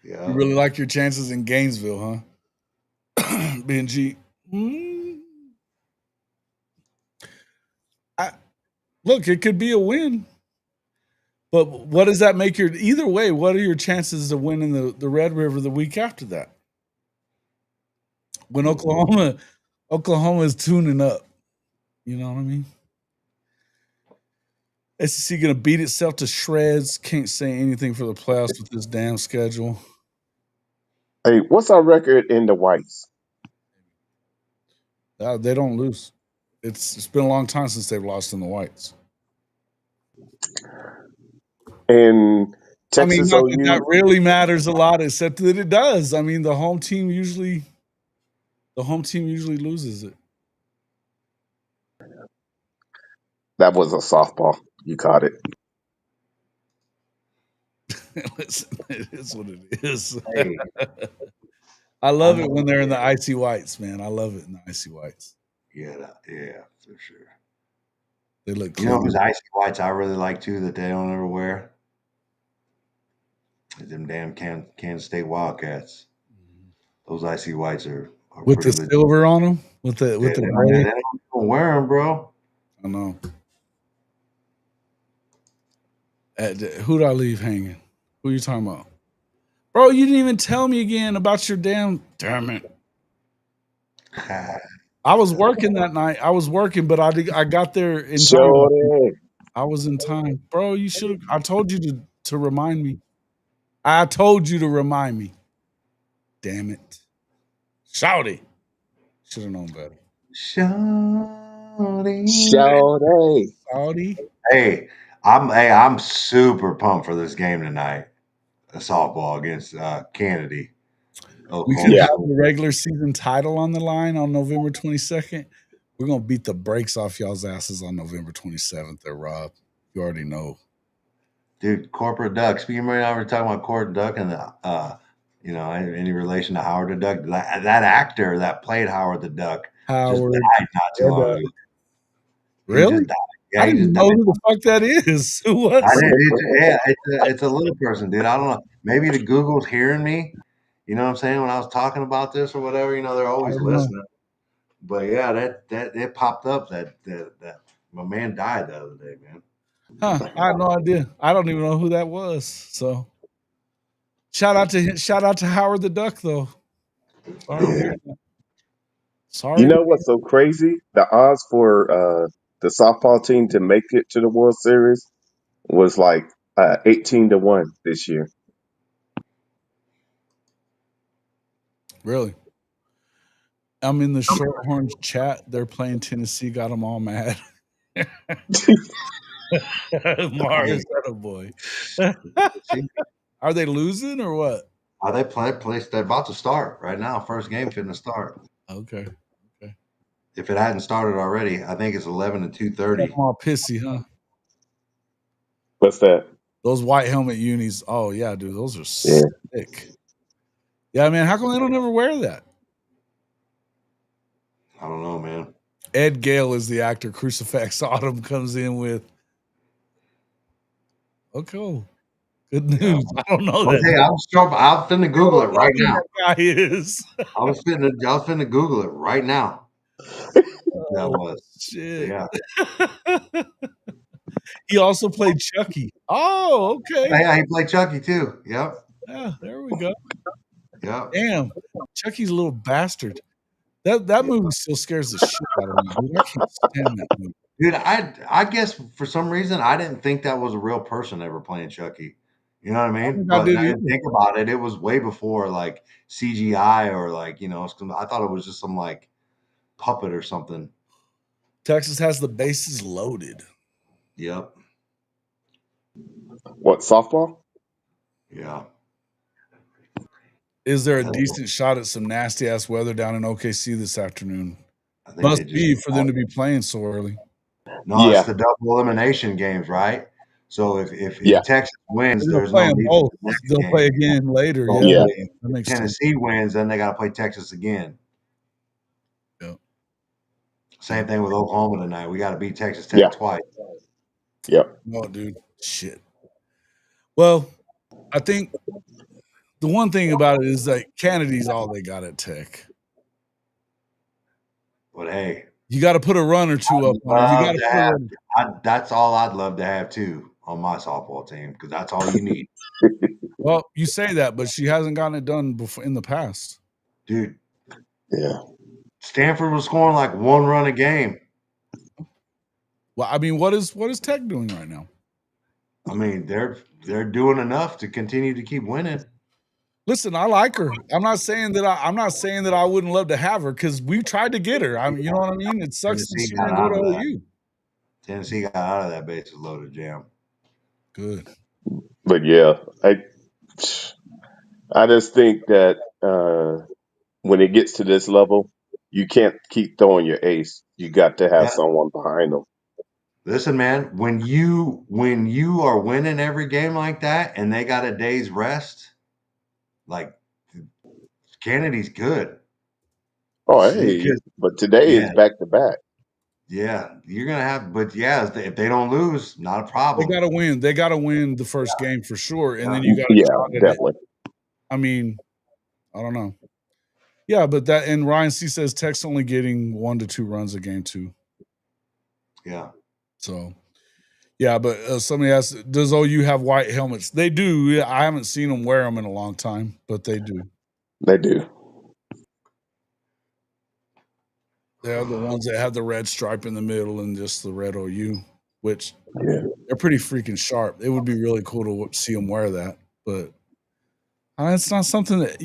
Yeah. You really like your chances in Gainesville, huh? Benji. Look, it could be a win. But what does that make your either way? What are your chances of winning the Red River the week after that? When Oklahoma is tuning up. You know what I mean? SEC gonna beat itself to shreds. Can't say anything for the playoffs with this damn schedule. Hey, what's our record in the whites? They don't lose. It's been a long time since they've lost in the whites. And Texas I mean, that really matters a lot, except that it does. I mean, the home team usually loses it. That was a softball. You caught it. Listen, it is what it is. Hey. I love it when they're in the icy whites, man. I love it in the icy whites. Yeah, for sure. They look. You know those icy whites I really like too that they don't ever wear. Them damn Kansas State Wildcats. Those icy whites are with the silver on them. With the they don't wear them, bro. I know. Who did I leave hanging? Who are you talking about? Bro, you didn't even tell me again about your damn it. I was working that night. I was working, but I got there in time. I was in time. Bro, you should have. I told you to remind me. I told you to remind me. Damn it. Shouty. Should have known better. Shouty. Shouty. Hey, I'm super pumped for this game tonight. A softball against Kennedy. We could Yeah. have the regular season title on the line on November 22nd. We're gonna beat the brakes off y'all's asses on November 27th. There, Rob. You already know. Dude, Corporate Duck. Speaking of, I were talking about Corporate Duck and any relation to Howard the Duck. That actor that played Howard the Duck Howard, just died not too long ago. really? He just died. Yeah, I he didn't just know died. who the fuck that is. Who was it? It's a little person, dude. I don't know. Maybe the Google's hearing me. You know what I'm saying? When I was talking about this or whatever, they're always listening. But yeah, that it popped up that my man died the other day, man. Huh, I had no idea. I don't even know who that was. So shout out to Howard the Duck though. Sorry to hear that. Sorry. You know what's so crazy? The odds for the softball team to make it to the World Series was like 18-1 this year. Really? I'm in the Shorthorns chat. They're playing Tennessee. Got them all mad. Mars, that a boy. Are they losing or what? Are they they're about to start right now. First game finna start. Okay. If it hadn't started already, I think it's 11 and 2:30. I'm all pissy, huh? What's that? Those white helmet unis. Oh yeah, dude, those are sick. Yeah, man. How come they don't ever wear that? I don't know, man. Ed Gale is the actor. Crucifix Autumn comes in with. Okay, good news. I don't know that. Okay, I'm finna Google it right now. That guy is. I was finna Google it right now. That was shit. Yeah. He also played Chucky. Oh, okay. Yeah, he played Chucky too. Yep. Yeah, there we go. Yep. Damn, Chucky's a little bastard. That movie still scares the shit out of me, dude. I can't stand that movie. Dude, I guess for some reason I didn't think that was a real person ever playing Chucky. You know what I mean? But now you think about it, it was way before like CGI or like, I thought it was just some like puppet or something. Texas has the bases loaded. Yep. What, softball? Yeah. Is there a decent shot at some nasty ass weather down in OKC this afternoon? Must be for them to be playing so early. No, it's the double elimination games, right? So if Texas wins, there's no need both. They'll play again later. So yeah, if Tennessee wins, then they got to play Texas again. Yep. Same thing with Oklahoma tonight. We got to beat Texas Tech twice. Yep. No, dude. Shit. Well, I think the one thing about it is that Kennedy's all they got at Tech. But hey, you got to put a run or two up on it. That's all I'd love to have too on my softball team because that's all you need. Well, you say that, but she hasn't gotten it done before in the past, dude. Yeah. Stanford was scoring like 1 run a game. Well, I mean, what is Tech doing right now? I mean, they're doing enough to continue to keep winning. Listen, I like her. I'm not saying that I wouldn't love to have her because we tried to get her. I mean, you know what I mean? It sucks that she didn't go to OU. Tennessee got out of that bases loaded jam. Good. But yeah, I just think that when it gets to this level, you can't keep throwing your ace. You got to have someone behind them. Listen, man, when you are winning every game like that and they got a day's rest, like Kennedy's good. Oh, hey, but today is back to back. Yeah, you're gonna have, but if they don't lose, not a problem. They gotta win. They gotta win the first game for sure, and then you gotta definitely. I mean, I don't know. Yeah, but that and Ryan C says Tech's only getting 1 to 2 runs a game too. Yeah. So, yeah, but somebody asked, does OU have white helmets? They do. Yeah, I haven't seen them wear them in a long time, but they do. They do. They're the ones that have the red stripe in the middle and just the red OU, which they're pretty freaking sharp. It would be really cool to see them wear that, but it's not something that,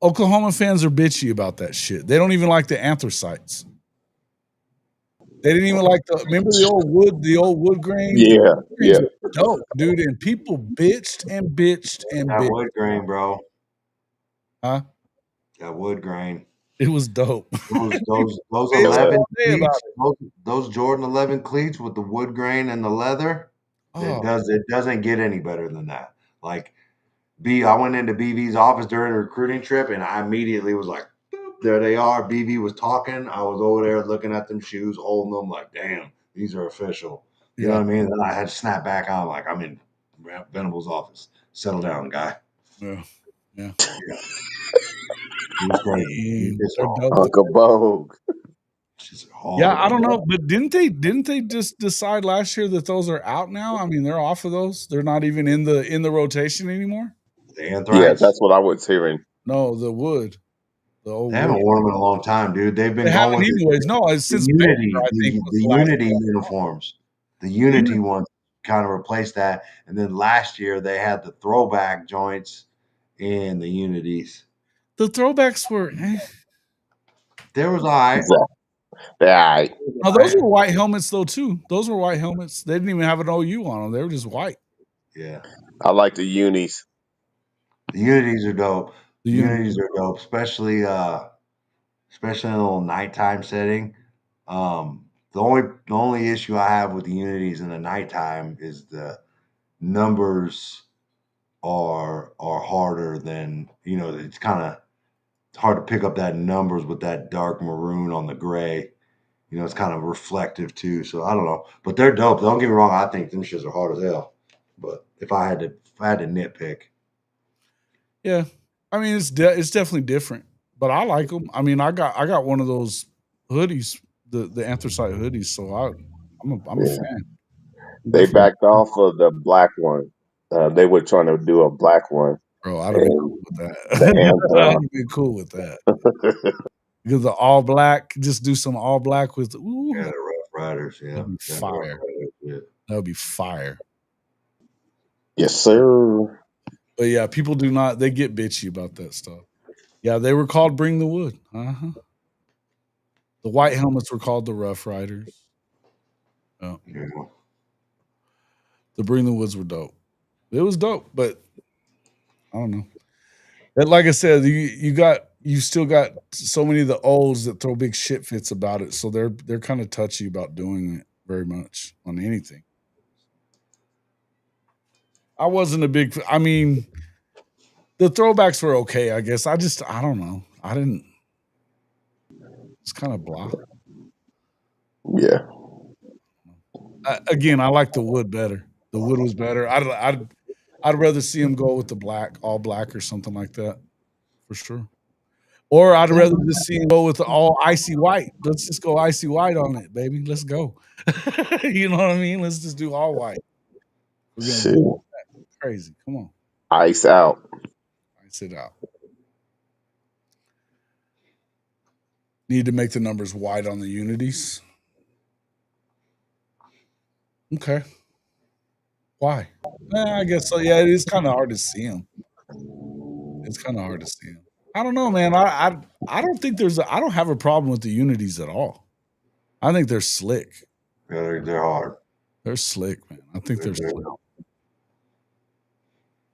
Oklahoma fans are bitchy about that shit. They don't even like the anthracites. They didn't even like remember the old wood grain? The Yeah, wood grains yeah. were dope, dude, and people bitched and bitched and That bitched. wood grain, bro. Huh? That wood grain. It was dope. Those Bitched 11 all day about cleats, it. those Jordan 11 cleats with the wood grain and the leather. Oh, It doesn't get any better than that. Like I went into BV's office during a recruiting trip, and I immediately was like, "Boop, there they are." BV was talking. I was over there looking at them shoes, holding them, like, damn, these are official. You know yeah, what I mean? And then I had to snap back on, like, I'm in Venable's office. Settle down, guy. yeah, yeah. Yeah, he was crazy. He's just They're all, dope. Uncle Bogue. just Yeah, hard. I don't know, but didn't they just decide last year that those are out now? I mean, they're off of those. They're not even in the rotation anymore. The Yeah, Anthrax. that's what I was hearing. No, the wood, the old They wood. haven't worn them in a long time, dude. They've They been going haven't with anyways. No, it's the since Baker, Unity, I think, was the the last Unity uniforms. The one. Unity ones kind of replaced that. And then last year they had the throwback joints in the Unities. The throwbacks were. There was all right. Exactly. Yeah, No, those were white helmets though too. Those were white helmets. They didn't even have an OU on them. They were just white. Yeah. I like the unis. The Unities are dope. The The uni- Unities are dope, especially in a little nighttime setting. The only issue I have with the Unities in the nighttime is the numbers are harder than it's kind of hard to pick up that numbers with that dark maroon on the gray. It's kind of reflective too. So I don't know, but they're dope. Don't get me wrong. I think them shits are hard as hell. But if I had to nitpick, Yeah, I mean it's definitely different, but I like them. I mean, I got one of those hoodies, the anthracite hoodies. So I'm a Yeah. fan. I'm They definitely, backed off of the black one. They were trying to do a black one. bro. I'd have been And cool with the that. I'd Anthrax. have been cool with that because the all black, just do some all black with. Ooh, yeah, the Rough Riders, yeah, that'd be yeah, the Rough fire. Riders, yeah. That would be fire. Yes, sir. But yeah, people do not. They get bitchy about that stuff. Yeah, they were called Bring the Wood. The white helmets were called the Rough Riders. Oh, Yeah. the Bring the Woods were dope. It was dope, but I don't know. And like I said, you still got so many of the olds that throw big shit fits about it. So they're kind of touchy about doing it very much on anything. I wasn't a big. I mean, the throwbacks were okay, I guess. I don't know. I didn't. It's kind of blah. Yeah. Again, I like the wood better. The wood was better. I'd rather see him go with the black, all black, or something like that, for sure. Or I'd rather just see him go with the all icy white. Let's just go icy white on it, baby. Let's go. You know what I mean? Let's just do all white. We're gonna Shit. do that. Crazy. Come on, Ice out. ice it out. Need to make the numbers white on the unities. Okay. Why? I guess so. Yeah, it is kind of hard to see them. It's kind of hard to see them. I don't know, man. I don't think I don't have a problem with the unities at all. I think they're slick. Yeah, they're hard. They're slick, man. I think they're They're- slick.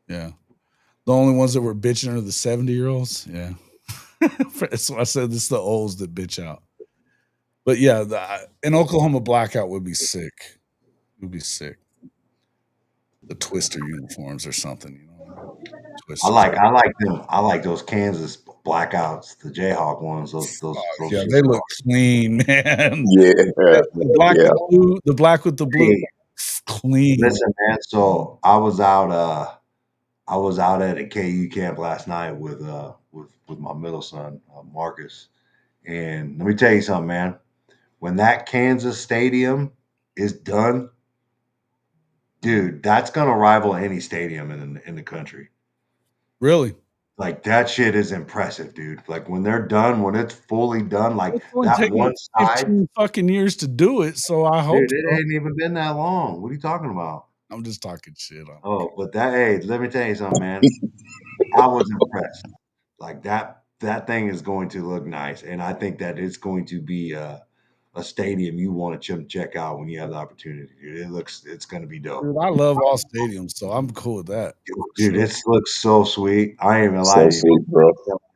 Yeah. The only ones that were bitching are the 70-year-olds. Yeah. That's why I said this is the olds that bitch out. But yeah, an Oklahoma blackout would be sick. It would be sick. The Twister uniforms or something, you know. I Twisters. like them. I like those Kansas blackouts, the Jayhawk ones. Those Yeah, shits they are look clean, man. Yeah. The black Yeah. with the blue, the black with the blue, Hey, clean. listen, man. So I was out at a KU camp last night with my middle son, Marcus. And let me tell you something, man. When that Kansas stadium is done, dude, that's gonna rival any stadium in the country. Really? Like that shit is impressive, dude. Like when they're done, when it's fully done, like It's only that taken one side, 15 fucking years to do it, so I hope dude, it so. ain't even been that long. What are you talking about? I'm just talking shit. Oh, but hey, let me tell you something, man. I was impressed. Like that thing is going to look nice, and I think that it's going to be a a stadium you want to check out when you have the opportunity, dude. It's going to be dope. Dude, I love all stadiums, so I'm cool with that. Dude, Sure. it looks so sweet. I ain't even So lie to you. sweet, bro.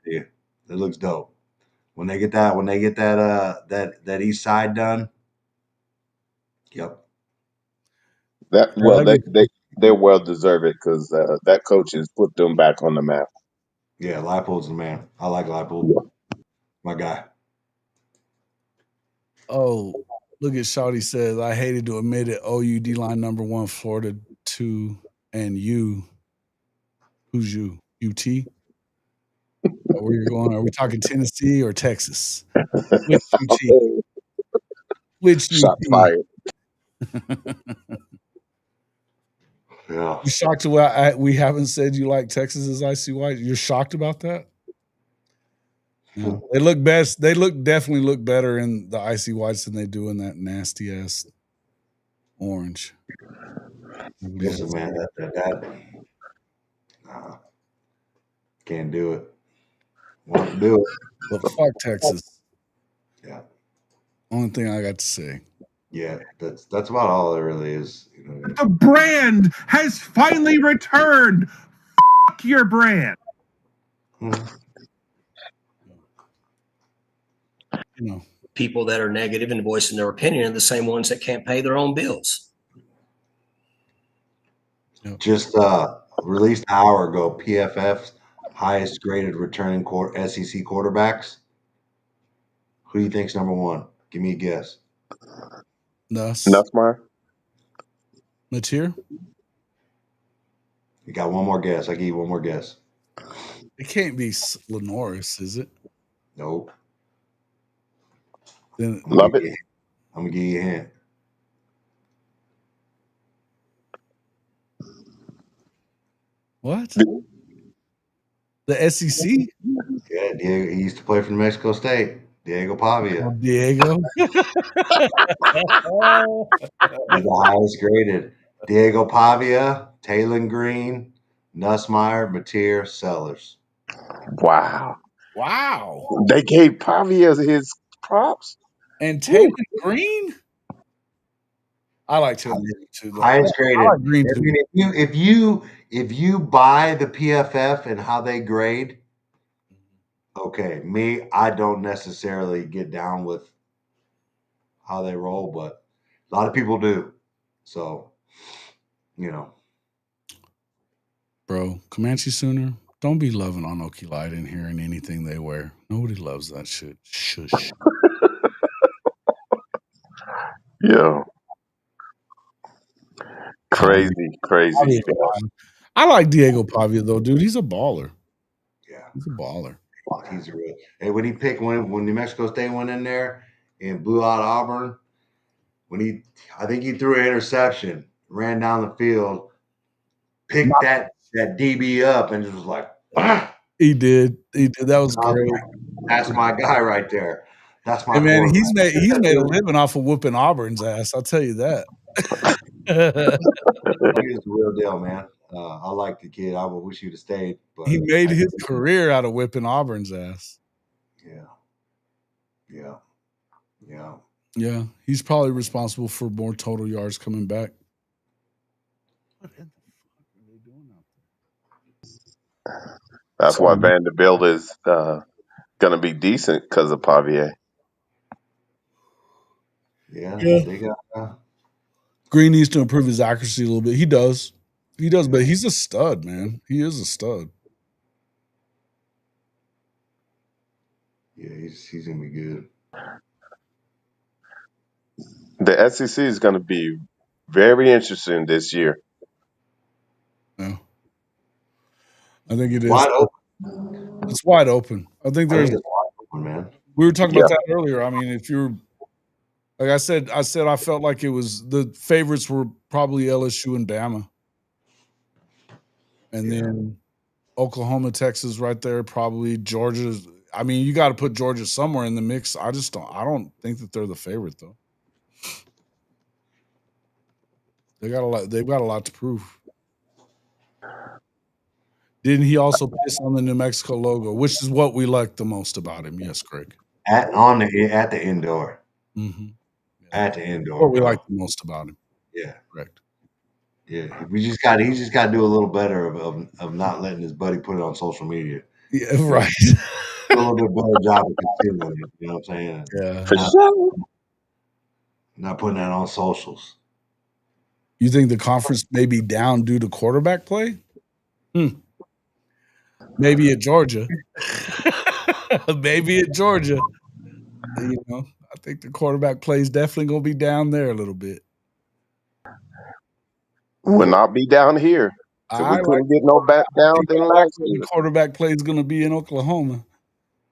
It looks dope. When they get that east side done. Yep. They're well deserved because that coach has put them back on the map. Yeah, Leipold's the man. I like Leipold. Yeah. My guy. Oh, look at Shawty says, I hated to admit it. OU D-line number 1, Florida 2, and you. Who's you? UT? Where you're going? Are we talking Tennessee or Texas? Which UT? Which Shots UT? fired. Yeah. You shocked to we haven't said you like Texas as Icy White? You're shocked about that? Yeah. They look best. They definitely look better in the Icy Whites than they do in that nasty ass orange. Listen, man, can't do it. Won't do it. But fuck Texas. Yeah. Only thing I got to say. Yeah, that's about all it really is. You know, the brand has finally returned. Fuck your brand. You know, people that are negative and voicing their opinion are the same ones that can't pay their own bills. Just released an hour ago, PFF's highest graded returning SEC quarterbacks. Who do you think's number 1? Give me a guess. Nussmeier. Mateer? You got one more guess. I give you one more guess. It can't be Lenoris, is it? Nope. Then Love it. I'm gonna give you a hint. What? The SEC? Yeah, Diego, he used to play for New Mexico State. Diego Pavia. Oh, Diego. He's the highest graded. Diego Pavia, Taylor Green, Nussmeier, Mateer, Sellers. Wow. Wow. They gave Pavia his props. And Taylor Green? I like Taylor Green too. Though. Highest graded. I like Green too. If you buy the PFF and how they grade, okay, I don't necessarily get down with how they roll, but a lot of people do. So, you know. Bro, Comanche Sooner, don't be loving on Okie Light in here and anything they wear. Nobody loves that shit. Shush. Yeah. Crazy stuff. I like Diego Pavia though, dude. He's a baller. Yeah. He's a baller. He's a real. Hey, when New Mexico State went in there and blew out Auburn, I think he threw an interception, ran down the field, picked that DB up, and just was like, ah! He did. That was great. That's my guy right there. That's my man. He's made a living off of whooping Auburn's ass. I'll tell you that. He's the real deal, man. I like the kid. I would wish he'd have stayed. But he made his career out of whipping Auburn's ass. Yeah. He's probably responsible for more total yards coming back. What the fuck are they doing out there? That's why Vanderbilt is going to be decent because of Pavia. Yeah. They got. Green needs to improve his accuracy a little bit. He does, but he's a stud, man. He is a stud. Yeah, he's gonna be good. The SEC is going to be very interesting this year. Yeah, I think it is. Wide open. It's wide open. I think there's. It's wide open, man. We were talking about that earlier. I mean, if you're. Like I said I felt like it was the favorites were probably LSU and Bama. And then Oklahoma, Texas right there, probably Georgia. I mean, you got to put Georgia somewhere in the mix. I don't think that they're the favorite though. They've got a lot to prove. Didn't he also piss on the New Mexico logo, which is what we like the most about him? Yes, Craig. At the indoor. Mm-hmm. At the indoor, What we bro. like the most about him. Yeah, Correct. yeah. He just got to do a little better of not letting his buddy put it on social media. Yeah, right. Do a little bit better job of concealing it. You know what I'm saying? Yeah. For sure. Not putting that on socials. You think the conference may be down due to quarterback play? Maybe at Georgia. Maybe at Georgia. You know, I think the quarterback play is definitely going to be down there a little bit. Will not be down here. So we I couldn't get no back down think than I like last where year. the quarterback play is going to be in Oklahoma.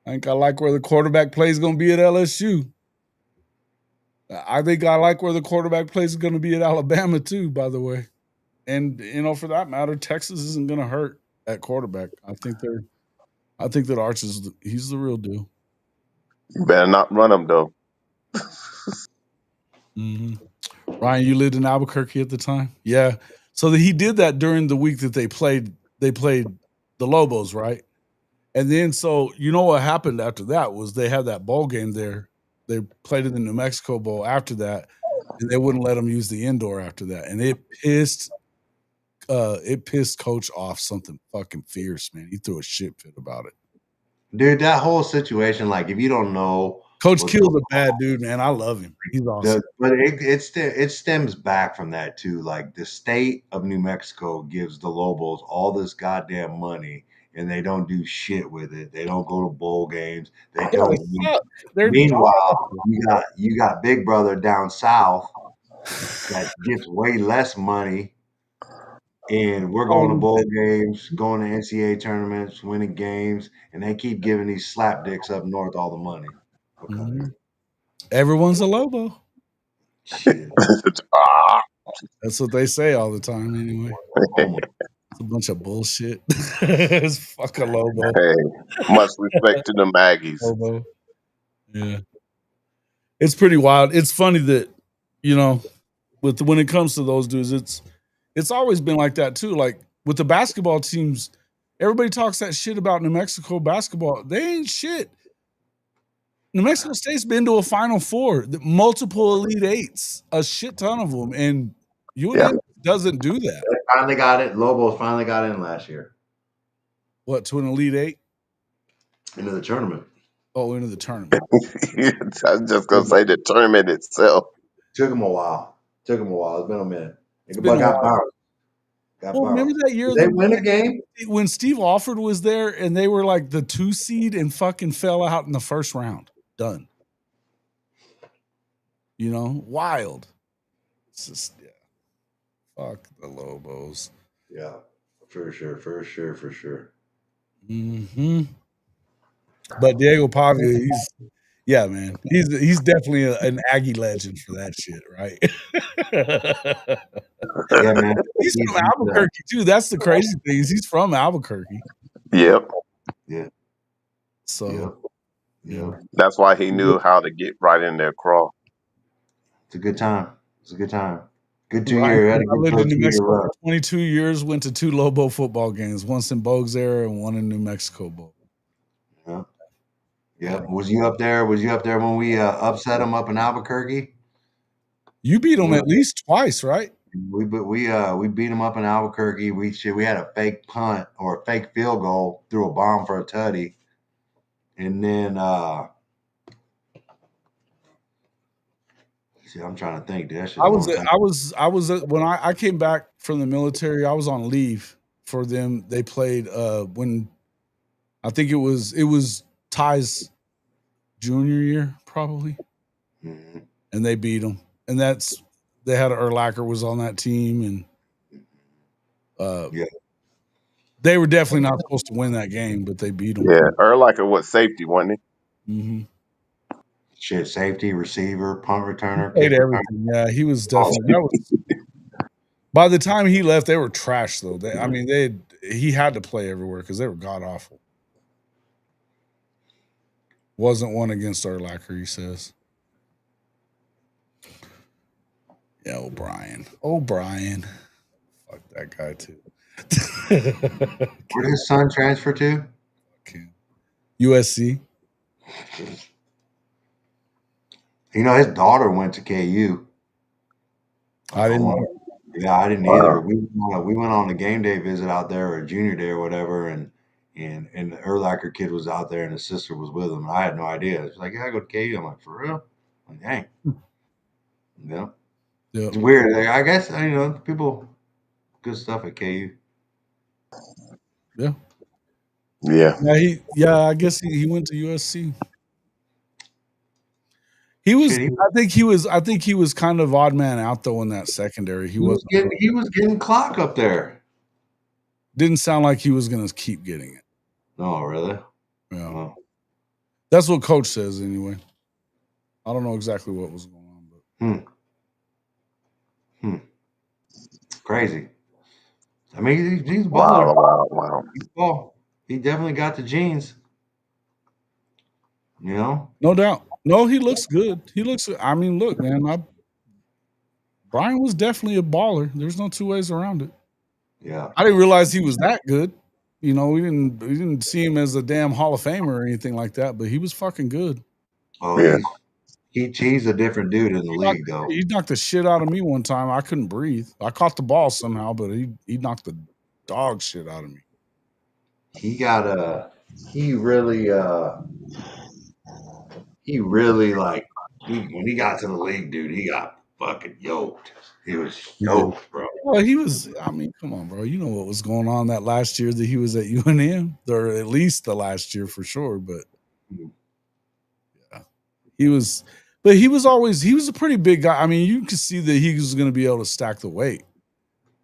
I think I like where the quarterback play is going to be at LSU. I think I like where the quarterback play is going to be at Alabama too, by the way. And for that matter, Texas isn't going to hurt at quarterback. I think that Arch he's the real deal. You better not run them though. Mm-hmm. Ryan, you lived in Albuquerque at the time? Yeah. So he did that during the week that they played the Lobos, right? And then so you know what happened after that was they had that bowl game there. They played in the New Mexico Bowl after that, and they wouldn't let them use the indoor after that. And it pissed Coach off something fucking fierce, man. He threw a shit fit about it. Dude, that whole situation, like if you don't know, Coach Kill's a bad dude, man. I love him. He's awesome. But it stems back from that too. Like the state of New Mexico gives the Lobos all this goddamn money, and they don't do shit with it. They don't go to bowl games. They don't. Meanwhile, you got Big Brother down south that gets way less money, and we're going to bowl games, going to NCAA tournaments, winning games, and they keep giving these slap dicks up north all the money. Okay. Mm-hmm. Everyone's a Lobo. Shit. That's what they say all the time, anyway. It's a bunch of bullshit. It's fucking Lobo. Hey, much respect to the Maggies. Lobo. Yeah, it's pretty wild. It's funny that when it comes to those dudes, it's always been like that too. Like with the basketball teams, everybody talks that shit about New Mexico basketball. They ain't shit. New Mexico State's been to a Final Four, multiple Elite Eights, a shit ton of them, and UNM doesn't do that. They finally got it. Lobos finally got in last year. What, to an Elite Eight? Into the tournament. Oh, into the tournament. I was just gonna say the tournament itself. Took them a while. It's been a minute. Remember that year they win a game when Steve Alford was there, and they were like the 2 seed and fucking fell out in the first round. Done. Wild. It's just fuck the Lobos. Yeah, for sure. Mm-hmm. But Diego Pavia, he's definitely an Aggie legend for that shit, right? Yeah, man. He's from Albuquerque too. That's the crazy thing. He's from Albuquerque. Yep. Yeah. So. Yeah. That's why he knew how to get right in their crawl. It's a good time. Good 2 years. I lived in New Mexico for 22 years. Went to 2 Lobo football games. Once in Bogues era and one in New Mexico Bowl. Yeah. Was you up there when we upset them up in Albuquerque? You beat them at least twice, right? We beat them up in Albuquerque. We had a fake punt or a fake field goal, threw a bomb for a tutty, and then I'm trying to think. Dude, I was when I came back from the military. I was on leave for them. They played when I think it was Ty's junior year probably, and they beat them. And they had Urlacher was on that team, and they were definitely not supposed to win that game, but they beat them. Yeah, Urlacher was safety, wasn't he? Mm-hmm. Shit, safety, receiver, punt returner, played everything. Yeah, he was definitely. By the time he left, they were trash though. He had to play everywhere because they were god awful. Wasn't one against Urlacher, he says. Yeah, O'Brien. Fuck that guy too. Where did his son transfer to? USC. You know, his daughter went to KU. I didn't know. Yeah, I didn't either. Wow. We went on a game day visit out there, or a junior day or whatever, and the Erlacher kid was out there, and his sister was with him. And I had no idea. It's like, yeah, I go to KU. I'm like, for real? I'm like, dang. Yeah, Yeah. it's weird. Like, I guess people good stuff at KU. Yeah. Yeah. I guess he went to USC. He was. Shit, I think he was kind of odd man out though in that secondary. he was getting clock up there. Didn't sound like he was going to keep getting it. No, really? Yeah. Oh. That's what coach says anyway. I don't know exactly what was going on, but Crazy. I mean, he's Wow. baller. Wow. Well, he definitely got the genes. You know? no doubt. No, he looks good. I mean, look, man, Brian was definitely a baller. There's no two ways around it. Yeah. I didn't realize he was that good. You know, we didn't see him as a damn Hall of Famer or anything like that, but he was fucking good. Oh, Yeah. he's a different dude in the league, though. He knocked the shit out of me one time. I couldn't breathe. I caught the ball somehow, but he knocked the dog shit out of me. He really like when he got to the league, dude, he got fucking yoked. He was yoked, bro. Well, he was. I mean, come on, bro. You know what was going on that last year that he was at UNM, or at least the last year for sure. But yeah, he was. But he was a pretty big guy. I mean, you could see that he was going to be able to stack the weight.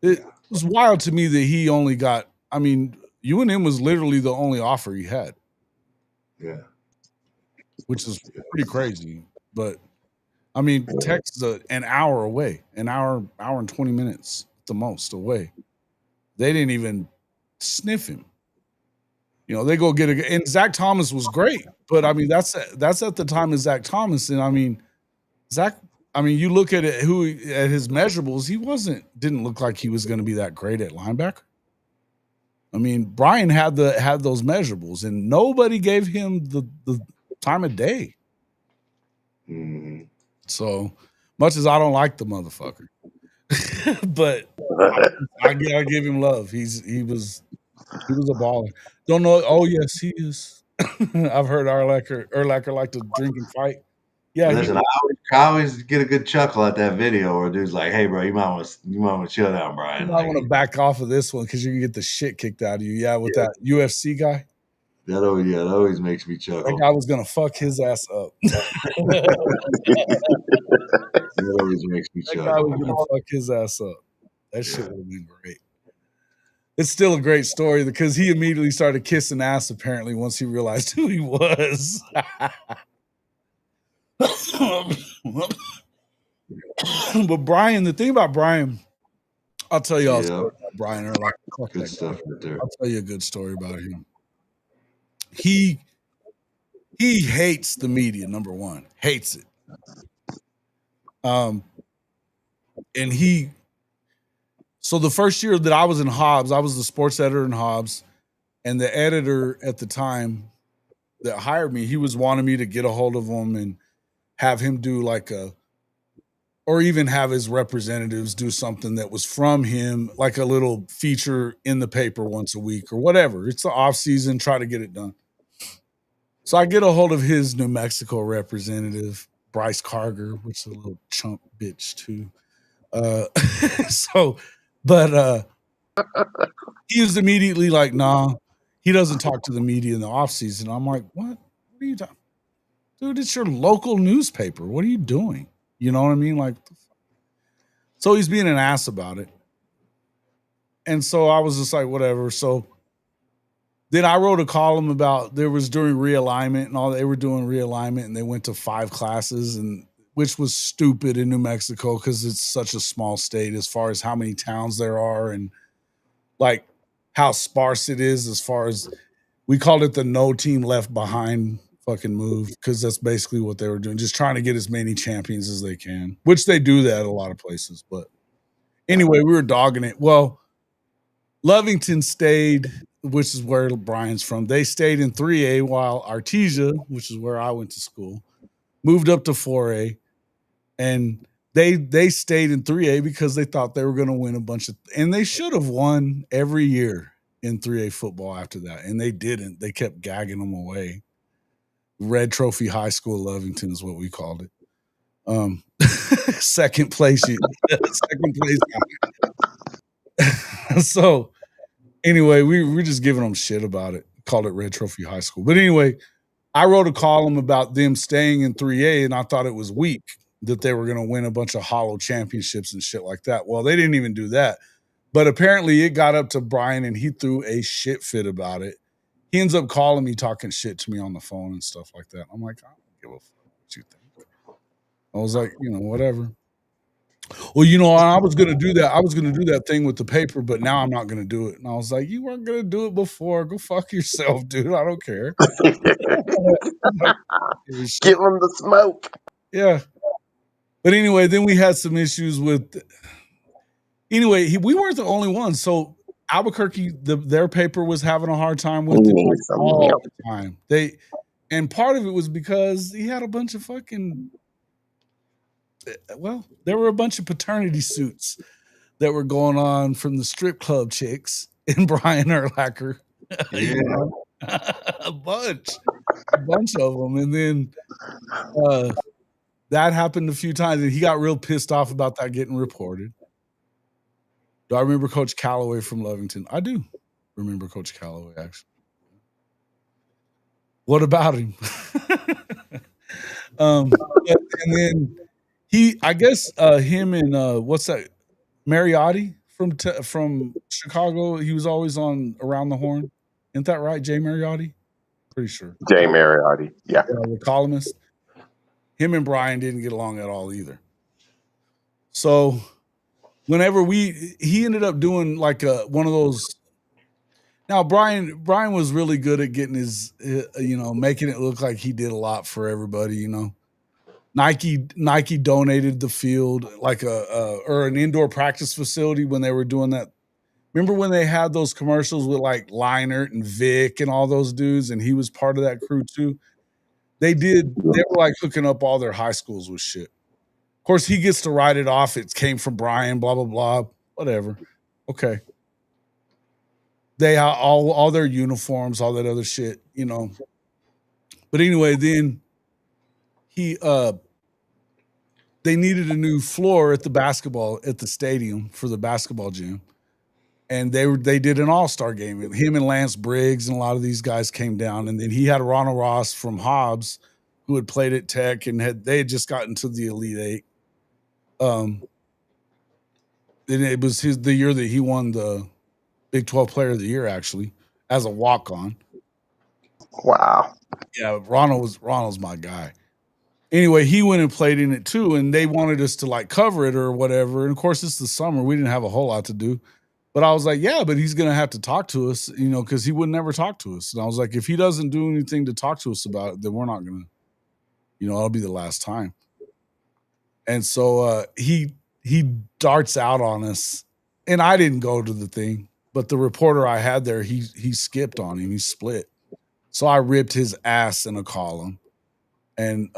It was wild to me that he only got. I mean, UNM was literally the only offer he had. Yeah, which is pretty crazy. But I mean, Tech's an hour away, an hour and 20 minutes at the most away. They didn't even sniff him. You know, they go get and Zach Thomas was great, but I mean, that's at the time of Zach Thomas, and I mean, you look at it, at his measurables, didn't look like he was going to be that great at linebacker. I mean, Brian had those measurables, and nobody gave him the time of day. mm-hmm. So much as I don't like the motherfucker, but I give him love. He was a baller. Don't know. Oh yes, he is. I've heard Urlacher like to drink and fight. Yeah, listen, I always get a good chuckle at that video where dude's like, "Hey, bro, you might want to chill down, Brian. I want to back off of this one because you can get the shit kicked out of you." Yeah, with that UFC guy. That always makes me chuckle. That guy was gonna fuck his ass up. That always makes me chuckle. That guy was gonna fuck his ass up. That shit would have been great. It's still a great story because he immediately started kissing ass apparently once he realized who he was. But Brian, the thing about Brian, I'll tell you all a story about Brian Urlacher. Good stuff right there. I'll tell you a good story about him. He hates the media, number one. Hates it. And so the first year that I was in Hobbs, I was the sports editor in Hobbs, and the editor at the time that hired me, he was wanting me to get a hold of him and have him do or even have his representatives do something that was from him, like a little feature in the paper once a week or whatever. It's the off season, try to get it done. So I get a hold of his New Mexico representative, Bryce Carger, which is a little chump bitch too. He was immediately like, nah, he doesn't talk to the media in the off season. I'm like, what are you talking? Dude, it's your local newspaper. What are you doing? You know what I mean? Like, so he's being an ass about it. And so I was just like, whatever. So then I wrote a column about during realignment and all. They were doing realignment and they went to 5 classes, and which was stupid in New Mexico because it's such a small state as far as how many towns there are and like how sparse it is as far as we called it the no team left behind fucking move because that's basically what they were doing, just trying to get as many champions as they can, which they do that at a lot of places. But anyway, we were dogging it. Well, Lovington stayed, which is where Brian's from. They stayed in 3A while Artesia, which is where I went to school, moved up to 4A, and they stayed in 3A because they thought they were going to win a bunch of, and they should have won every year in 3A football after that, and they didn't. They kept gagging them away. Red Trophy High School Lovington is what we called it. Second place, second place. So anyway, we're just giving them shit about it. Called it Red Trophy High School. But anyway, I wrote a column about them staying in 3A, and I thought it was weak that they were going to win a bunch of hollow championships and shit like that. Well, they didn't even do that. But apparently it got up to Brian, and he threw a shit fit about it. He ends up calling me, talking shit to me on the phone and stuff like that. I'm like, I don't give a fuck what you think. I was like, whatever. Well, I was going to do that. I was going to do that thing with the paper, but now I'm not going to do it. And I was like, you weren't going to do it before. Go fuck yourself, dude. I don't care. Give them the smoke. Yeah. But anyway, then we had some issues with. Anyway, we weren't the only ones. So Albuquerque, their paper was having a hard time with it all the time. And part of it was because he had a bunch of fucking. Well, there were a bunch of paternity suits that were going on from the strip club chicks in Brian Urlacher. Yeah. A bunch of them. And then that happened a few times, and he got real pissed off about that getting reported. Do I remember Coach Calloway from Lovington? I do remember Coach Calloway, actually. What about him? And then I guess him and what's that? Mariotti from Chicago. He was always on Around the Horn. Isn't that right, Jay Mariotti? Pretty sure. Jay Mariotti, yeah. The columnist. Him and Brian didn't get along at all either. So whenever he ended up doing like one of those. Now Brian was really good at getting his, making it look like he did a lot for everybody. Nike donated the field like or an indoor practice facility when they were doing that. Remember when they had those commercials with like Leinert and Vic and all those dudes, and he was part of that crew too? They were like hooking up all their high schools with shit. Of course, he gets to write it off. It came from Brian, blah, blah, blah, whatever. Okay. They have all their uniforms, all that other shit, But anyway, then they needed a new floor at the stadium for the basketball gym. And they did an all-star game. Him and Lance Briggs and a lot of these guys came down. And then he had Ronald Ross from Hobbs, who had played at Tech, and they had just gotten to the Elite Eight. And it was the year that he won the Big 12 Player of the Year, actually, as a walk-on. Wow. Yeah, Ronald's my guy. Anyway, he went and played in it too, and they wanted us to like cover it or whatever. And of course, it's the summer. We didn't have a whole lot to do. But I was like, yeah, but he's going to have to talk to us, because he would never talk to us. And I was like, if he doesn't do anything to talk to us about it, then we're not going to, it'll be the last time. And so he darts out on us, and I didn't go to the thing, but the reporter I had there, he skipped on him. He split. So I ripped his ass in a column, and,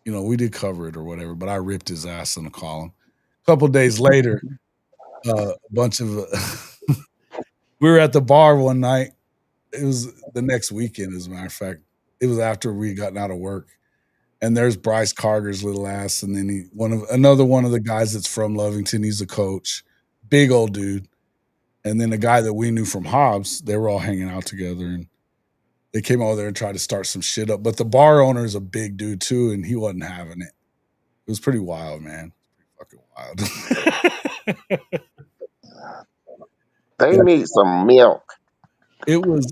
we did cover it or whatever, but I ripped his ass in a column. A couple days later, a bunch of we were at the bar one night. It was the next weekend, as a matter of fact. It was after we had gotten out of work, and there's Bryce Carter's little ass, and then another one of the guys that's from Lovington. He's a coach, big old dude, and then the guy that we knew from Hobbs. They were all hanging out together, and they came over there and tried to start some shit up. But the bar owner is a big dude too, and he wasn't having it. It was pretty wild, man. Pretty fucking wild. They need some milk. It was,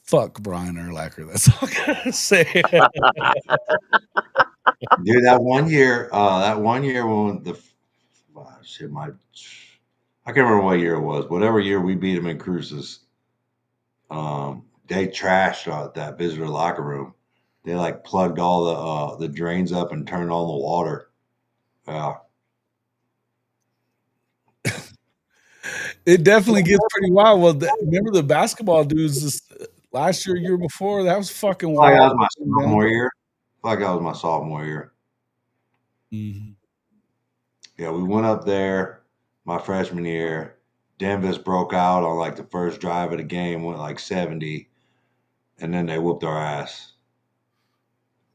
fuck Brian Urlacher. That's all I gotta say. Dude, that one year when I can't remember what year it was. Whatever year we beat them in Cruces, they trashed that visitor locker room. They like plugged all the drains up and turned on the water. Yeah. It definitely gets pretty wild. Well, remember the basketball dudes last year before, that was fucking Like that wild. was my sophomore year. Like that was my sophomore year. Mm-hmm. Yeah, we went up there my freshman year. Denvis broke out on like the first drive of the game, went like 70, and then they whooped our ass.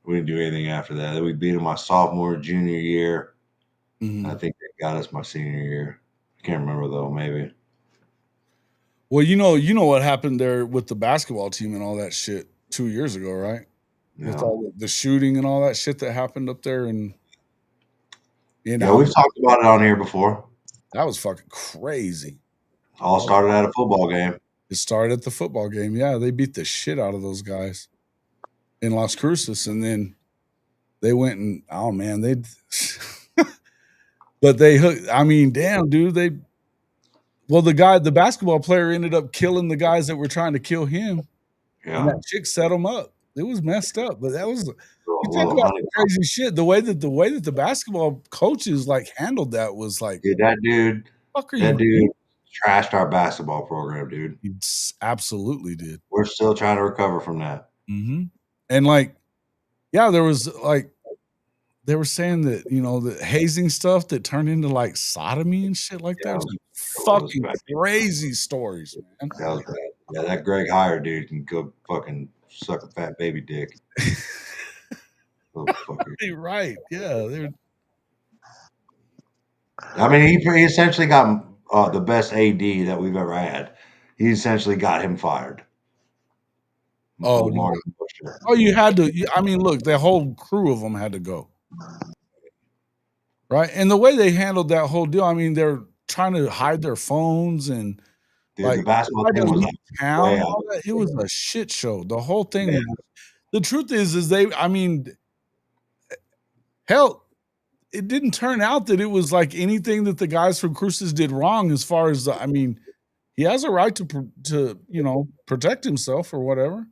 We didn't do anything after that. Then we beat them my sophomore, junior year. Mm-hmm. I think they got us my senior year. I can't remember though, maybe. Well, you know what happened there with the basketball team and all that shit 2 years ago, right? With Yeah. all the shooting and all that shit that happened up there in Yeah, we've talked about it on here before. that was fucking crazy. All started at a football game. It started at the football game. Yeah, they beat the shit out of those guys in Las Cruces, and then they went and oh man, they. But they hooked. I mean, damn, dude. The basketball player ended up killing the guys that were trying to kill him, and Yeah. that chick set him up. It was messed up, but that was you talk Little about honey. crazy shit. The way that the basketball coaches like handled that was like, Dude, that dude doing? trashed our basketball program, dude. He absolutely did. We're still trying to recover from that. Mm-hmm. And like, yeah, there was like they were saying that the hazing stuff that turned into like sodomy and shit like that. Fucking crazy stories, man. That was bad. Yeah, that Greg Hire dude can go fucking suck a fat baby dick. Right? Yeah. I mean, he essentially got the best AD that we've ever had. He essentially got him fired. Oh, you had to. I mean, look, the whole crew of them had to go. Right. And the way they handled that whole deal, I mean, they're trying to hide their phones and dude, the basketball team was town. It was a shit show. The whole thing. Yeah. The truth is I mean, hell, it didn't turn out that it was like anything that the guys from Cruces did wrong. As far as I mean, he has a right to protect himself or whatever,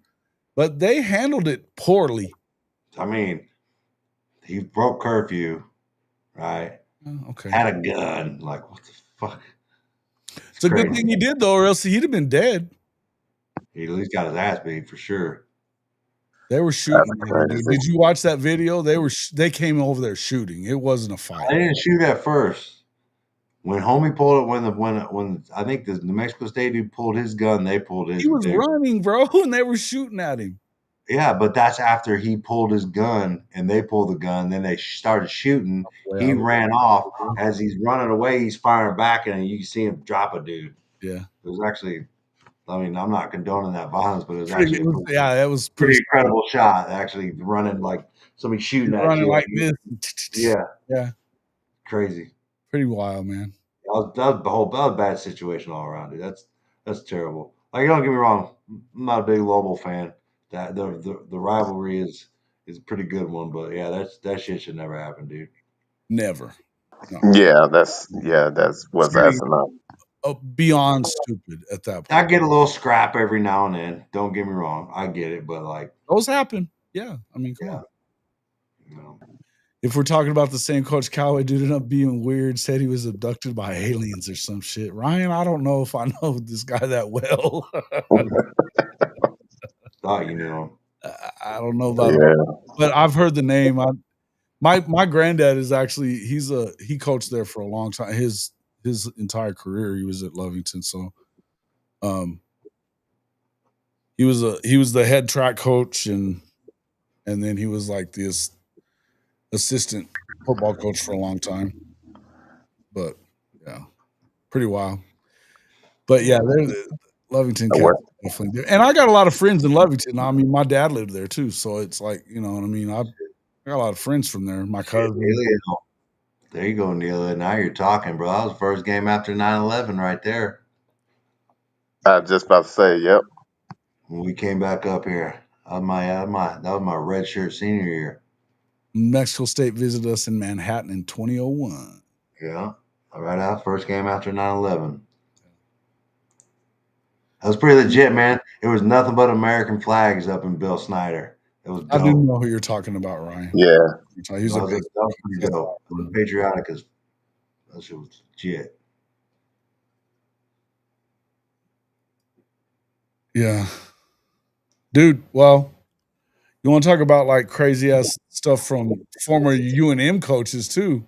but they handled it poorly. I mean, he broke curfew, right? Okay. Had a gun. Like, what the fuck? It's a good thing he did, though, or else he'd have been dead. He at least got his ass beat for sure. They were shooting. Did you watch that video? They came over there shooting. It wasn't a fight. I didn't shoot at first. When homie pulled it, when I think the New Mexico State dude pulled his gun, they pulled his. He was running, bro, and they were shooting at him. Yeah, but that's after he pulled his gun and they pulled the gun. Then they started shooting. He ran off. As he's running away, he's firing back, and you see him drop a dude. Yeah, it was actually. I mean, I'm not condoning that violence, but it was actually that was pretty incredible shot. Actually, running like somebody shooting at you, like this. Yeah, crazy, pretty wild, man. That was a bad situation all around, dude. That's terrible. Like, don't get me wrong, I'm not a big Lobo fan. That the rivalry is a pretty good one, but yeah, that shit should never happen, dude. Never. No. Yeah, that's asinine. Beyond stupid at that point. I get a little scrap every now and then. Don't get me wrong, I get it, but like those happen. Yeah, I mean, come on. If we're talking about the same Coach Callaway dude ended up being weird, said he was abducted by aliens or some shit. Ryan, I don't know if I know this guy that well. Thought you knew him. I don't know about him, but I've heard the name. My granddad is actually he coached there for a long time. His entire career he was at Lovington. So he was the head track coach and then he was like this assistant football coach for a long time. But yeah, pretty wild. But yeah, Lovington definitely. And I got a lot of friends in Lovington. I mean, my dad lived there too, so it's like, you know what I mean? I got a lot of friends from there. My cousin. There you go, Neil. Now you're talking, bro. That was the first game after 9/11 right there. I was just about to say, yep. When we came back up here, that was my red shirt senior year. Mexico State visited us in Manhattan in 2001. Yeah, right out first game after 9/11. That was pretty legit, man. It was nothing but American flags up in Bill Snyder. It was dope. I didn't know who you're talking about, Ryan. Yeah. He's pretty dope. It was patriotic as that shit was legit. Yeah. Dude, well, you want to talk about like crazy ass stuff from former UNM coaches too.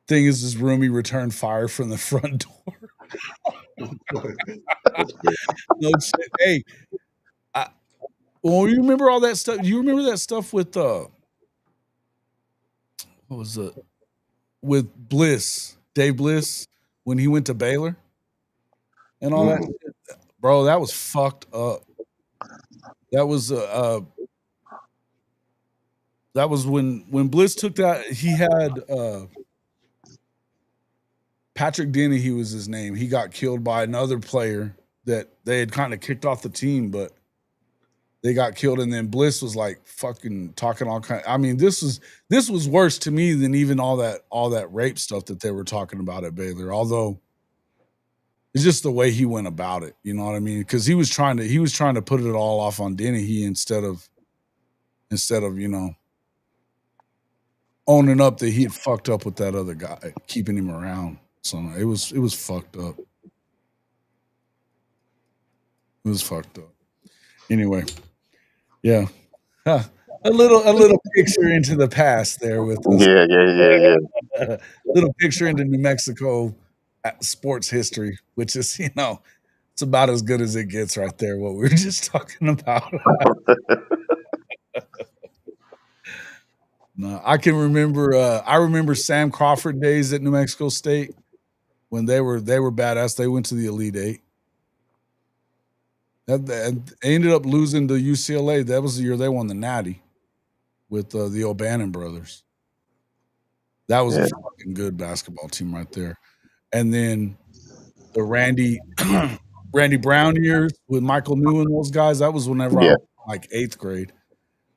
Thing is, this roomie returned fire from the front door. That's good. No shit. Hey, well, you remember all that stuff? You remember that stuff with what was it? With Bliss, Dave Bliss, when he went to Baylor and all that shit? Bro, that was fucked up. That was when Bliss took that. He had Patrick Denny, he was his name. He got killed by another player that they had kind of kicked off the team, but they got killed. And then Bliss was like fucking talking all kind. I mean, this was worse to me than even all that rape stuff that they were talking about at Baylor. Although it's just the way he went about it. You know what I mean? Because he was trying to put it all off on Denny instead of owning up that he had fucked up with that other guy, keeping him around. So it was fucked up. It was fucked up. Anyway, yeah. Huh. A little picture into the past there with us. Yeah. Little picture into New Mexico sports history, which is, it's about as good as it gets right there, what we were just talking about. No, I can remember I remember Sam Crawford days at New Mexico State when they were badass. They went to the Elite Eight. They ended up losing to UCLA. That was the year they won the Natty with the O'Bannon brothers. That was a fucking good basketball team right there. And then the Randy Brown years with Michael New and those guys, that was whenever I was in like 8th grade.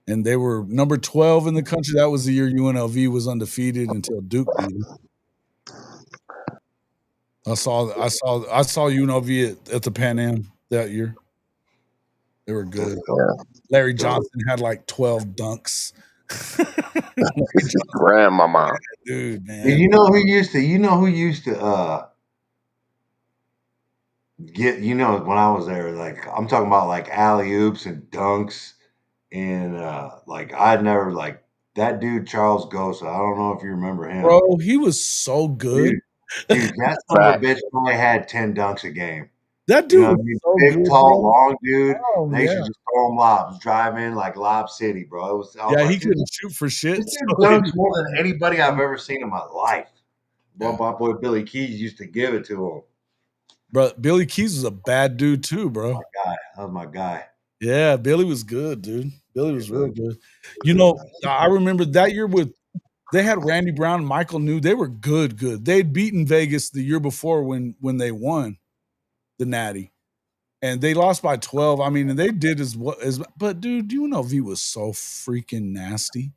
And they were number 12 in the country. That was the year UNLV was undefeated until Duke beat them. I saw UNLV at the Pan Am that year. They were good. Larry Johnson had like 12 dunks. Grandmama. Dude, man. You know who used to get, when I was there, like I'm talking about like alley oops and dunks, and like I'd never like that dude Charles Gosa. I don't know if you remember him. Bro, he was so good. Dude, that son of a bitch probably had 10 dunks a game. That dude was so big, good, tall, bro. long dude. Oh, they used to just throw him lobs, drive in like Lob City, bro. It was, he couldn't shoot for shit. This dude dunks more than anybody I've ever seen in my life. Well, my boy Billy Keys used to give it to him. Bro, Billy Keys was a bad dude too, bro. That was my guy. Yeah, Billy was good, dude. Billy was real good. I remember that year they had Randy Brown and Michael New. They were good. They'd beaten Vegas the year before when they won the Natty. And they lost by 12. I mean, and they did but dude, UNLV was so freaking nasty.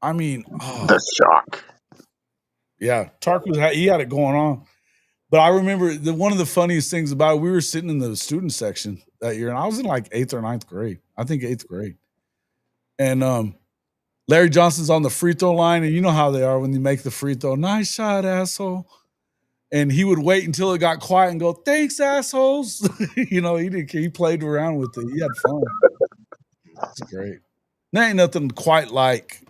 I mean, the shock. Yeah, Tark he had it going on. But I remember one of the funniest things about it, we were sitting in the student section that year, and I was in like 8th or 9th grade. I think 8th grade. And Larry Johnson's on the free throw line, and you know how they are when you make the free throw. Nice shot, asshole. And he would wait until it got quiet and go, thanks, assholes. He played around with it. He had fun. That's great. There ain't nothing quite like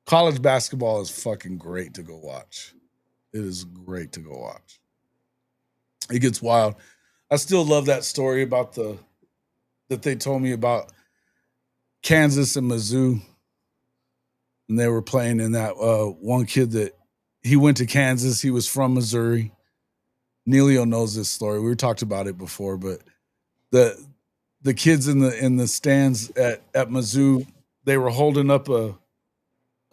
college basketball is fucking great to go watch. It is great to go watch. It gets wild. I still love that story about that they told me about Kansas and Mizzou. And they were playing in that one kid that he went to Kansas. He was from Missouri. Neilio knows this story. We talked about it before, but the kids in the stands at Mizzou, they were holding up a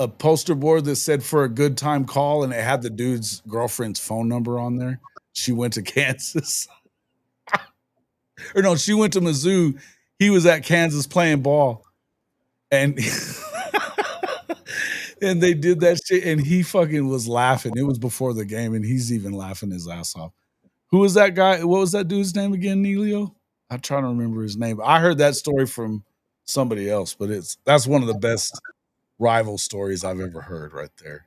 poster board that said for a good time call, and it had the dude's girlfriend's phone number on there. She went to Kansas. Or no, she went to Mizzou. He was at Kansas playing ball. And and they did that shit, and he fucking was laughing. It was before the game, and he's even laughing his ass off. Who was that guy? What was that dude's name again, Neilio? I'm trying to remember his name. I heard that story from somebody else, but that's one of the best rival stories I've ever heard right there.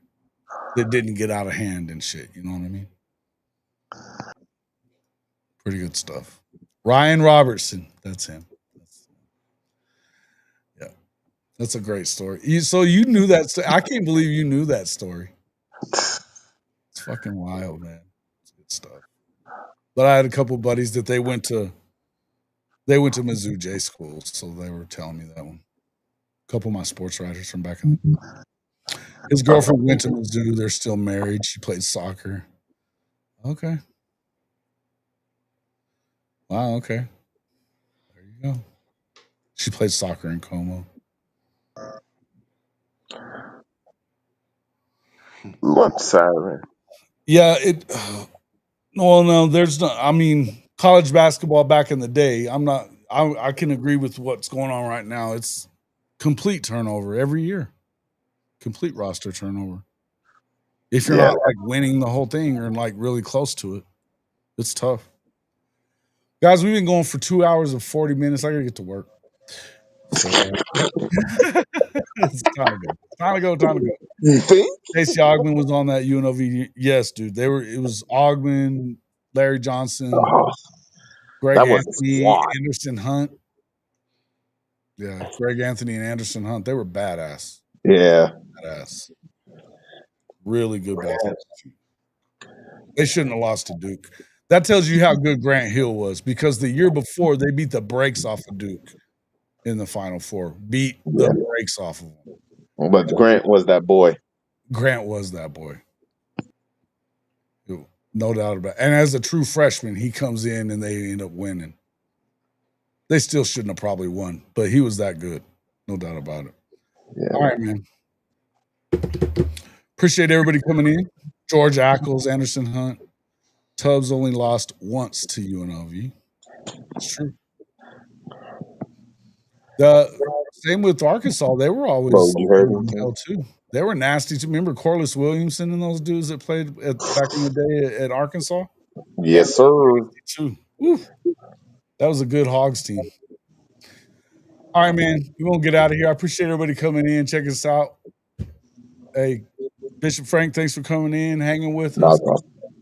That didn't get out of hand and shit. You know what I mean? Pretty good stuff. Ryan Robertson. That's him. Yeah. That's a great story. So you knew that. I can't believe you knew that story. It's fucking wild, man. It's good stuff. But I had a couple buddies that they went to Mizzou J school, so they were telling me that one. A couple of my sports writers from back in the day. His girlfriend went to Mizzou. They're still married. She played soccer. Okay. Wow, okay. There you go. She played soccer in Como. I'm sorry. Yeah, no, there's no, I mean, college basketball back in the day, I can agree with what's going on right now. It's complete turnover every year. Complete roster turnover. If you're not like winning the whole thing or like really close to it, it's tough. Guys, we've been going for 2 hours and 40 minutes. I gotta get to work. So, it's time to go. You think? Casey Ogman was on that UNLV. Yes, dude. It was Ogman, Larry Johnson, Greg Anthony, Anderson Hunt. Yeah, Greg Anthony and Anderson Hunt. They were badass. Yeah. Badass. Really good basketball. They shouldn't have lost to Duke. That tells you how good Grant Hill was, because the year before they beat the brakes off of Duke in the Final Four. Beat the brakes off of them. But Grant was that boy. Grant was that boy. No doubt about it. And as a true freshman, he comes in and they end up winning. They still shouldn't have probably won, but he was that good. No doubt about it. Yeah. All right, man. Appreciate everybody coming in. George Ackles, Anderson Hunt. Tubbs only lost once to UNLV. It's true. The same with Arkansas. They were always too. They were nasty too. Remember Corliss Williamson and those dudes that played back in the day at Arkansas? Yes, sir. Too. Woo. That was a good Hogs team. All right, man. We're going to get out of here. I appreciate everybody coming in. Check us out. Hey, Bishop Frank, thanks for coming in, hanging with us.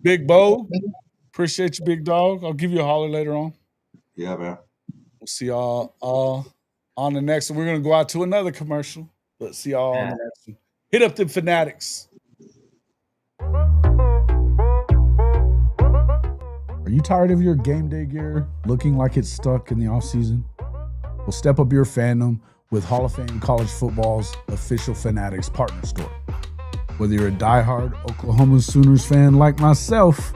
Big Bo, appreciate you, big dog. I'll give you a holler later on. Yeah, man. We'll see y'all on the next one. We're going to go out to another commercial, but see y'all on the next one. Hit up the Fanatics. Are you tired of your game day gear looking like it's stuck in the offseason? Well, step up your fandom with Hall of Fame College Football's official Fanatics partner store. Whether you're a diehard Oklahoma Sooners fan like myself,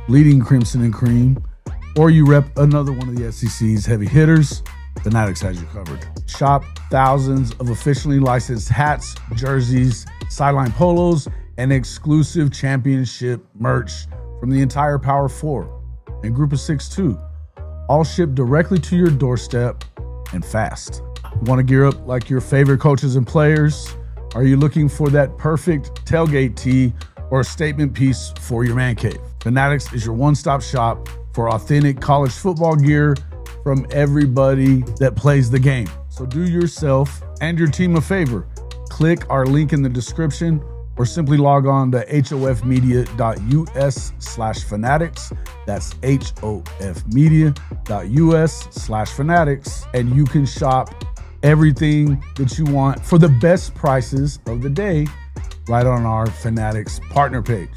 bleeding Crimson and Cream, or you rep another one of the SEC's heavy hitters, Fanatics has you covered. Shop thousands of officially licensed hats, jerseys, sideline polos, and exclusive championship merch from the entire Power 4 and Group of 6 too. All shipped directly to your doorstep and fast. Want to gear up like your favorite coaches and players? Are you looking for that perfect tailgate tee or a statement piece for your man cave? Fanatics is your one-stop shop for authentic college football gear from everybody that plays the game. So do yourself and your team a favor. Click our link in the description or simply log on to hofmedia.us/fanatics. That's hofmedia.us/fanatics. And you can shop everything that you want for the best prices of the day right on our Fanatics partner page.